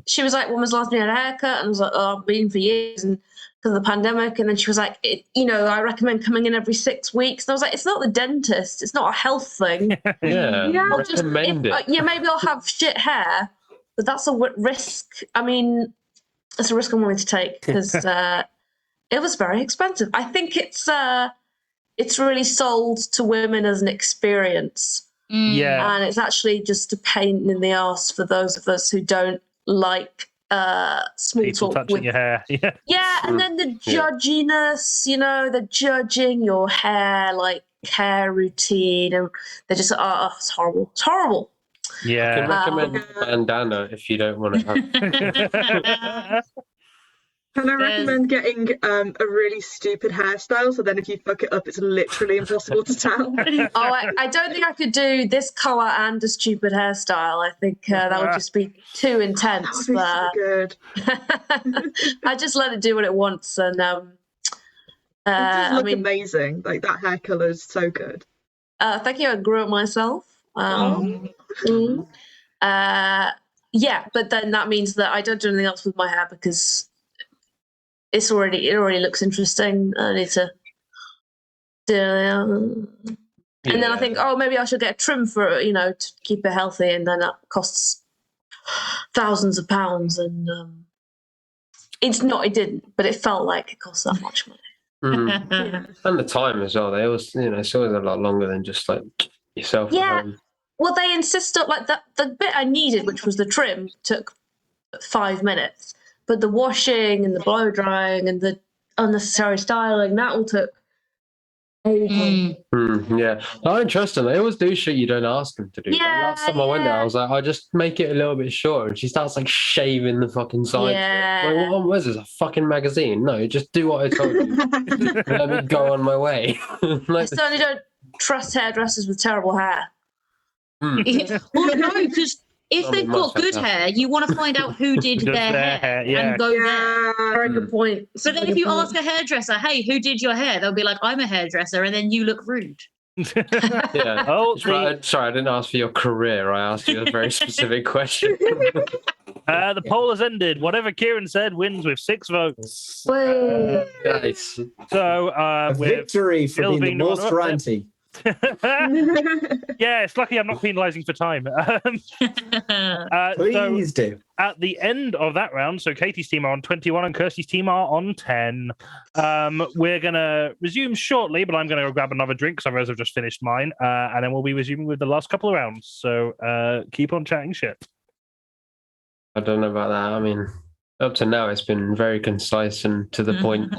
she was like, "When was the last time you had a haircut?" And I was like, "Oh, I've been for years, and because of the pandemic." And then she was like, "I recommend coming in every 6 weeks." And I was like, "It's not the dentist. It's not a health thing." Recommend it. Maybe I'll have shit hair, but that's a risk. I mean, it's a risk I'm willing to take, because it was very expensive. I think it's really sold to women as an experience. Yeah. And it's actually just a pain in the arse for those of us who don't like small people talk touching your hair. Yeah, and then the judginess, the judging your hair, like hair routine, and they're just it's horrible. It's horrible. Yeah. I can recommend bandana if you don't want to have. Can I recommend getting a really stupid hairstyle, so then if you fuck it up, it's literally impossible to tell? I don't think I could do this colour and a stupid hairstyle. I think that would just be too intense. That would be so good. I just let it do what it wants, and it does look amazing. Like, that hair colour is so good. Thank you. I grew it myself. Yeah, but then that means that I don't do anything else with my hair, because it already looks interesting. I need to do and then I think, maybe I should get a trim for it, to keep it healthy, and then that costs thousands of pounds, and it didn't, but it felt like it cost that much money. And the time as well. They always, it's always a lot longer than just like yourself. Yeah. Well, they insist on, like, the bit I needed, which was the trim, took 5 minutes. But the washing and the blow drying and the unnecessary styling, that all took Yeah, I don't trust them. They always do shit you don't ask them to do. Like, last time I went there, I was like, I'll just make it a little bit shorter. And she starts like shaving the fucking sides. Like, what is this? A fucking magazine? No, just do what I told you. And let me go on my way. I certainly don't trust hairdressers with terrible hair. Well, no, because if they've got good hair, you want to find out who did their hair and go there. Very good point. But then if you ask a hairdresser, hey, who did your hair? They'll be like, I'm a hairdresser, and then you look rude. Yeah. Oh, sorry, I didn't ask for your career. I asked you a very specific question. The poll has ended. Whatever Kieran said wins with 6 votes. Nice. So a victory for being the most ranty. Yeah, it's lucky I'm not penalising for time. Please do. At the end of that round, so Katie's team are on 21 and Kirstie's team are on 10. We're going to resume shortly, but I'm going to go grab another drink because I've just finished mine. And then we'll be resuming with the last couple of rounds. So keep on chatting shit. I don't know about that. I mean, up to now, it's been very concise and to the point.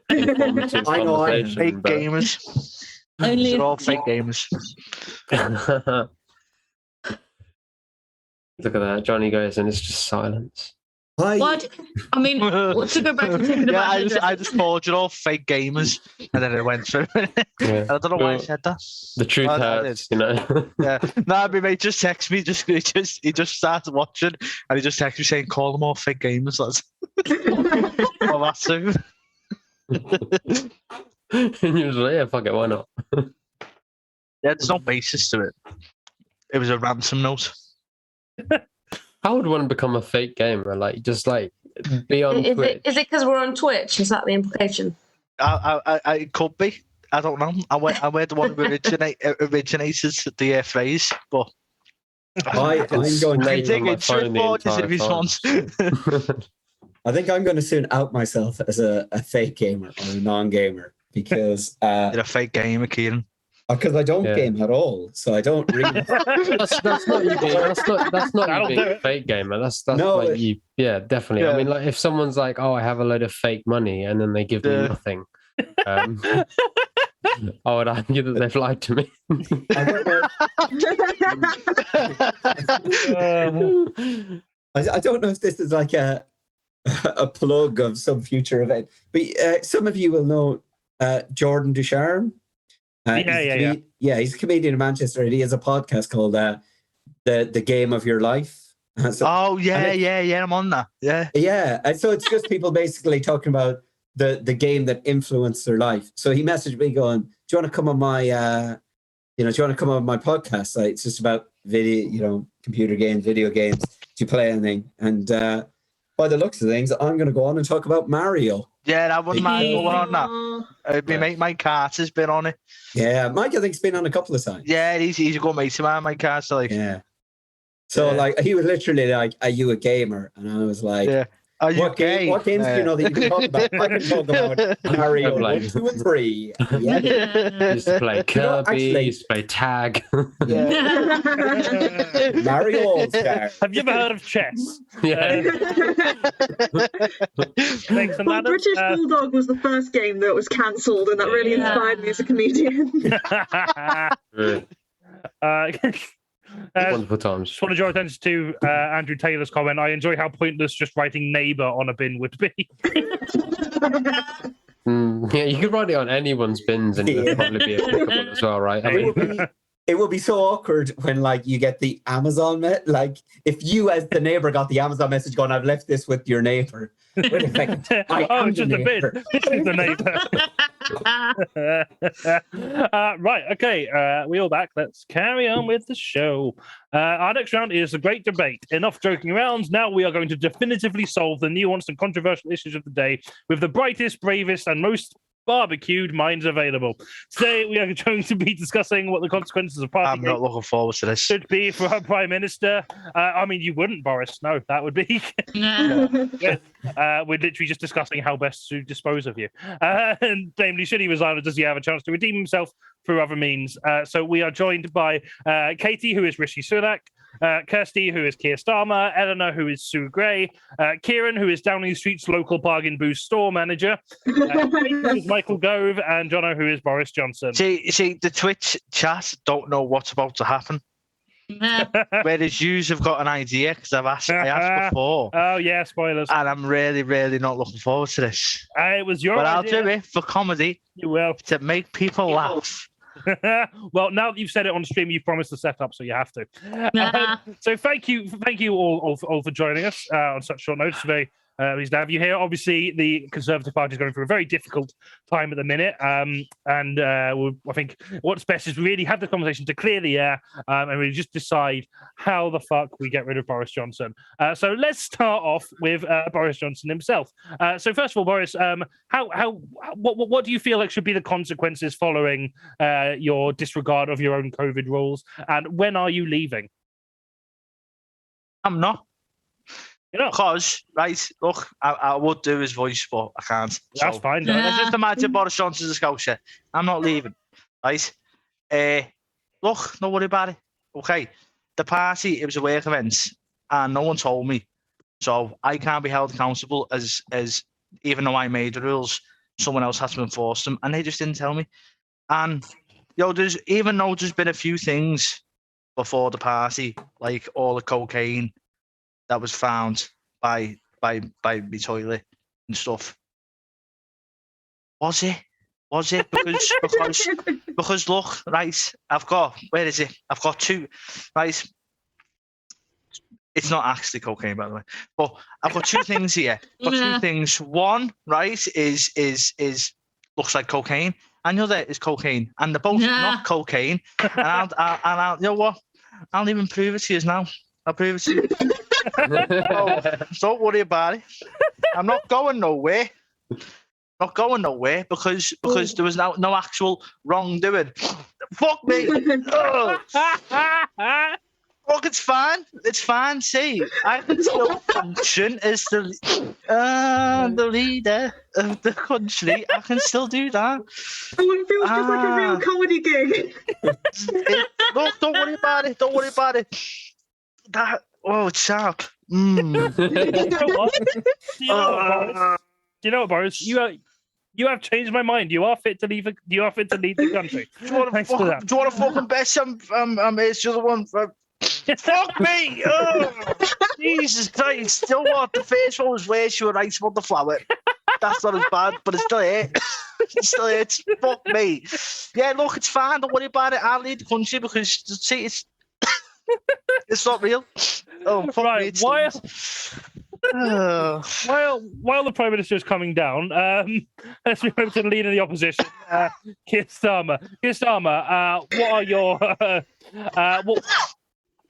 Informative conversation, fake gamers. Only They're all fake gamers. Look at that. Johnny goes and it's just silence. What? I mean, to go back to talking about I just thought you're all fake gamers, and then it went through. Yeah. I don't know why I said that. The truth hurts, you know. Yeah, no, my mate just texted me. He just started watching, and he just texted me saying, "Call them all fake gamers." Lads. Well, that's too. And you was like, yeah, fuck it, why not? Yeah, there's no basis to it. It was a ransom note. How would one become a fake gamer? Like, just like be on Twitch? Is it because we're on Twitch? Is that the implication? It could be. I don't know. I we're the one who originated the phrase, but I'm going I to think it's if he wants. I think I'm going to soon out myself as a fake gamer or a non-gamer because you're a fake gamer, Kieran. Because I don't game at all, so I don't really. that's not you being. That's not you being a fake gamer. That's no, like you. Yeah, definitely. Yeah. I mean, like if someone's like, "Oh, I have a load of fake money," and then they give me nothing, I would argue that they've lied to me. I don't know if this is like a plug of some future event, but some of you will know Jordan Ducharme. He's a comedian in Manchester, and he has a podcast called the Game of Your Life. I'm on that. Yeah, and so it's just people basically talking about the game that influenced their life. So he messaged me going, "Do you want to come on my, do you want to come on my podcast? Like, it's just about video, computer games, video games. Do you play anything?" And by the looks of things, I'm going to go on and talk about Mario. Yeah, that wouldn't mind going on that. My mate Mike Carter's been on it. Yeah, Mike, I think, has been on a couple of times. Yeah, he's a good mate of mine, Mike Carter. Like, yeah. So, like, he was literally like, "Are you a gamer?" And I was like, Are you what games do you know that you can talk about? I can talk about Mario 1, 2, and 3. Yeah. You used to play Kirby, you used to play tag. Mario All-Star. Have you ever heard of chess? Yeah. Well, British Bulldog was the first game that was cancelled, and that really inspired me as a comedian. Wonderful times. Just want to draw attention to Andrew Taylor's comment. I enjoy how pointless just writing neighbour on a bin would be. Yeah, you could write it on anyone's bins and it would probably be applicable as well, right? I mean, it would be so awkward when, like, you get the Amazon like, if you as the neighbour got the Amazon message going, "I've left this with your neighbour." Wait a second. It's just a bin. This is the neighbour. Right, okay. We all back. Let's carry on with the show. Our next round is a great debate. Enough joking around. Now we are going to definitively solve the nuanced and controversial issues of the day with the brightest, bravest, and most barbecued minds available. Today we are going to be discussing what the consequences of PartyGate I'm not looking forward to this. Should be for our Prime Minister. I mean, you wouldn't, Boris. No, that would be. We're literally just discussing how best to dispose of you. And namely, should he resign or does he have a chance to redeem himself through other means? So we are joined by Katie, who is Rishi Sunak, KIRSTIE, who is Keir Starmer, ELEANOR, who is Sue Gray, KIERAN, who is Downing Street's local bargain boost store manager, who is Michael Gove, and JONNO, who is Boris Johnson. See, the Twitch chat don't know what's about to happen. Whereas yous have got an idea, because I asked before. Oh, yeah, spoilers. And I'm really, really not looking forward to this. It was your idea. But I'll do it for comedy. You will. To make people laugh. Well, now that you've said it on stream, you've promised to set up, so you have to. So thank you all for joining us on such short notice. Very pleased to have you here. Obviously, the Conservative Party is going through a very difficult time at the minute, and I think what's best is we really have the conversation to clear the air, and really just decide how the fuck we get rid of Boris Johnson. So let's start off with Boris Johnson himself. So first of all, Boris, what do you feel like should be the consequences following your disregard of your own COVID rules, and when are you leaving? I'm not. Because, right, look, I would do his voice, but I can't. That's fine. Let's just imagine Boris Johnson's a Scotia. I'm not leaving, right? Look, don't worry about it. Okay, the party, it was a work event, and no one told me. So I can't be held accountable as even though I made the rules, someone else has to enforce them, and they just didn't tell me. And, even though there's been a few things before the party, like all the cocaine that was found by my toilet and stuff. Was it? Because look, right, I've got two, right? It's not actually cocaine, by the way, but I've got two things here. I've got two things. One, right, is looks like cocaine, and the other is cocaine, and they're both not cocaine. And I'll you know what? I'll even prove it to you now. I'll prove it to you. Don't worry about it. I'm not going nowhere. Because there was no actual wrongdoing. Fuck me. Look, it's fine. It's fine. See, I can still function as the leader of the country. I can still do that. Oh, it feels just like a real comedy gig. Look, don't worry about it. Don't worry about it. It's sharp. Do you know what, Boris? You have changed my mind. You are fit to leave. You are fit to lead the country. Do you want to fucking bet some? It's just one. Fuck me! Oh, Jesus Christ! Still what? The first one was where she was right about the flower. That's not as bad, but it's still here. It's still here. Fuck me. Yeah, look, it's fine. Don't worry about it. I'll lead the country because see, it's not real. Oh, fuck right. Me, While the Prime Minister is coming down, let's move over to the leader of the opposition, Keir Starmer. Keir Starmer, what are your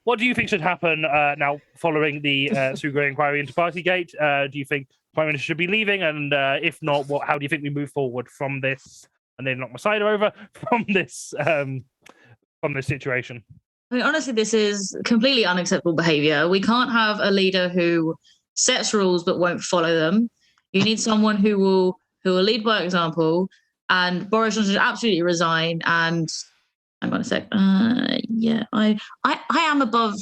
what do you think should happen now following the Sue Gray inquiry into PartyGate? Do you think the Prime Minister should be leaving? And if not, how do you think we move forward from this? And then knock my cider over from this situation. I mean, honestly, this is completely unacceptable behaviour. We can't have a leader who sets rules but won't follow them. You need someone who will lead by example. And Boris Johnson should absolutely resign. And hang on a sec. I am above.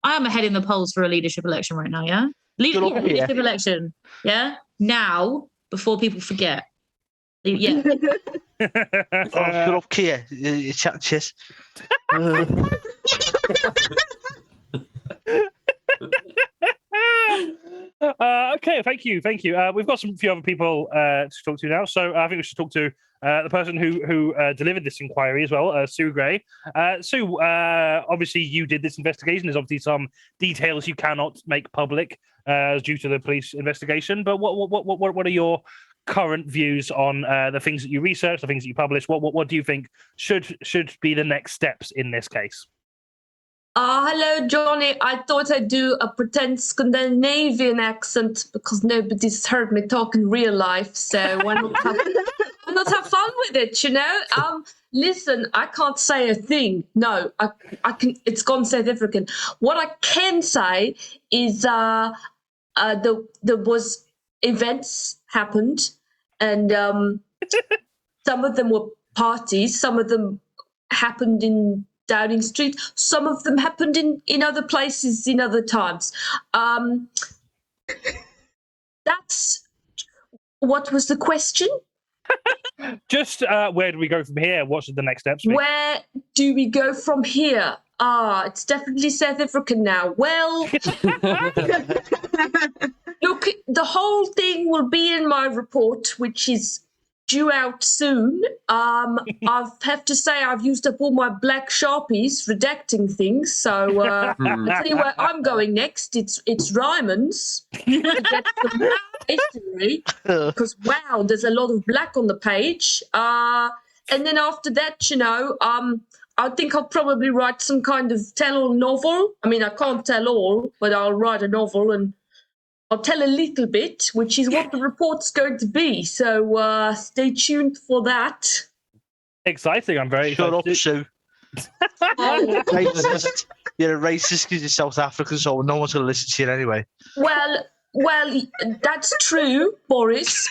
I am ahead in the polls for a leadership election right now. Yeah, leadership election. Yeah, now before people forget. Yeah. Shut up, Kia. You chat shit. Okay, thank you. We've got few other people to talk to now, so I think we should talk to the person who delivered this inquiry as well, Sue Gray. Sue, obviously you did this investigation. There's obviously some details you cannot make public due to the police investigation. But what are your current views on the things that you research, the things that you publish? What do you think should be the next steps in this case? Hello, Johnny. I thought I'd do a pretend Scandinavian accent because nobody's heard me talk in real life. So why not have fun with it, you know? Listen, I can't say a thing. No, I can. It's gone South African. What I can say is there was events happened, and some of them were parties. Some of them happened in Downing Street. Some of them happened in other places in other times. That's what was the question? Just where do we go from here? What should the next steps be? Where do we go from here? It's definitely South African now. Well, look, the whole thing will be in my report, which is due out soon. I have to say I've used up all my black Sharpies redacting things. So I'll tell you where I'm going next. It's Ryman's to get some history, because wow, there's a lot of black on the page. And then after that, you know, I think I'll probably write some kind of tell-all novel. I mean, I can't tell all, but I'll write a novel and I'll tell a little bit, which is what the report's going to be. So stay tuned for that. Exciting. I'm very Shut excited. up, Sue. Racist. You're a racist because you're South African, so no one's going to listen to you anyway. Well, that's true, Boris.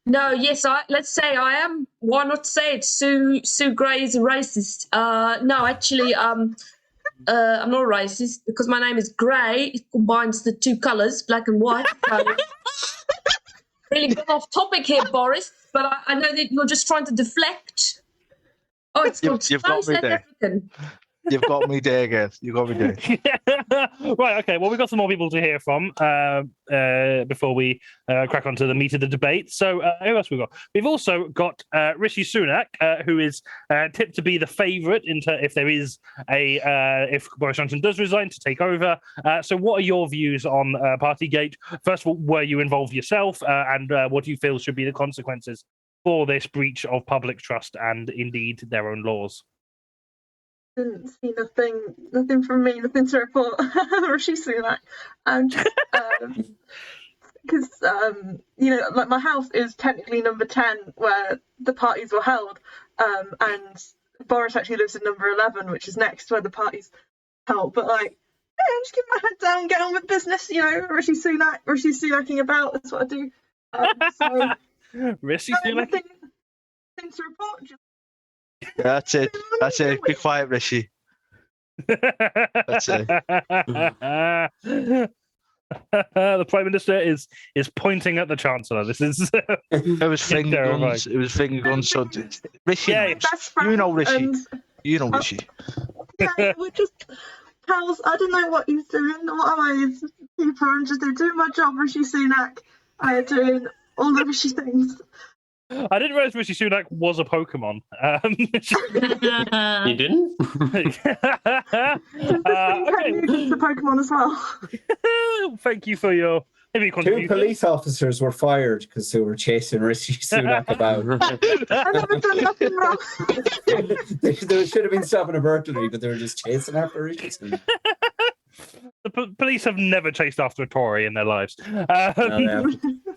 No, yes, let's say I am. Why not say it? Sue Gray is a racist. No, actually, I'm not a racist because my name is Gray. It combines the two colours, black and white. So really gone off topic here, Boris, but I know that you're just trying to deflect. Oh, it's called You've got me South there. African. You've got me there again. You've got me there. Right, okay. Well, we've got some more people to hear from before we crack onto the meat of the debate. So who else we got? We've also got Rishi Sunak, who is tipped to be the favourite if there is if Boris Johnson does resign to take over. So what are your views on Partygate? First of all, were you involved yourself? And what do you feel should be the consequences for this breach of public trust and indeed their own laws? Didn't see nothing from me, nothing to report. Rishi Sunak. Because you know, like my house is technically number 10 where the parties were held, and Boris actually lives in number 11, which is next where the parties held. But like, yeah, just keep my head down, get on with business. You know, Rishi Sunaking about. That's what I do. So, Rishi Sunak. Nothing to report. Just That's it. That's it. Be quiet, Rishi. That's it. The Prime Minister is pointing at the Chancellor. This is It was finger guns. It was finger guns. So Rishi, Yeah, you know Rishi. You know Rishi. Yeah, we're just pals. I don't know what he's doing. What am I? It's people. I'm just doing my job. Rishi Sunak. I am doing all the Rishi things. I didn't realize Rishi Sunak was a Pokemon. You didn't? The Pokemon as well. Thank you for your heavy Two contribution. police officers were fired because they were chasing Rishi Sunak about. I never done nothing wrong. they should have been stopping a burglary, but they were just chasing after Rishi Sunak. The police have never chased after a Tory in their lives. Okay,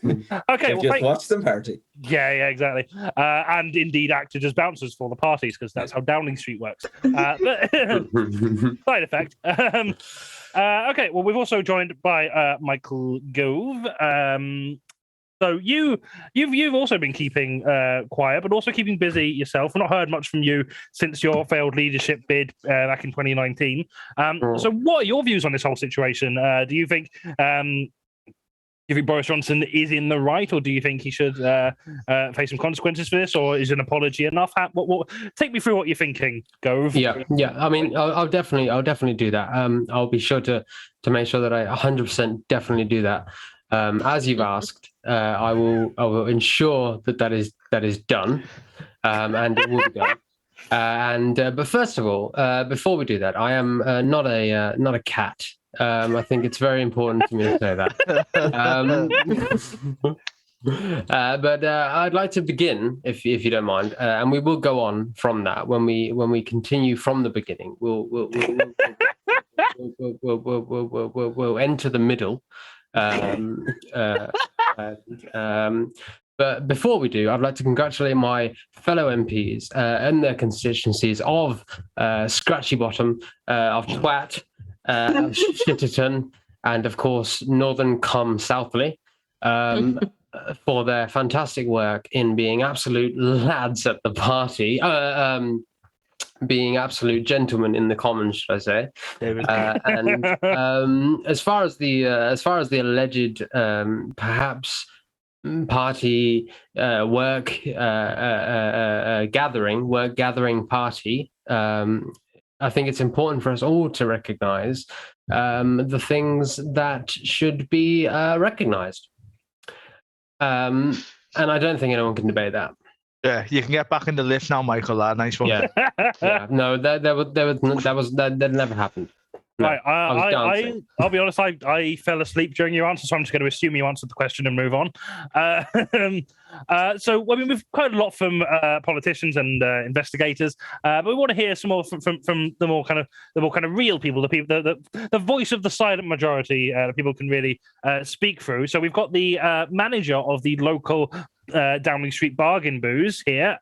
They've just watched them party. Yeah, exactly. And indeed acted as bouncers for the parties because that's how Downing Street works. Side effect. Okay, well, we've also joined by Michael Gove. So you've also been keeping quiet, but also keeping busy yourself. We've not heard much from you since your failed leadership bid back in 2019. So what are your views on this whole situation? Do you think Boris Johnson is in the right, or do you think he should face some consequences for this, or is an apology enough? Take me through what you're thinking, Gove. Yeah. I mean, I'll definitely do that. I'll be sure to make sure that I 100% definitely do that. As you've asked, I will ensure that is done, and it will be done. But first of all, before we do that, I am not a cat. I think it's very important for me to say that. But I'd like to begin, if you don't mind, and we will go on from that when we continue from the beginning. We'll enter the middle. But before we do, I'd like to congratulate my fellow MPs and their constituencies of Scratchy Bottom, of Twat, Shitterton, and of course Northern cum Southley, for their fantastic work in being absolute lads at the party. being absolute gentlemen in the Commons, should I say? And as far as the alleged perhaps party work gathering party, I think it's important for us all to recognise the things that should be recognised, and I don't think anyone can debate that. Yeah, you can get back in the lift now, Michael. Nice one. Yeah, no, that never happened. No, Right, I'll be honest. I fell asleep during your answer, so I'm just going to assume you answered the question and move on. So, I mean, we've heard a lot from politicians and investigators, but we want to hear some more from the more kind of real people, the voice of the silent majority that people can really speak through. So, we've got the manager of the local Downing Street Bargain Booze here.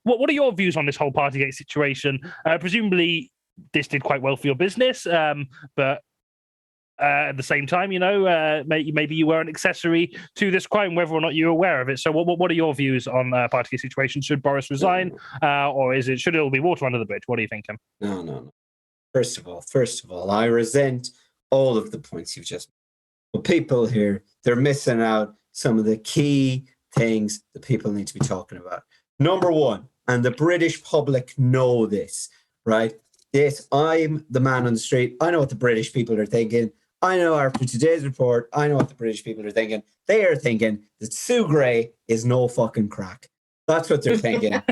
What are your views on this whole PartyGate situation? Presumably, this did quite well for your business, but at the same time, maybe you were an accessory to this crime, whether or not you're aware of it. So what are your views on PartyGate situation? Should Boris resign, or should it all be water under the bridge? What are you thinking? No. First of all, I resent all of the points you've just made. But people here, they're missing out some of the key things that people need to be talking about. Number one, and the British public know this, right? Yes, I'm the man on the street. I know what the British people are thinking. I know after today's report, I know what the British people are thinking. They are thinking that Sue Gray is no fucking crack. That's what they're thinking.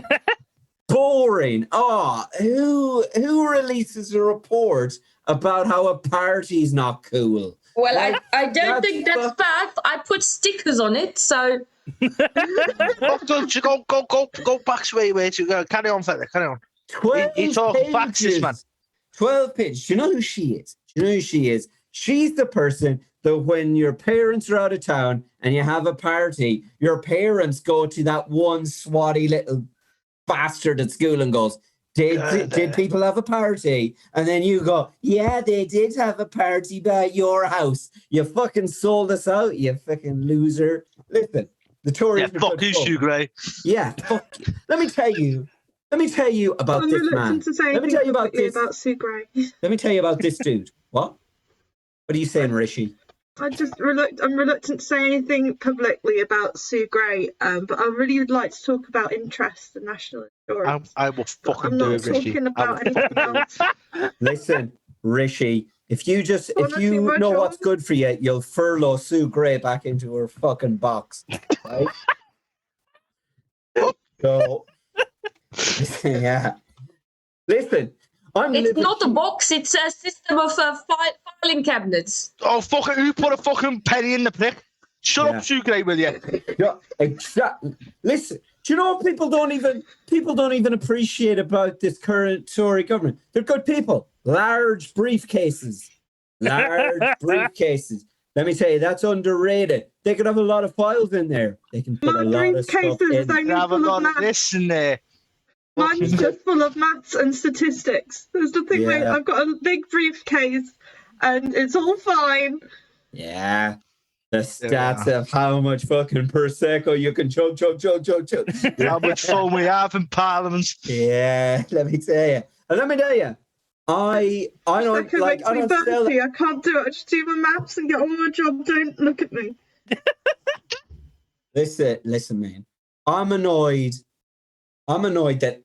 Boring. Who releases a report about how a party's not cool? Well, I don't think that's bad. I put stickers on it, so... Go back straight away. Carry on, fella. Carry on. 12 He's talking facts, this man. 12 pages. Do you know who she is? She's the person that when your parents are out of town and you have a party, your parents go to that one swatty little bastard at school and goes, did people have a party? And then you go, yeah, they did have a party by your house. You fucking sold us out, you fucking loser. Listen, the Tories... Yeah, fuck you, Sue Gray. Yeah, fuck you. Let me tell you about this man. Let me tell you about this. About Sue Gray. Let me tell you about this dude. What are you saying, Rishi? I'm reluctant to say anything publicly about Sue Gray, but I really would like to talk about interest and national insurance. I will fucking do it, Rishi. I'm not talking about anything else. Listen, Rishi, if you know what's good for you, you'll furlough Sue Gray back into her fucking box, right? So, yeah. Listen, it's not a box, it's a system of filing cabinets. Oh, fucking, who put a fucking penny in the prick? Shut up, Sue Gray, will you? Yeah, exactly. Listen, do you know what people don't even appreciate about this current Tory government? They're good people. Large briefcases. Let me tell you, that's underrated. They could have a lot of files in there. They can put a lot of stuff in. They have a lot of this in there. Mine's just full of maths and statistics. There's nothing like I've got a big briefcase and it's all fine. Yeah. The stats of how much fucking Prosecco you can chug. How much fun we have in Parliament. Yeah, let me tell you. And let me tell you, I don't like. I don't sell. I can't do it. I just do my maths and get on with my job. Don't look at me. Listen, man. I'm annoyed that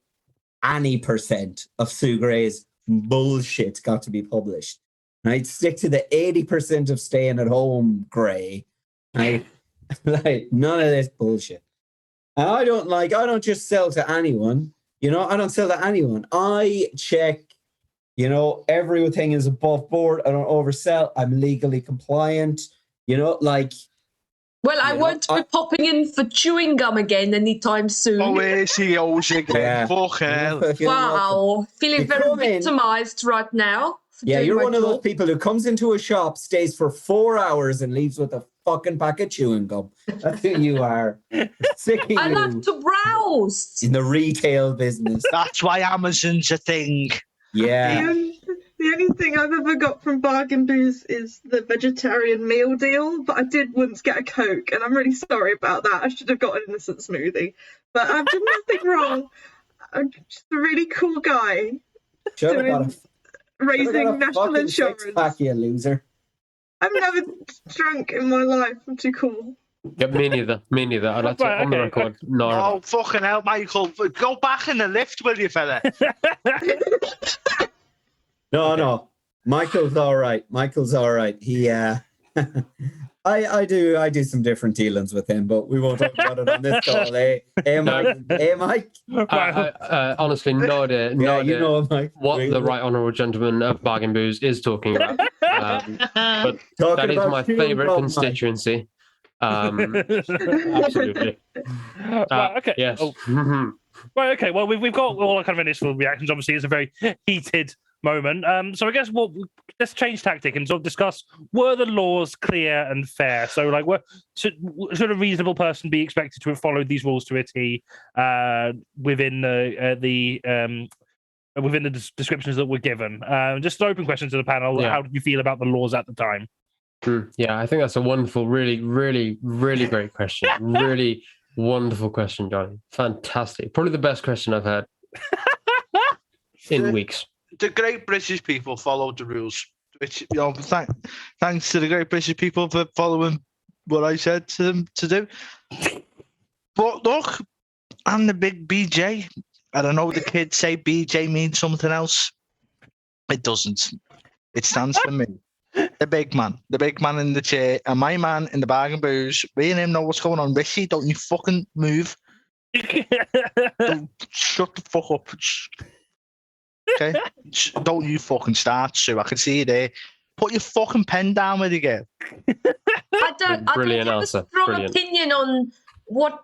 any percent of Sue Gray's bullshit got to be published. Right? Stick to the 80% of staying at home, Gray. Right? Like, none of this bullshit. And I don't just sell to anyone. I don't sell to anyone. I check, everything is above board. I don't oversell. I'm legally compliant. Well, I won't be popping in for chewing gum again anytime soon. Oh, is he always again? Yeah. Fuck hell. Wow. Feeling very victimized right now. Yeah, you're one of those people who comes into a shop, stays for 4 hours and leaves with a fucking pack of chewing gum. That's who you are. Sick of I like to browse. In the retail business. That's why Amazon's a thing. Yeah. The only thing I've ever got from Bargain Booze is the vegetarian meal deal, but I did once get a Coke, and I'm really sorry about that. I should have got an innocent smoothie, but I've done nothing wrong. I'm just a really cool guy. Should have got Raising national insurance. Six-pack, you loser. I've never drunk in my life. I'm too cool. Yeah, me neither. I'd like to, on the record, no. Oh, fucking hell, Michael. Go back in the lift, will you, fella? No. Michael's all right. He, I do some different dealings with him, but we won't talk about it on this call, eh? Mike? Honestly, no idea. You know, Mike. What the right honourable gentleman of Bargain Booze is talking about. But that is my favourite constituency. Absolutely. Right, okay. Yes. Oh. Right, okay. Well, we've got all our kind of initial reactions. Obviously, it's a very heated moment. So I guess let's change tactic and sort of discuss, were the laws clear and fair? So, like, should a reasonable person be expected to have followed these rules to a T within the descriptions that were given? Just an open question to the panel. Yeah. How did you feel about the laws at the time? Yeah, I think that's a wonderful, really, really, really great question. Really wonderful question, Johnny. Fantastic. Probably the best question I've had in weeks. The great British people followed the rules, which, you know, thanks to the great British people for following what I said to them to do. But look, I'm the big BJ. I don't know, the kids say BJ means something else. It doesn't. It stands for me. The big man in the chair, and my man in the Bargain Booze. Me and him know what's going on. Rishi, don't you fucking move. Don't, shut the fuck up. Okay? Don't you fucking start, Sue. I can see you there. Put your fucking pen down with you, girl. I don't have a strong opinion on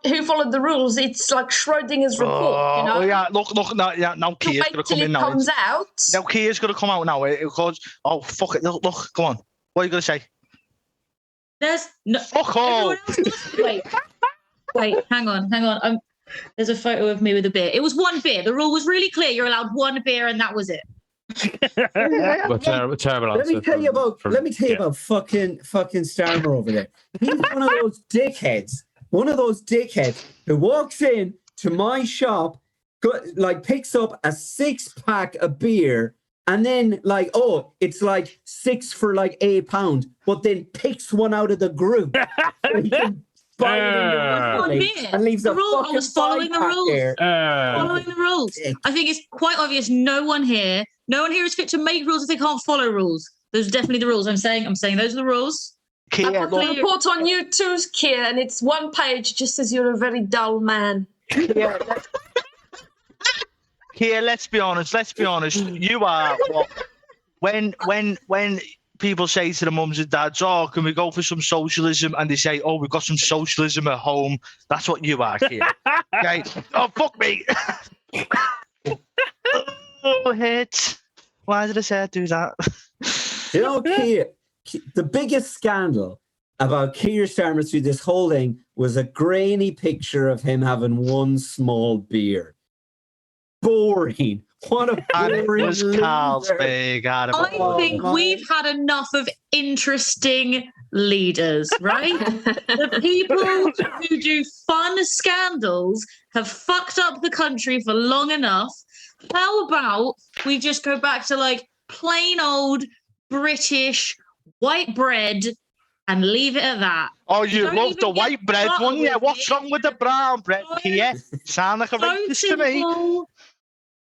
who followed the rules. It's like Schrodinger's report, you know? Oh, yeah, look, now Kier's going to come in now. Comes out. Now Kier's going to come out now. Because, oh, fuck it. Look, come on. What are you going to say? There's no... Fuck all! Wait, hang on. There's a photo of me with a beer. It was one beer. The rule was really clear. You're allowed one beer and that was it. Well, terrible answer. Let me tell you about fucking Starmer over there. He's one of those dickheads. One of those dickheads who walks in to my shop, picks up a 6-pack of beer, and then it's like 6 for like £8, but then picks one out of the group. So he can buy it in the and leaves the rule. I was following the rules. Following the rules. I think it's quite obvious. No one here is fit to make rules if they can't follow rules. Those are definitely the rules. I'm saying those are the rules. I put the report on you too, Kier, and it's one page, just as you're a very dull man. Kier, let's be honest. You are what? When people say to the mums and dads, "Oh, can we go for some socialism?" and they say, "Oh, we've got some socialism at home." That's what you are, Kier. Okay? Oh, fuck me. Oh, hit. Why did I say I'd do that? You know, Kier, the biggest scandal about Keir Starmer through this whole thing was a grainy picture of him having one small beer. Boring. What a boring Carlsberg. I think we've had enough of interesting leaders, right? The people who do fun scandals have fucked up the country for long enough. How about we just go back to like plain old British white bread and leave it at that? Oh, you love the white bread one? Yeah, what's wrong with the brown bread here? Sound like a racist to me.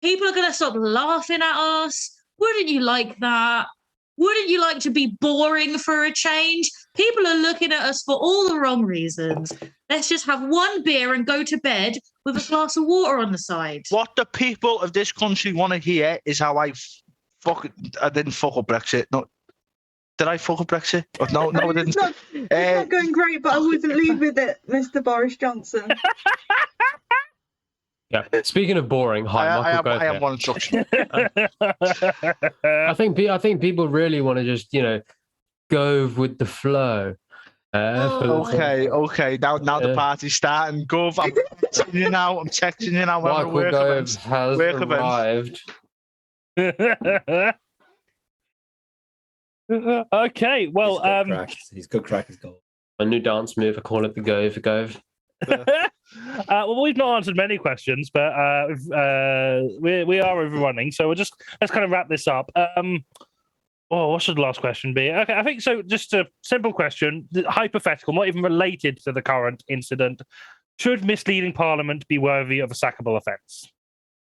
People are going to stop laughing at us. Wouldn't you like that? Wouldn't you like to be boring for a change? People are looking at us for all the wrong reasons. Let's just have one beer and go to bed with a glass of water on the side. What the people of this country want to hear is how I didn't fuck up Brexit. No, did I fuck up Brexit? Oh, no, I didn't. It's not going great, but I wouldn't leave with it, Mr. Boris Johnson. Yeah. Speaking of boring, I have one instruction. I think people really want to just go with the flow. Okay. Now the party's starting. Gov, I'm texting you now. I'm texting you now. Michael Gove has arrived. Okay, well, he's good crack. He's goal. A new dance move. I call it the Gove. Well, we've not answered many questions, but we are overrunning, so let's kind of wrap this up. What should the last question be? Okay, I think so. Just a simple question, hypothetical, not even related to the current incident. Should misleading Parliament be worthy of a sackable offence?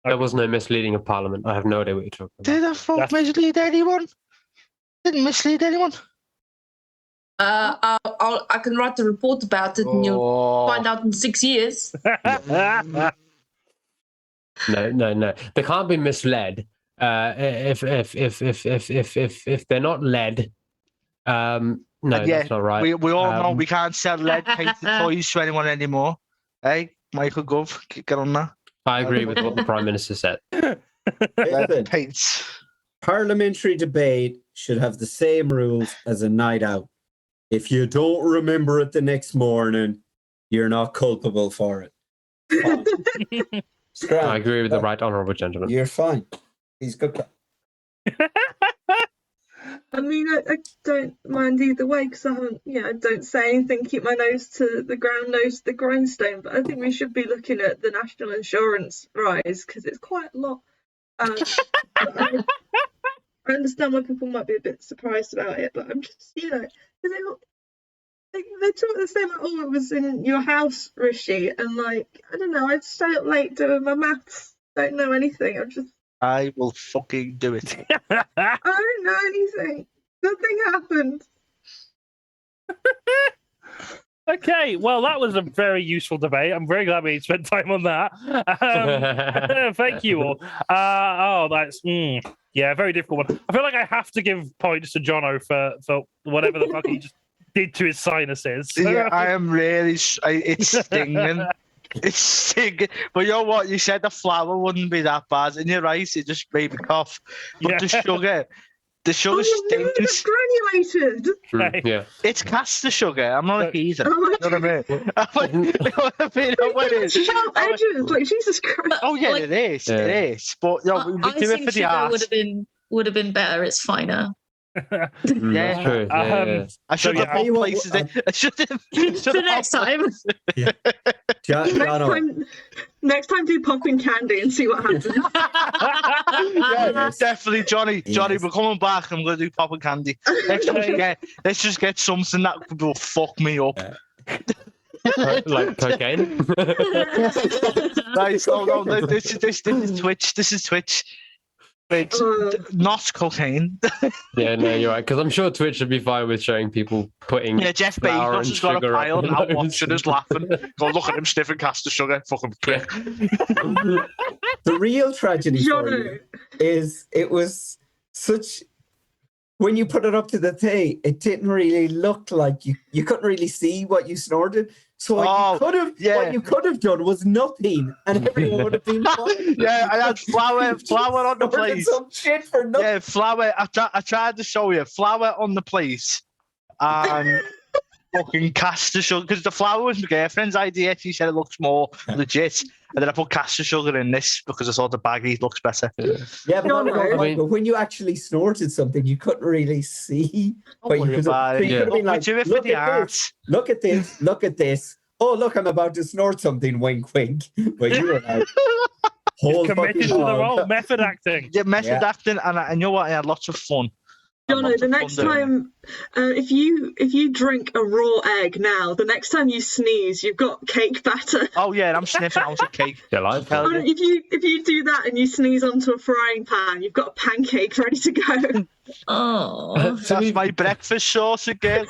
There was no misleading of Parliament. I have no idea what you're talking about. Did I fuck mislead anyone? Didn't mislead anyone. I can write a report about it, and you'll find out in 6 years. No. They can't be misled. If they're not led, no, that's not right. We all know we can't sell lead painted toys to anyone anymore. Hey, Michael Gove, get on that. I agree with what the Prime Minister said. Listen, Paints. Parliamentary debate should have the same rules as a night out. If you don't remember it the next morning, you're not culpable for it. I agree with the right honourable gentleman. You're fine. He's good. I mean, I don't mind either way because I don't say anything, keep my nose to the ground, nose to the grindstone. But I think we should be looking at the national insurance rise because it's quite a lot. I understand why people might be a bit surprised about it, but I'm just, because they talk the same, like, oh, it was in your house, Rishi, and like, I don't know, I'd stay up late doing my maths, don't know anything, I will fucking do it. I don't know anything. Nothing happened. Okay, well, that was a very useful debate. I'm very glad we spent time on that. Thank you all. That's very difficult one. I feel like I have to give points to Jono for whatever the fuck he just did to his sinuses. Yeah, I am really. It's stinging. It's stinging. But you know what? You said the flour wouldn't be that bad, and you're right. It just made me cough. But the sugar. The sugar stinks. It's granulated. Yeah. It's caster sugar. I'm not a heathen. Oh, You know what I mean? Sharp edges, like Jesus Christ. Oh yeah, it is. Yeah. It is. But we do it for the art. Would have been better. It's finer. Yeah. That's true. Yeah. I should have put places. I should have. The next time. Next time do popping candy and see what happens. Yeah, definitely, Johnny. Johnny, we're coming back. I'm going to do popping candy. Let's just get something that will fuck me up. Like cocaine. Right, no, this is Twitch. This is Twitch. It's not cocaine. Yeah, no, you're right. Because I'm sure Twitch would be fine with showing people putting. Yeah, Jeff flour Bezos and has got a sugar pile up and their out nose. watching us laughing. Go look at him sniffing caster sugar. Fucking prick. The real tragedy for you is it was such. When you put it up to the thing, it didn't really look like you couldn't really see what you snorted. So what you could have done was nothing, and everyone would have been fine. Yeah, I had flour on the plate. Some shit for nothing. Yeah, flour. I tried to show you flour on the plate, and fucking caster sugar because the flour was my girlfriend's idea. She said it looks more legit, and then I put caster sugar in this because I thought the baggie looks better. Yeah, but when you actually snorted something, you couldn't really see. But you could have been like, look at this. Oh, look, I'm about to snort something. Wink, wink. But you were like, committed to the role, method acting. Yeah, method acting, and you know what? I had lots of fun. Jono, the next time, if you drink a raw egg now, the next time you sneeze, you've got cake batter. Oh yeah, I'm sniffing out of cake. If you do that and you sneeze onto a frying pan, you've got a pancake ready to go. Oh, that's my breakfast sauce again.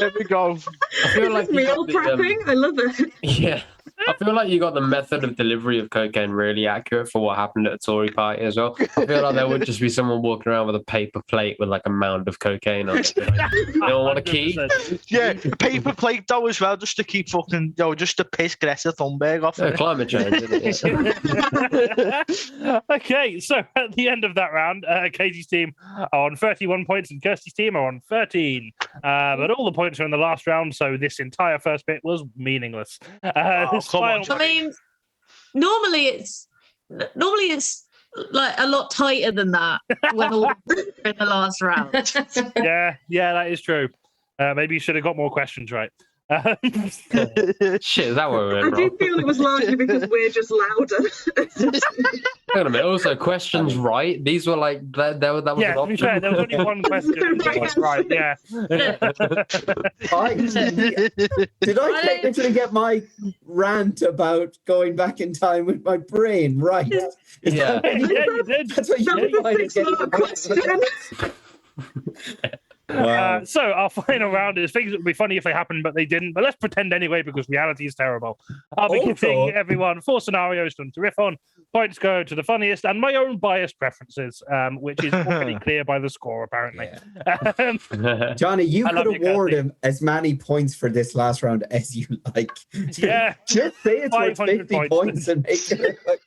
There we go. I feel like meal prepping. I love it. Yeah. I feel like you got the method of delivery of cocaine really accurate for what happened at a Tory party as well. I feel like there would just be someone walking around with a paper plate with like a mound of cocaine on it. Like, you don't want a key? Yeah, paper plate though as well, just to keep fucking, just to piss Greta Thunberg off. Climate change, isn't it? Okay, so at the end of that round, Katie's team are on 31 points and Kirstie's team are on 13. But all the points are in the last round, so this entire first bit was meaningless. I mean, normally it's like a lot tighter than that when all in the last round. Yeah, that is true. Maybe you should have got more questions right. Shit, is that where we I went do wrong? feel it was largely because we're just louder. Hang on a minute. Also, questions right. These were like that was Yeah, an to be fair, there was only one question. Right, yeah. Did I technically get my rant about going back in time with my brain right? Is Yeah. that- Yeah, you did. That's what you find is getting the question. Wow. So our final round is things that would be funny if they happened, but they didn't. But let's pretend anyway, because reality is terrible. I'll be giving everyone 4 scenarios for them to riff on. Points go to the funniest and my own biased preferences, which is already clear by the score, apparently. Yeah. Johnny, you could award him as many points for this last round as you like. Yeah. Just say it's worth 500 50 points and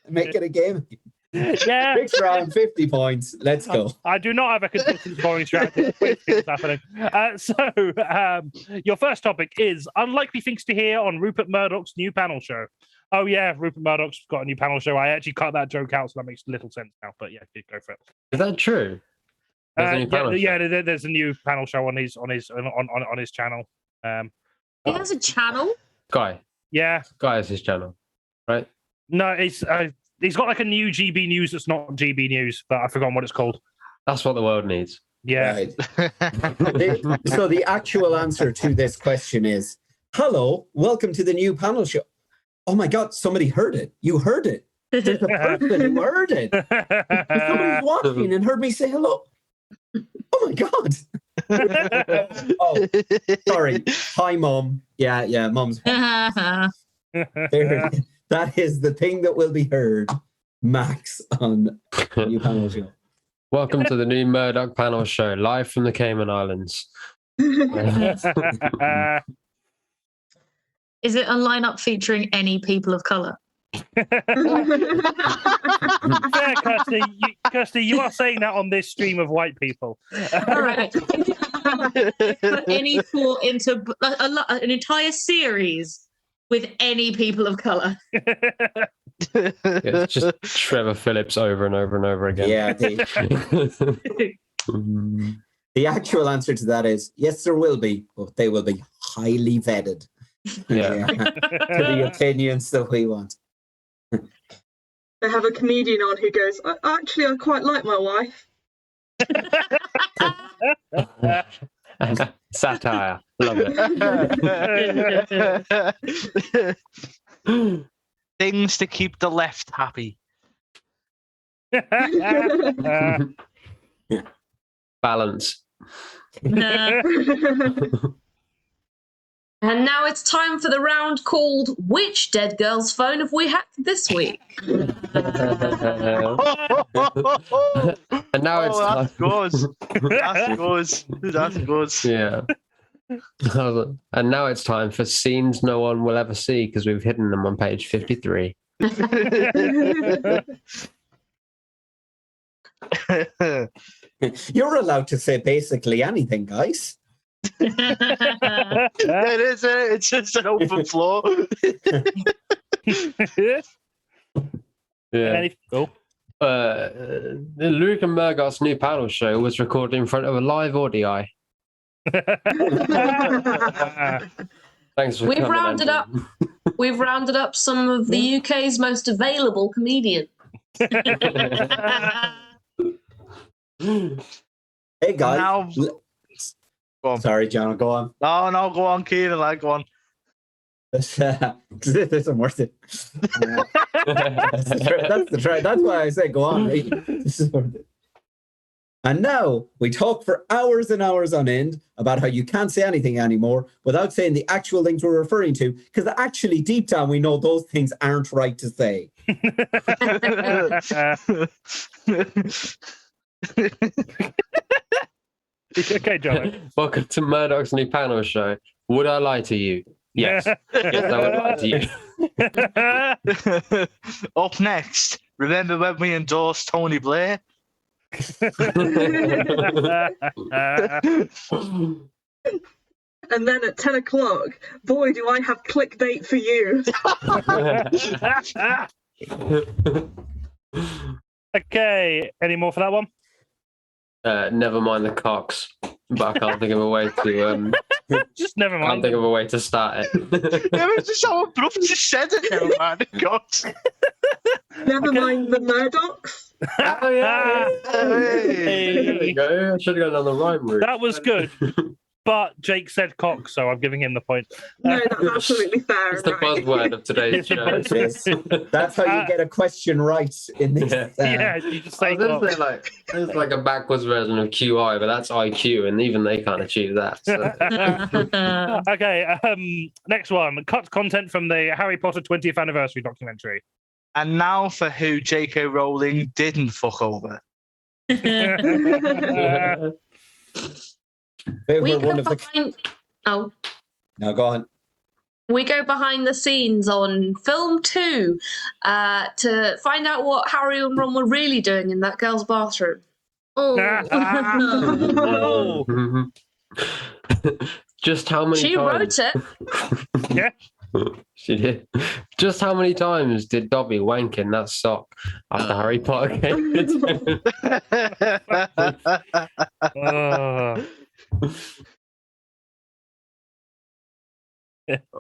make it a game. Yeah. Next round, 50 points. Let's go. I do not have a consistent scoring strategy. It's happening. Your first topic is unlikely things to hear on Rupert Murdoch's new panel show. Oh, yeah, Rupert Murdoch's got a new panel show. I actually cut that joke out, so that makes little sense now. But yeah, go for it. Is that true? There's a new panel show on his channel. He has a channel? Guy. Yeah. Guy has his channel, right? No, he's got like a new GB News that's not GB News, but I've forgotten what it's called. That's what the world needs. Yeah. Right. So the actual answer to this question is, hello, welcome to the new panel show. Oh my God, somebody heard it. You heard it. There's a person who heard it. Somebody's watching and heard me say hello. Oh my God. Oh, sorry. Hi, Mom. Yeah, Mom's. That is the thing that will be heard max on the new panel show. Welcome to the new Murdoch panel show, live from the Cayman Islands. Is it a lineup featuring any people of colour? Yeah, Kirsty, you are saying that on this stream of white people. All right. Put any thought into an entire series with any people of colour? It's just Trevor Phillips over and over and over again. Yeah. The actual answer to that is yes, there will be, but they will be highly vetted. Yeah. To the opinions that we want. They have a comedian on who goes, actually, I quite like my wife. Satire. Love it. Things to keep the left happy. Balance. And now it's time for the round called Which Dead Girl's Phone Have We Hacked This Week? And now it's time. That's good. Yeah. And now it's time for scenes no one will ever see because we've hidden them on page 53. You're allowed to say basically anything, guys. It is. It's just an open floor. Yeah. Cool. Luke and Murdoch's new panel show was recorded in front of a live audio. Thanks for We've coming, rounded Andrew. We've rounded up some of the UK's most available comedians. Hey, guys. Now, go on. Sorry, John, go on. No, go on, Kieran. Go on. This isn't worth it. That's the try. That's why I say go on. Right? This is worth it. And now we talk for hours and hours on end about how you can't say anything anymore without saying the actual things we're referring to, because actually deep down we know those things aren't right to say. Okay, John. Welcome to Murdoch's new panel show. Would I lie to you? Yes. Yes, I would lie to you. Up next, remember when we endorsed Tony Blair? And then at 10 o'clock, boy, do I have clickbait for you. Okay, any more for that one? Never mind the cocks, but I can't think of a way to Just never Can't mind. think of a way to start it. Yeah, it's just so abrupt you said it now, man. God. Never mind the Murdochs. Oh yeah. Hey. There we go. I should have gone on the rhyme route. That was good. But Jake said cock, so I'm giving him the point. No, that's absolutely fair. It's the right. buzzword of today's show. Yes. That's how you get a question right in this. Yeah, you just say I was cock. gonna say, like, it's like a backwards version of QI, but that's IQ, and even they can't achieve that. So. Okay, next one. Cut content from the Harry Potter 20th anniversary documentary. And now for who J.K. Rowling didn't fuck over. They We were go one of the. behind. Oh. Now go on. We go behind the scenes on film 2 to find out what Harry and Ron were really doing in that girl's bathroom. Oh. Oh. Just how many She times? wrote it. Yeah. She did. Just how many times did Dobby wank in that sock after Harry Potter came?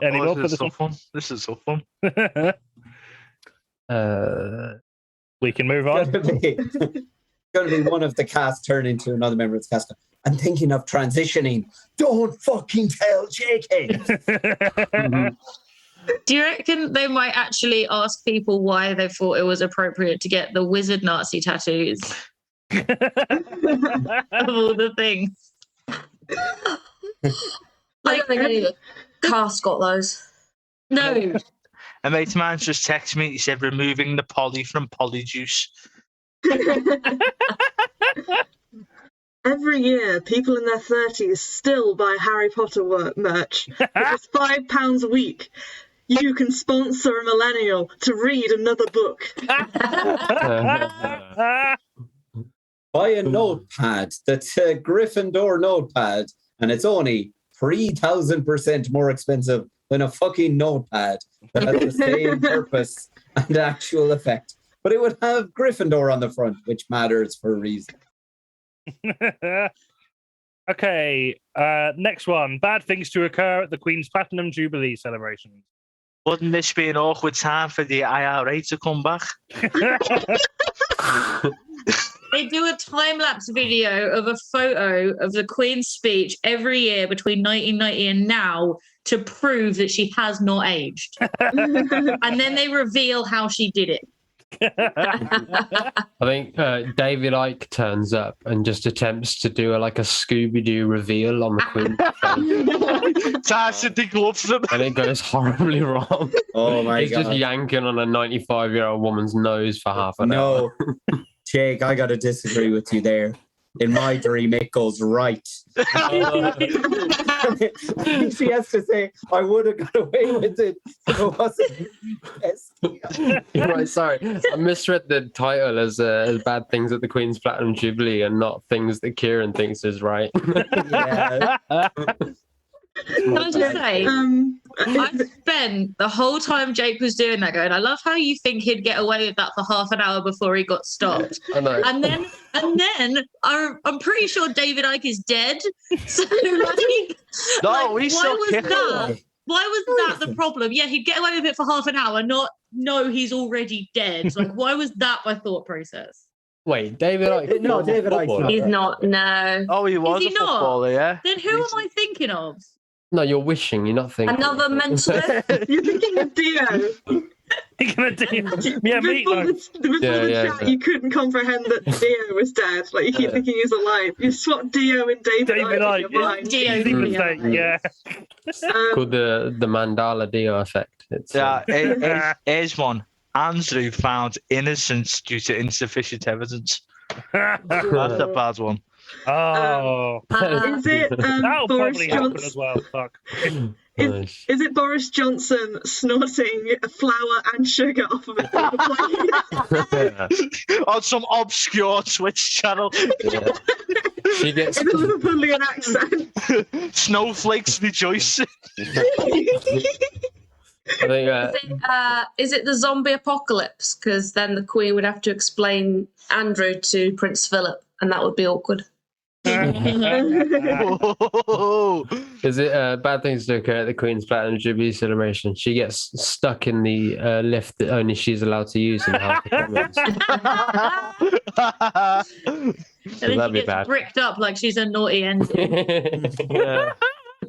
Any more for this this is so one? fun. This is so fun. We can move on. Going to be one of the cast turn into another member of the cast. I'm thinking of transitioning. Don't fucking tell JK. Do you reckon they might actually ask people why they thought it was appropriate to get the wizard Nazi tattoos of all the things? I don't think any of the cast got those. No. A mate of mine just texted me. He said, removing the poly from Polyjuice. Every year, people in their 30s still buy Harry Potter merch. It's £5 a week. You can sponsor a millennial to read another book. Buy a notepad that's a Gryffindor notepad, and it's only 3,000% more expensive than a fucking notepad that has the same purpose and actual effect. But it would have Gryffindor on the front, which matters for a reason. Okay, next one. Bad things to occur at the Queen's Platinum Jubilee celebration. Wouldn't this be an awkward time for the IRA to come back? They do a time-lapse video of a photo of the Queen's speech every year between 1990 and now to prove that she has not aged. And then they reveal how she did it. I think David Icke turns up and just attempts to do a Scooby-Doo reveal on the Queen. Tyson the gloves them. And it goes horribly wrong. Oh my He's God. just yanking on a 95-year-old woman's nose for half an hour. No, Jake, I got to disagree with you there. In my dream, it goes right. She has to say, I would have got away with it if it wasn't. You're right, sorry. I misread the title as Bad Things at the Queen's Platinum Jubilee and not Things that Kieran thinks is right. Yeah. Can I just say, I spent the whole time Jake was doing that going, I love how you think he'd get away with that for half an hour before he got stopped. I know. And then I'm pretty sure David Icke is dead. So No, he's still kicking. Why was that the problem? Yeah, he'd get away with it for half an hour, not no, he's already dead. Like, why was that my thought process? Wait, David Icke? No, David Icke. He's not, no. Oh, he was he a not? footballer, yeah. Then who am I thinking of? No, you're wishing, you're not thinking. Another mentalist. You're thinking of Dio. Yeah, meatloaf. Before the chat, yeah. you couldn't comprehend that Dio was dead. Like, you keep thinking he was alive. You swap Dio and David Icke in your mind. Dio. Easy mistake, yeah. Called the Mandala Dio effect. It's, Here's one. Andrew found innocence due to insufficient evidence. That's a bad one. Oh. Is it That'll Boris probably happen Johnson? as well. Fuck. nice. Is it Boris Johnson snorting flour and sugar off of a paper plate? On some obscure Twitch channel. Yeah. She gets. In a Liverpoolian accent. Snowflakes rejoice. I think, Is it the zombie apocalypse? Because then the Queen would have to explain Andrew to Prince Philip, and that would be awkward. Oh, Is it bad things to occur at the Queen's Platinum Jubilee celebration? She gets stuck in the lift that only she's allowed to use in the House of Commons. And then that'd she be gets bad. bricked up like she's a naughty ending. Yeah.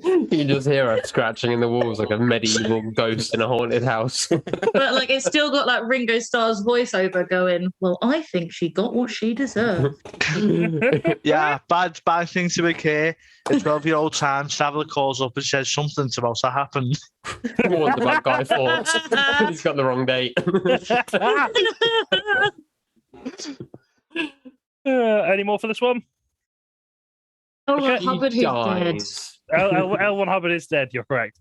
You can just hear her scratching in the walls like a medieval ghost in a haunted house. But like it's still got like Ringo Starr's voiceover going, well, I think she got what she deserved. Yeah, bad things to occur. A 12-year-old time, Stavler calls up and says something's about to happen. What about Guy Fawkes? He's got the wrong date. Any more for this one? Oh, Okay. Hubbard who's dead. L1 Hubbard is dead. You're correct.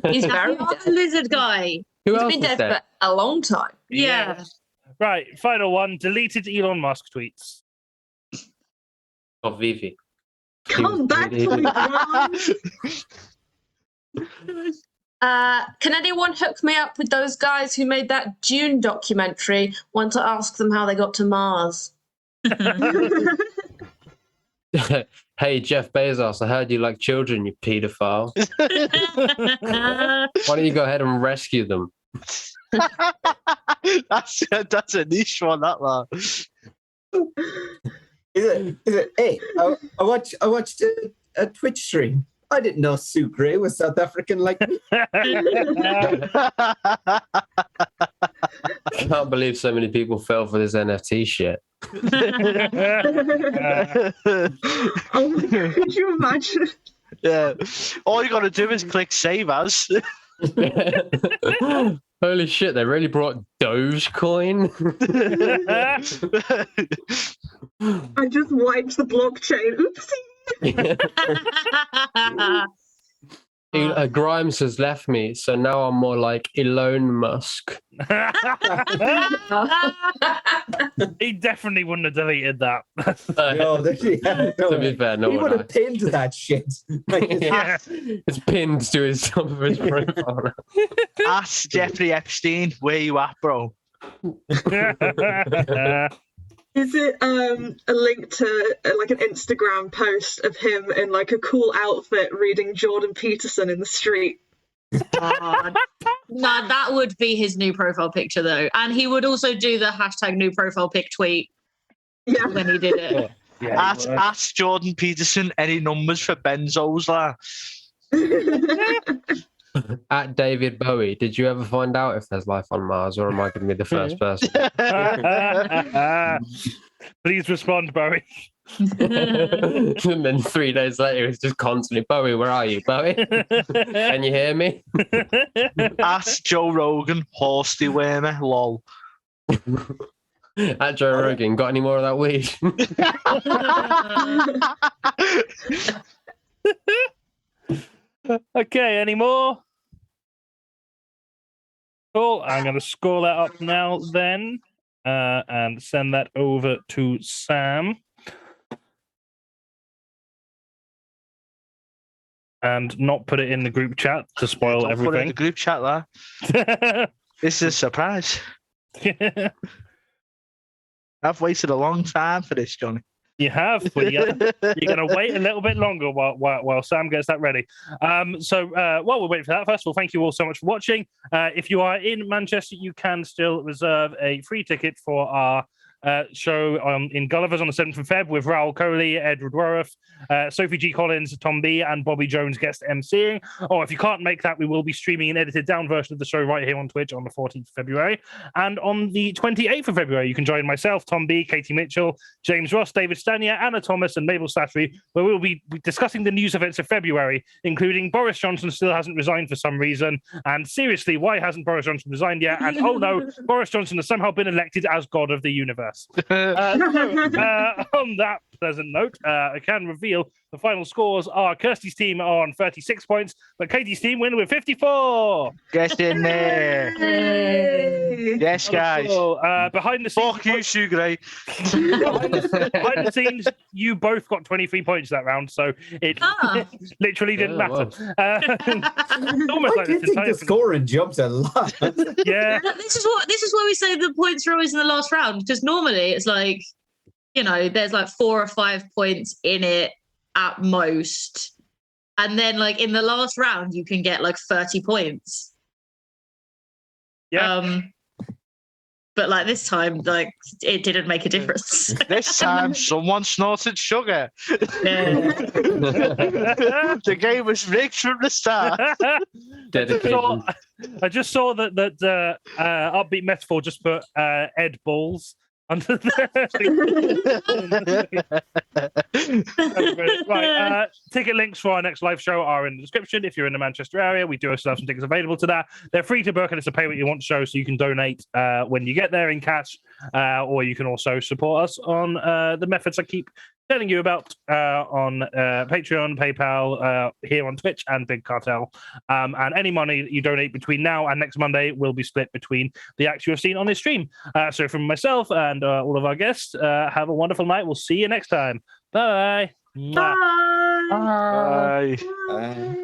He's very The dead. lizard guy. Who He's else been is dead dead? for a long time. Yeah. Right. Final one. Deleted Elon Musk tweets. Oh, Vivi. Come back to me, Can anyone hook me up with those guys who made that Dune documentary? Want to ask them how they got to Mars. Hey, Jeff Bezos, I heard you like children, you paedophile. Why don't you go ahead and rescue them? That's a niche one, that man. Is it? Hey, I watched a Twitch stream. I didn't know Sue Gray was South African like me. I can't believe so many people fell for this NFT shit. Oh my God, could you imagine? Yeah. All you got to do is click save as. Holy shit, they really brought Dogecoin. I just wiped the blockchain. Oopsie. Grimes has left me, so now I'm more like Elon Musk. He definitely wouldn't have deleted that. No, To be fair, no he one would have has. pinned that shit. Like, Yeah. It's pinned to his top of his profile. Ask Jeffrey Epstein, where you at, bro? Is it a link to like an Instagram post of him in like a cool outfit reading Jordan Peterson in the street? No, that would be his new profile picture though. And he would also do the hashtag new profile pic tweet Yeah. when he did it. Yeah, Ask Jordan Peterson any numbers for benzos, like. At David Bowie, did you ever find out if there's life on Mars, or am I going to be the first person? Please respond, Bowie. And then 3 days later, it's just constantly, Bowie, where are you, Bowie? Can you hear me? Ask Joe Rogan, horse dewormer, lol. At Joe Rogan, got any more of that weed? Okay, any more? Cool. I'm going to score that up now then and send that over to Sam. And not put it in the group chat to spoil Don't put it in everything. the group chat, there. This is a surprise. I've waited a long time for this, Johnny. You have, but you're going to wait a little bit longer while Sam gets that ready. So while we're waiting for that, first of all, thank you all so much for watching. If you are in Manchester, you can still reserve a free ticket for our show in Gulliver's on the 7th of Feb with Raoul Coley, Edward Worth, Sophie G. Collins, Tom B, and Bobby Jones guest emceeing. Or if you can't make that, we will be streaming an edited down version of the show right here on Twitch on the 14th of February. And on the 28th of February, you can join myself, Tom B, Katie Mitchell, James Ross, David Stanier, Anna Thomas, and Mabel Slattery, where we'll be discussing the news events of February, including Boris Johnson still hasn't resigned for some reason. And seriously, why hasn't Boris Johnson resigned yet? And oh no, Boris Johnson has somehow been elected as God of the universe. On that pleasant note, I can reveal the final scores are Kirstie's team are on 36 points, but Katie's team win with 54. Get in there. Yes, guys. Behind the scenes, Fuck you, Sue Gray. behind the scenes, you both got 23 points that round, so it literally didn't matter. Almost I like do this think entire the scoring jumped a lot. Yeah. This is why we say the points are always in the last round, because normally it's like, you know, there's like 4 or 5 points in it at most. and then like in the last round you can get like 30 points. Yeah. But like this time, like it didn't make a difference. This time, someone snorted sugar. Yeah. The game was rigged from the start. I just saw that Upbeat Metaphor just put Ed Balls under there. Right, ticket links for our next live show are in the description. If you're in the Manchester area, we do still have some tickets available to that. They're free to book and it's a pay what you want show, so you can donate when you get there in cash, or you can also support us on the methods I keep telling you about on Patreon, PayPal, here on Twitch, and Big Cartel. And any money that you donate between now and next Monday will be split between the acts you have seen on this stream. So from myself and all of our guests, have a wonderful night. We'll see you next time. Bye. Bye. Bye. Bye.